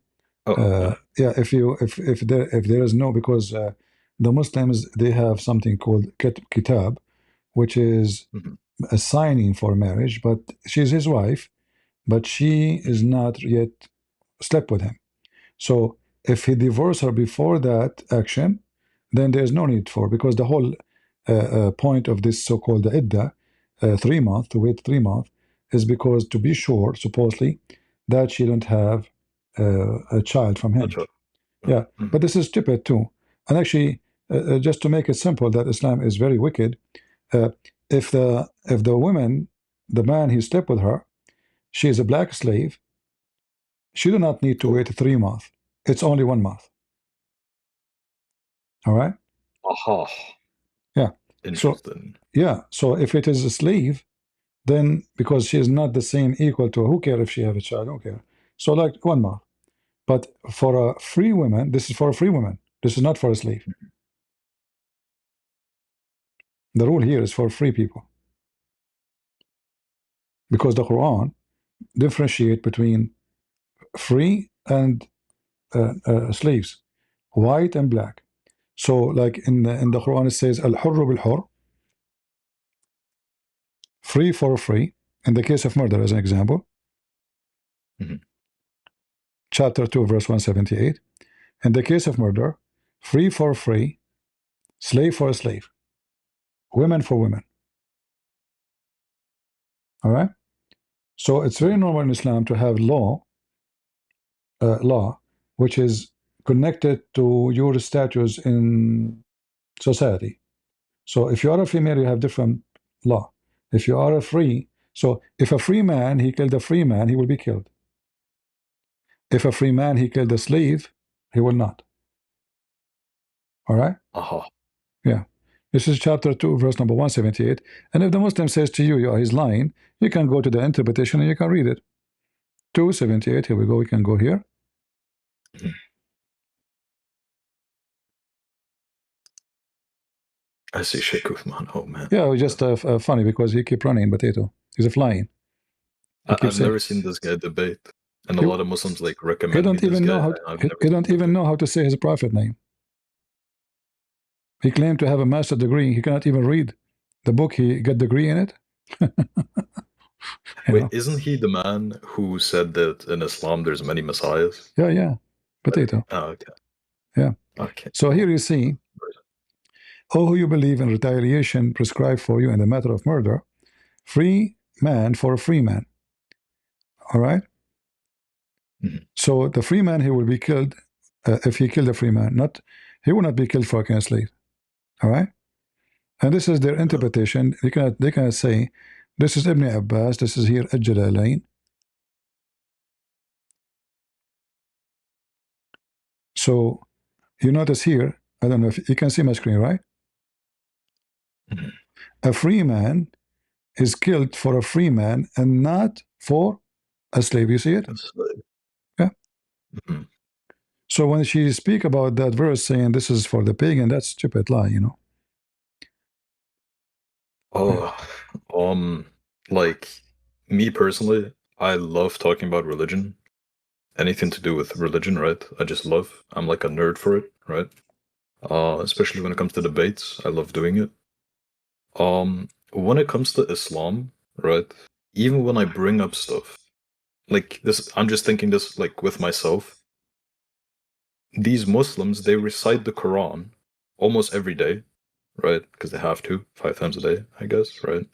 Speaker 7: Oh,
Speaker 1: yeah, if there is no, because the Muslims, they have something called kitab, which is
Speaker 7: mhm.
Speaker 1: a signing for marriage, but she's his wife, but she is not yet slept with him. So if he divorced her before that action, then there's no need for, because the whole point of this so-called idda, 3 months, to wait 3 months, is because to be sure, supposedly, that she don't have a child from him.
Speaker 7: That's right.
Speaker 1: Yeah, but this is stupid too. And actually, just to make it simple, that Islam is very wicked. If the woman, the man he slept with her, she is a black slave, she do not need to wait 3 months. It's only 1 month. All right.
Speaker 7: Aha.
Speaker 1: Yeah.
Speaker 7: Interesting.
Speaker 1: Yeah. So if it is a slave, then because she is not the same equal to, who care if she have a child? Don't care. So like 1 month. But for a free woman, this is for a free woman. This is not for a slave. The rule here is for free people, because the Quran differentiate between free and slaves, white and black. So like in the Quran it says al-hurru bil-hurr, free for free, in the case of murder as an example. Chapter 2 verse 178. In the case of murder, free for free, slave for a slave, women for women. All right. So it's very normal in Islam to have law which is connected to your status in society. So if you are a female, you have different law. If you are a free, so if a free man, he killed a free man, he will be killed. If a free man, he killed a slave, he will not. All right? Yeah. This is chapter 2, verse number 178. And if the Muslim says to you, he's lying, you can go to the interpretation and you can read it. 278, here we go, we can go here.
Speaker 7: I see Sheikh Uthman. Oh man.
Speaker 1: Yeah, it was just funny because he keep running potato. He's a flying.
Speaker 7: I've never seen this guy debate, and a lot of Muslims like recommend.
Speaker 1: He don't even know how. He don't even know how to say his prophet name. He claimed to have a master degree. He cannot even read the book. He got degree in it.
Speaker 7: Wait, isn't he the man who said that in Islam there's many messiahs?
Speaker 1: Yeah. Potato.
Speaker 7: Oh, okay.
Speaker 1: Yeah.
Speaker 7: Okay.
Speaker 1: So here you see, oh, who you believe in retaliation prescribed for you in the matter of murder, free man for a free man. All right. So the free man, he will be killed if he killed a free man. He will not be killed for a slave. All right. And this is their interpretation. They cannot say this is Ibn Abbas. This is here Al-Jalalain. So you notice here, I don't know if you can see my screen, right? A free man is killed for a free man and not for a slave. You see it? Yeah. So when she speak about that verse saying this is for the pagan, that's stupid lie,
Speaker 7: Like me personally, I love talking about religion. Anything to do with religion, right? I just love. I'm like a nerd for it, right? Especially when it comes to debates, I love doing it. When it comes to Islam, right? Even when I bring up stuff like this, I'm just thinking this like with myself. These Muslims, they recite the Quran almost every day, right? Because they have to 5 times a day, I guess, right?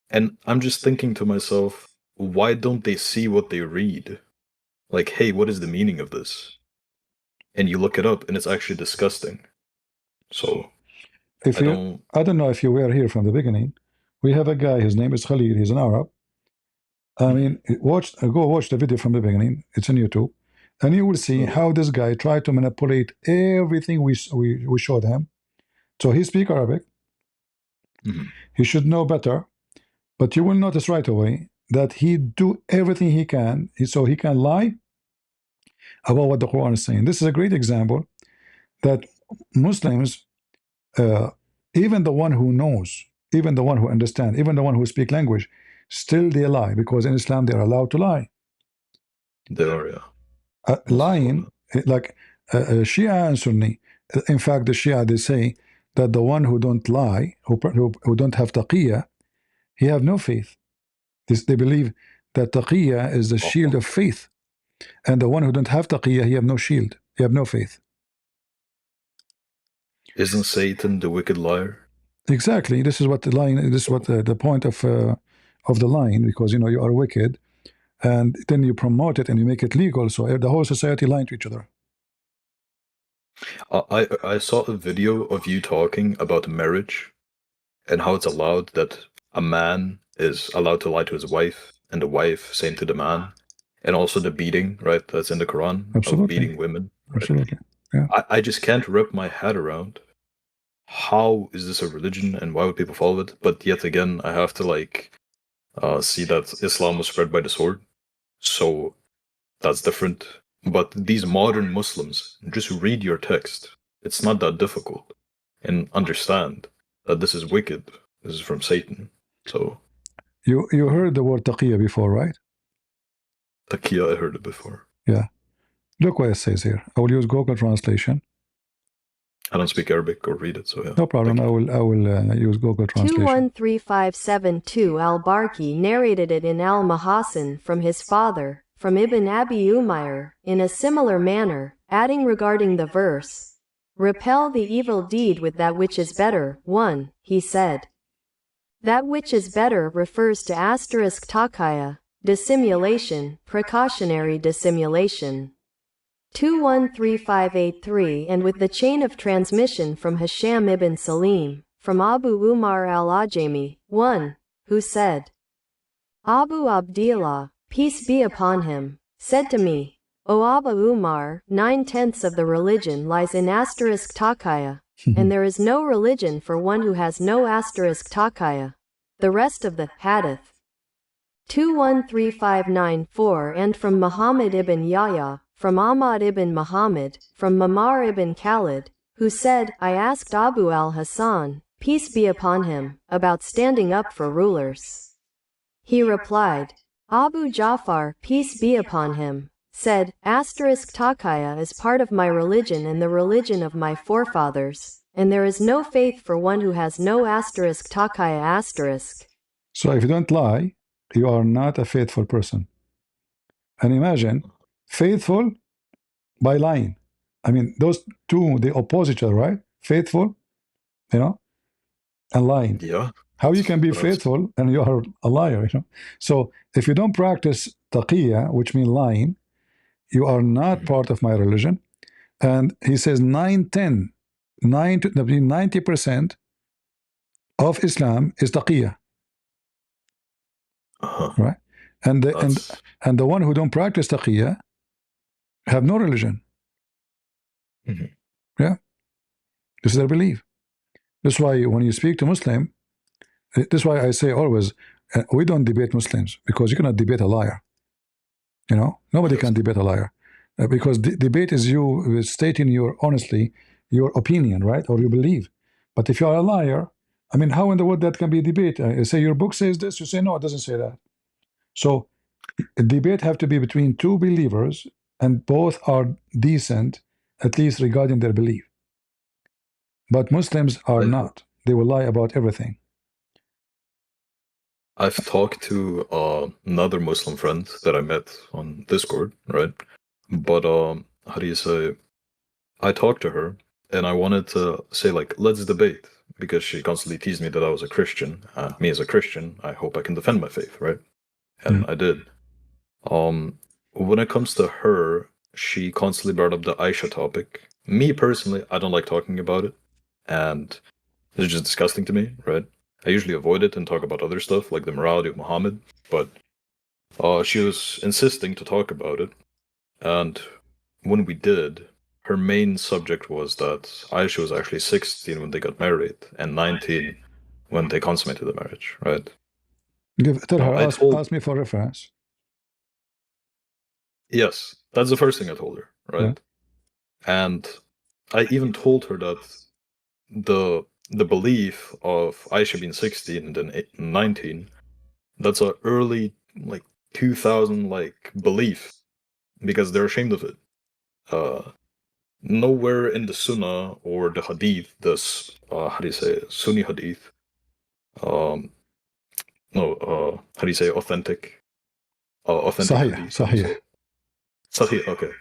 Speaker 7: And I'm just thinking to myself, why don't they see what they read? Like, hey, what is the meaning of this? And you look it up, and it's actually disgusting. So,
Speaker 1: I don't know if you were here from the beginning. We have a guy, his name is Khalil, he's an Arab. I mean, go watch the video from the beginning. It's on YouTube. And you will see how this guy tried to manipulate everything we showed him. So he speaks Arabic. He should know better. But you will notice right away that he do everything he can so he can lie about what the Quran is saying. This is a great example that Muslims, even the one who knows, even the one who understands, even the one who speaks language, still they lie, because in Islam they are allowed to lie.
Speaker 7: They are, yeah.
Speaker 1: Lying, like Shia and Sunni. In fact, the Shia, they say that the one who don't lie, who don't have taqiyya, he have no faith. They believe that taqiyya is the shield of faith, and the one who don't have taqiyya, he have no shield, he have no faith.
Speaker 7: Isn't Satan the wicked liar?
Speaker 1: Exactly. This is what the line. This is what the point of the line, because you are wicked, and then you promote it and you make it legal. So the whole society lying to each other.
Speaker 7: I saw a video of you talking about marriage and how it's allowed that a man is allowed to lie to his wife, and the wife same to the man, and also the beating, right? That's in the Quran.
Speaker 1: Absolutely.
Speaker 7: Of beating women. Right?
Speaker 1: Absolutely. Yeah.
Speaker 7: I just can't wrap my head around how is this a religion and why would people follow it? But yet again, I have to see that Islam was spread by the sword, so that's different. But these modern Muslims, just read your text. It's not that difficult, and understand that this is wicked. This is from Satan. So
Speaker 1: you heard the word taqiyya before, right?
Speaker 7: Taqiyya, I heard it before.
Speaker 1: Yeah. Look what it says here. I will use Google translation.
Speaker 7: I don't speak Arabic or read it, so yeah.
Speaker 1: No problem. I will use Google translation.
Speaker 3: 213572 Al-Barki narrated it in Al-Mahasin from his father, from Ibn Abi Umayr, in a similar manner, adding regarding the verse, "Repel the evil deed with that which is better." 1. He said, that which is better refers to asterisk takaya, dissimulation, precautionary dissimulation. 213583 and with the chain of transmission from Hisham ibn Salim, from Abu Umar al-Ajami, 1, who said, Abu Abdillah, peace be upon him, said to me, O Abu Umar, 9/10 of the religion lies in asterisk takaya, and there is no religion for one who has no asterisk takaya. The rest of the hadith. 213594 and from Muhammad ibn Yahya, from Ahmad ibn Muhammad, from Mamar ibn Khalid, who said, I asked Abu al-Hasan, peace be upon him, about standing up for rulers. He replied, Abu Ja'far, peace be upon him, said, asterisk takaya is part of my religion and the religion of my forefathers, and there is no faith for one who has no asterisk takaya asterisk.
Speaker 1: So if you don't lie, you are not a faithful person. And imagine, faithful by lying. I mean, those two, they oppose each other, right? Faithful, and lying.
Speaker 7: Yeah.
Speaker 1: How you can be faithful and you are a liar, So if you don't practice taqiyya, which means lying, you are not part of my religion. And he says 90% of Islam is taqiyya. Right? And the one who don't practice taqiyya have no religion. Yeah. This is their belief. That's why when you speak to Muslim, that's why I say always, we don't debate Muslims, because you cannot debate a liar. Nobody can debate a liar, because debate is you stating honestly your opinion, right, or you believe. But if you are a liar, I mean, how in the world that can be a debate? I say your book says this, you say no, it doesn't say that. So a debate have to be between two believers, and both are decent, at least regarding their belief. But Muslims are not. They will lie about everything.
Speaker 7: I've talked to another Muslim friend that I met on Discord, right? But how do you say? I talked to her, and I wanted to say, let's debate, because she constantly teased me that I was a Christian. Me as a Christian, I hope I can defend my faith, right? And I did. When it comes to her, she constantly brought up the Aisha topic. Me personally, I don't like talking about it, and it's just disgusting to me, right? I usually avoid it and talk about other stuff, like the morality of Muhammad, but she was insisting to talk about it, and when we did, her main subject was that Aisha was actually 16 when they got married, and 19 when they consummated the marriage, right?
Speaker 1: Tell her, ask me for reference.
Speaker 7: Yes, that's the first thing I told her. right? And I even told her that the belief of Aisha being 16 and then 19, that's a early, like, 2000, like, belief, because they're ashamed of it. Nowhere in the Sunnah or the Hadith, this, how do you say it? Sunni Hadith, how do you say authentic? Authentic
Speaker 1: Sahih,
Speaker 7: Hadith.
Speaker 1: Sahih.
Speaker 7: Sahih, okay.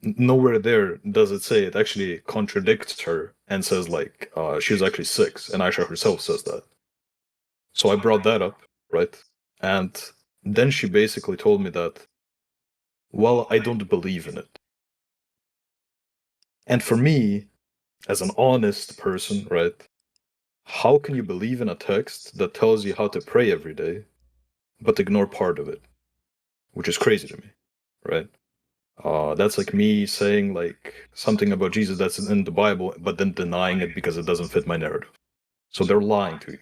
Speaker 7: Nowhere there does it say it actually contradicts her and says, like, she's actually 6, and Aisha herself says that. So I brought that up, right? And then she basically told me that, well, I don't believe in it. And for me, as an honest person, right, how can you believe in a text that tells you how to pray every day, but ignore part of it? Which is crazy to me, right? That's like me saying, like, something about Jesus that's in the Bible, but then denying it because it doesn't fit my narrative. So they're lying to you.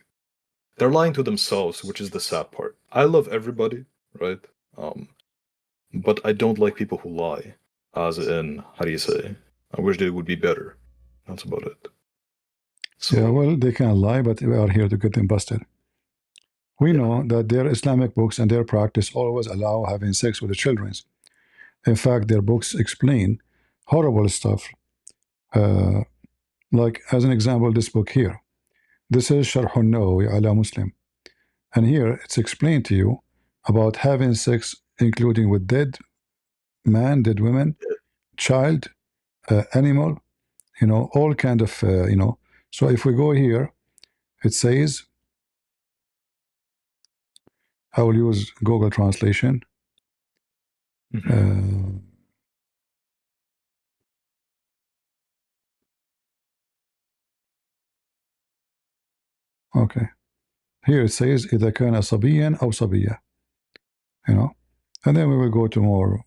Speaker 7: They're lying to themselves, which is the sad part. I love everybody, right? But I don't like people who lie. As in, how do you say? I wish they would be better. That's about it. So,
Speaker 1: Yeah, well, they can lie, but we are here to get them busted. We know that their Islamic books and their practice always allow having sex with the children. In fact, their books explain horrible stuff. Like, as an example, this book here. This is Sharh An-Nawawi ala Muslim. And here it's explained to you about having sex, including with dead man, dead women, child, animal, all kind of, So if we go here, it says, I will use Google Translation. Okay. Here it says إذا كان صبيا أو صبية. And then we will go to more.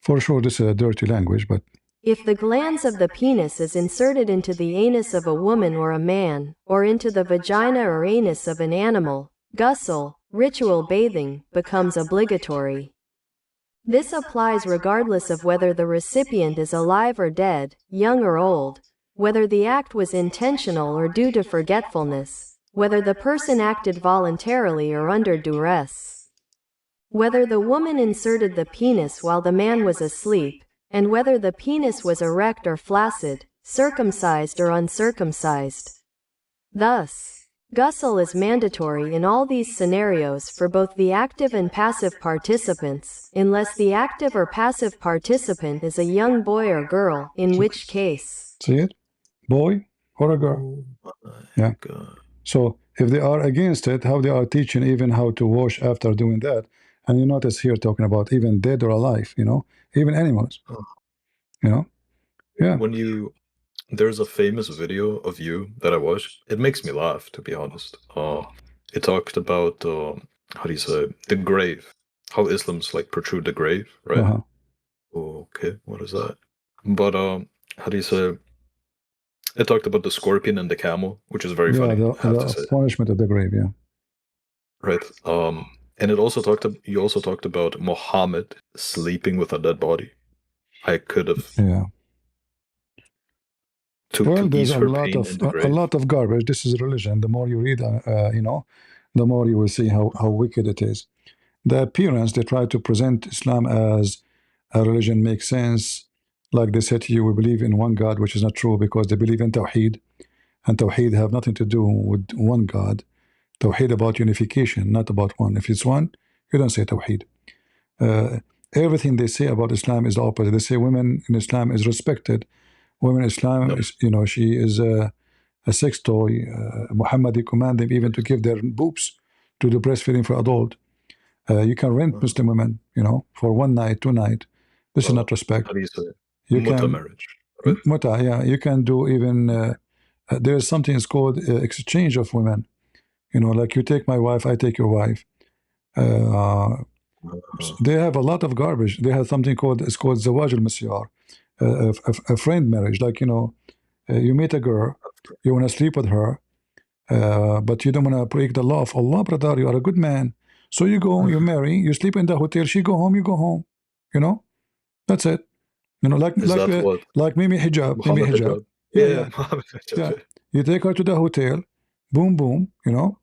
Speaker 1: For sure, this is a dirty language, but
Speaker 3: if the glans of the penis is inserted into the anus of a woman or a man, or into the vagina or anus of an animal, ghusl, ritual bathing, becomes obligatory. This applies regardless of whether the recipient is alive or dead, young or old, whether the act was intentional or due to forgetfulness, whether the person acted voluntarily or under duress, whether the woman inserted the penis while the man was asleep, and whether the penis was erect or flaccid, circumcised or uncircumcised. Thus, ghusl is mandatory in all these scenarios for both the active and passive participants, unless the active or passive participant is a young boy or girl, in which case.
Speaker 1: See it? Boy or a girl. Yeah.
Speaker 7: God.
Speaker 1: So if they are against it, how they are teaching even how to wash after doing that. And you notice here talking about even dead or alive, even animals. Yeah.
Speaker 7: When there's a famous video of you that I watched. It makes me laugh, to be honest. It talked about how do you say, the grave, how Islam's like protrude the grave, right? Okay, what is that? But how do you say? It talked about the scorpion and the camel, which is very funny.
Speaker 1: The punishment of the grave, yeah.
Speaker 7: Right. And you also talked about Muhammad sleeping with a dead body. I could have.
Speaker 1: Yeah. Well, there's a lot of garbage. This is religion. The more you read, the more you will see how wicked it is. The appearance, they try to present Islam as a religion makes sense. Like they said to you, we believe in one God, which is not true because they believe in Tawheed. And Tawheed have nothing to do with one God. Tawheed about unification, not about one. If it's one, you don't say Tawheed. Everything they say about Islam is the opposite. They say women in Islam is respected. Women in Islam, is, she is a sex toy. Muhammad command them even to give their boobs to the breastfeeding for adult. You can rent Muslim women, for 1 night, 2 nights. This is not respect.
Speaker 7: How do you say?
Speaker 1: Muta
Speaker 7: marriage. Right?
Speaker 1: Muta, yeah. You can do even, there is something it's called exchange of women. Like you take my wife, I take your wife. They have a lot of garbage. They have something called Zawaj al-Misyar, a friend marriage. Like, you meet a girl, you want to sleep with her, but you don't want to break the law of Allah, brother. You are a good man. So you go, you marry, you sleep in the hotel. She go home, you go home. You know, that's it. You know,
Speaker 7: Is that what
Speaker 1: like Mimi Hijab. Mimi
Speaker 7: Muhammad
Speaker 1: Hijab.
Speaker 7: Hijab?
Speaker 1: Yeah,
Speaker 7: Yeah,
Speaker 1: yeah,
Speaker 7: Muhammad Hijab.
Speaker 1: yeah. You take her to the hotel, boom, boom. You know,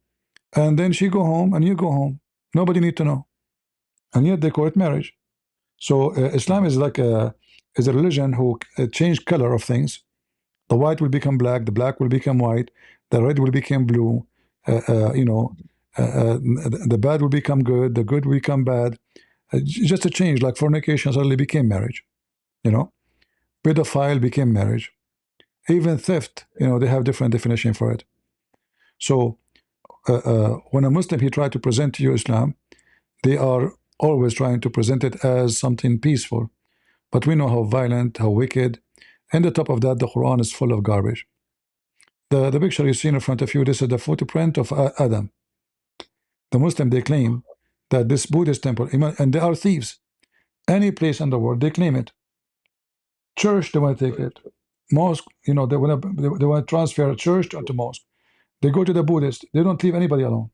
Speaker 1: and then she go home and you go home. Nobody need to know, and yet they call it marriage. So Islam is like a religion who changed color of things. The white will become black, the black will become white, the red will become blue. You know, the bad will become good, the good will become bad. Just a change, like fornication suddenly became marriage. You know, pedophile became marriage. Even theft, you know, they have different definition for it. So when a Muslim he try to present to you Islam, they are always trying to present it as something peaceful. But we know how violent, how wicked. And on top of that, the Quran is full of garbage. The picture you see in front of you, this is the footprint of Adam. The Muslim, they claim that this Buddhist temple, and they are thieves. Any place in the world, they claim it. Church, they want to take it. Mosque, you know, they want to transfer a church to mosque. They go to the Buddhist. They don't leave anybody alone.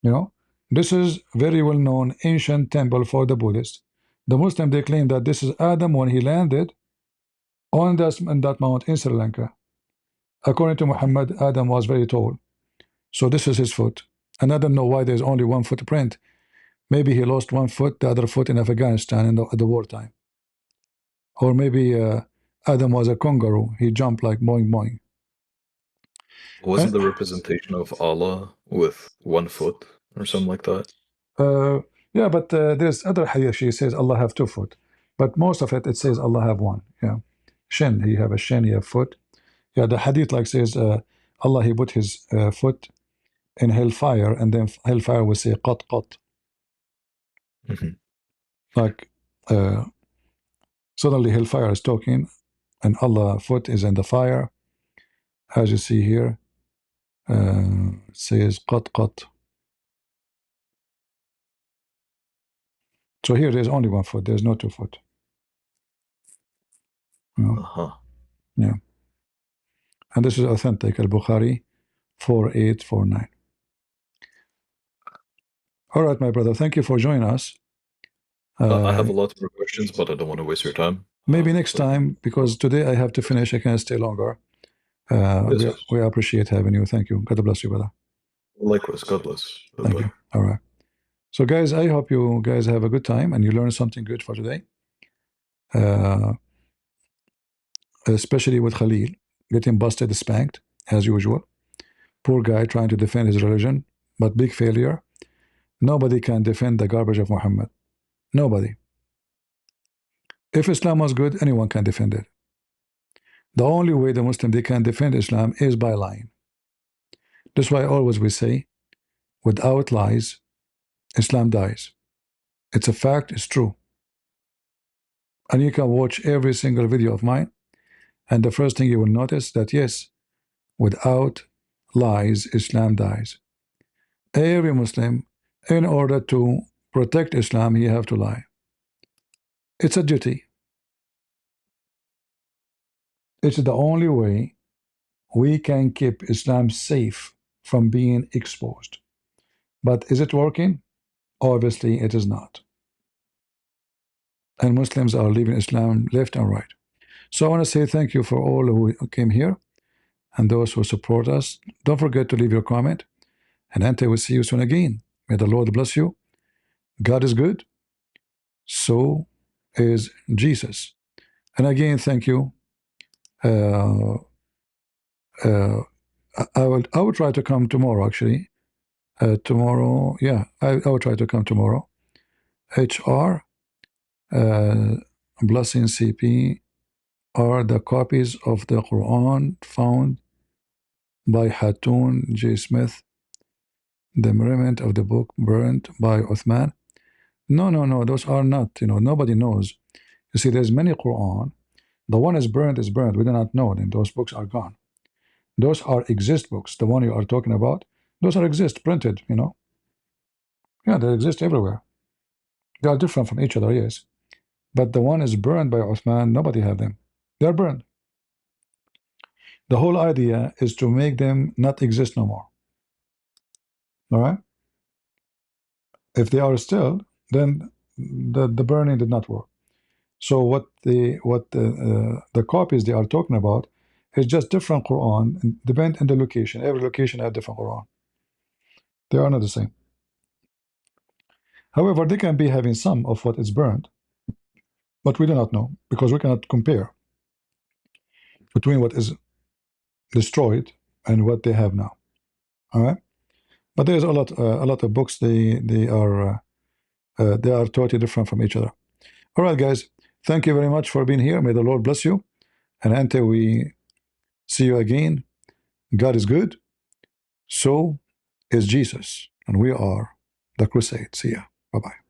Speaker 1: You know, this is very well known ancient temple for the Buddhists. The Muslim, they claim that this is Adam when he landed on that mount in Sri Lanka. According to Muhammad, Adam was very tall. So this is his foot. And I don't know why there's only one footprint. Maybe he lost one foot, the other foot in Afghanistan in the wartime. Or maybe Adam was a kangaroo. He jumped like boing boing.
Speaker 7: Wasn't the representation of Allah with one foot or something like that?
Speaker 1: Yeah, but there's other hadith. She says Allah have 2 foot. But most of it says Allah have 1. Yeah. Shin, he have a shin, he have foot. Yeah, the hadith like says Allah, he put his foot in hellfire, and then hellfire will say qat qat. Like suddenly hellfire is talking and Allah foot is in the fire, as you see here. It says qat qat. So here there's only 1 foot, there's no 2 foot. Yeah, and this is authentic. Al-Bukhari 4849. All right, my brother, thank you for joining us.
Speaker 7: I have a lot more questions, but I don't want to waste your time.
Speaker 1: Maybe next time, because today I have to finish. I can't stay longer. We appreciate having you. Thank you. God bless you, brother.
Speaker 7: Likewise. God bless.
Speaker 1: Thank you. All right. So, guys, I hope you guys have a good time and you learned something good for today. Especially with Khalil getting busted, spanked, as usual. Poor guy trying to defend his religion, but big failure. Nobody can defend the garbage of Muhammad. Nobody. If Islam was good, anyone can defend it. The only way the Muslim they can defend Islam is by lying. That's why always we say, without lies, Islam dies. It's a fact, it's true. And you can watch every single video of mine, and the first thing you will notice that yes, without lies, Islam dies. Every Muslim, in order to protect Islam, he have to lie. It's a duty. It's the only way we can keep Islam safe from being exposed. But is it working? Obviously, it is not. And Muslims are leaving Islam left and right. So I want to say thank you for all who came here and those who support us. Don't forget to leave your comment. And Ante will see you soon again. May the Lord bless you. God is good. So is Jesus. And again, thank you. I will try to come tomorrow, actually. Tomorrow, yeah, I will try to come tomorrow. HR, Blessing CP are the copies of the Quran found by Hatun J. Smith, the merriment of the book burnt by Uthman. No, those are not, nobody knows. You see, there's many Quran. The one is burnt, we do not know, and those books are gone. Those are exist books. The one you are talking about, those are exist, printed, Yeah, they exist everywhere. They are different from each other, yes. But the one is burned by Uthman, nobody have them. They are burned. The whole idea is to make them not exist no more. All right? If they are still, then the burning did not work. So what the copies they are talking about is just different Quran, depend on the location. Every location has different Quran. They are not the same. However, they can be having some of what is burned, but we do not know because we cannot compare between what is destroyed and what they have now. All right, but there's a lot of books. They are totally different from each other. All right, guys, thank you very much for being here. May the Lord bless you. And until we see you again, God is good. So is Jesus, and we are the crusade. See ya. Bye bye.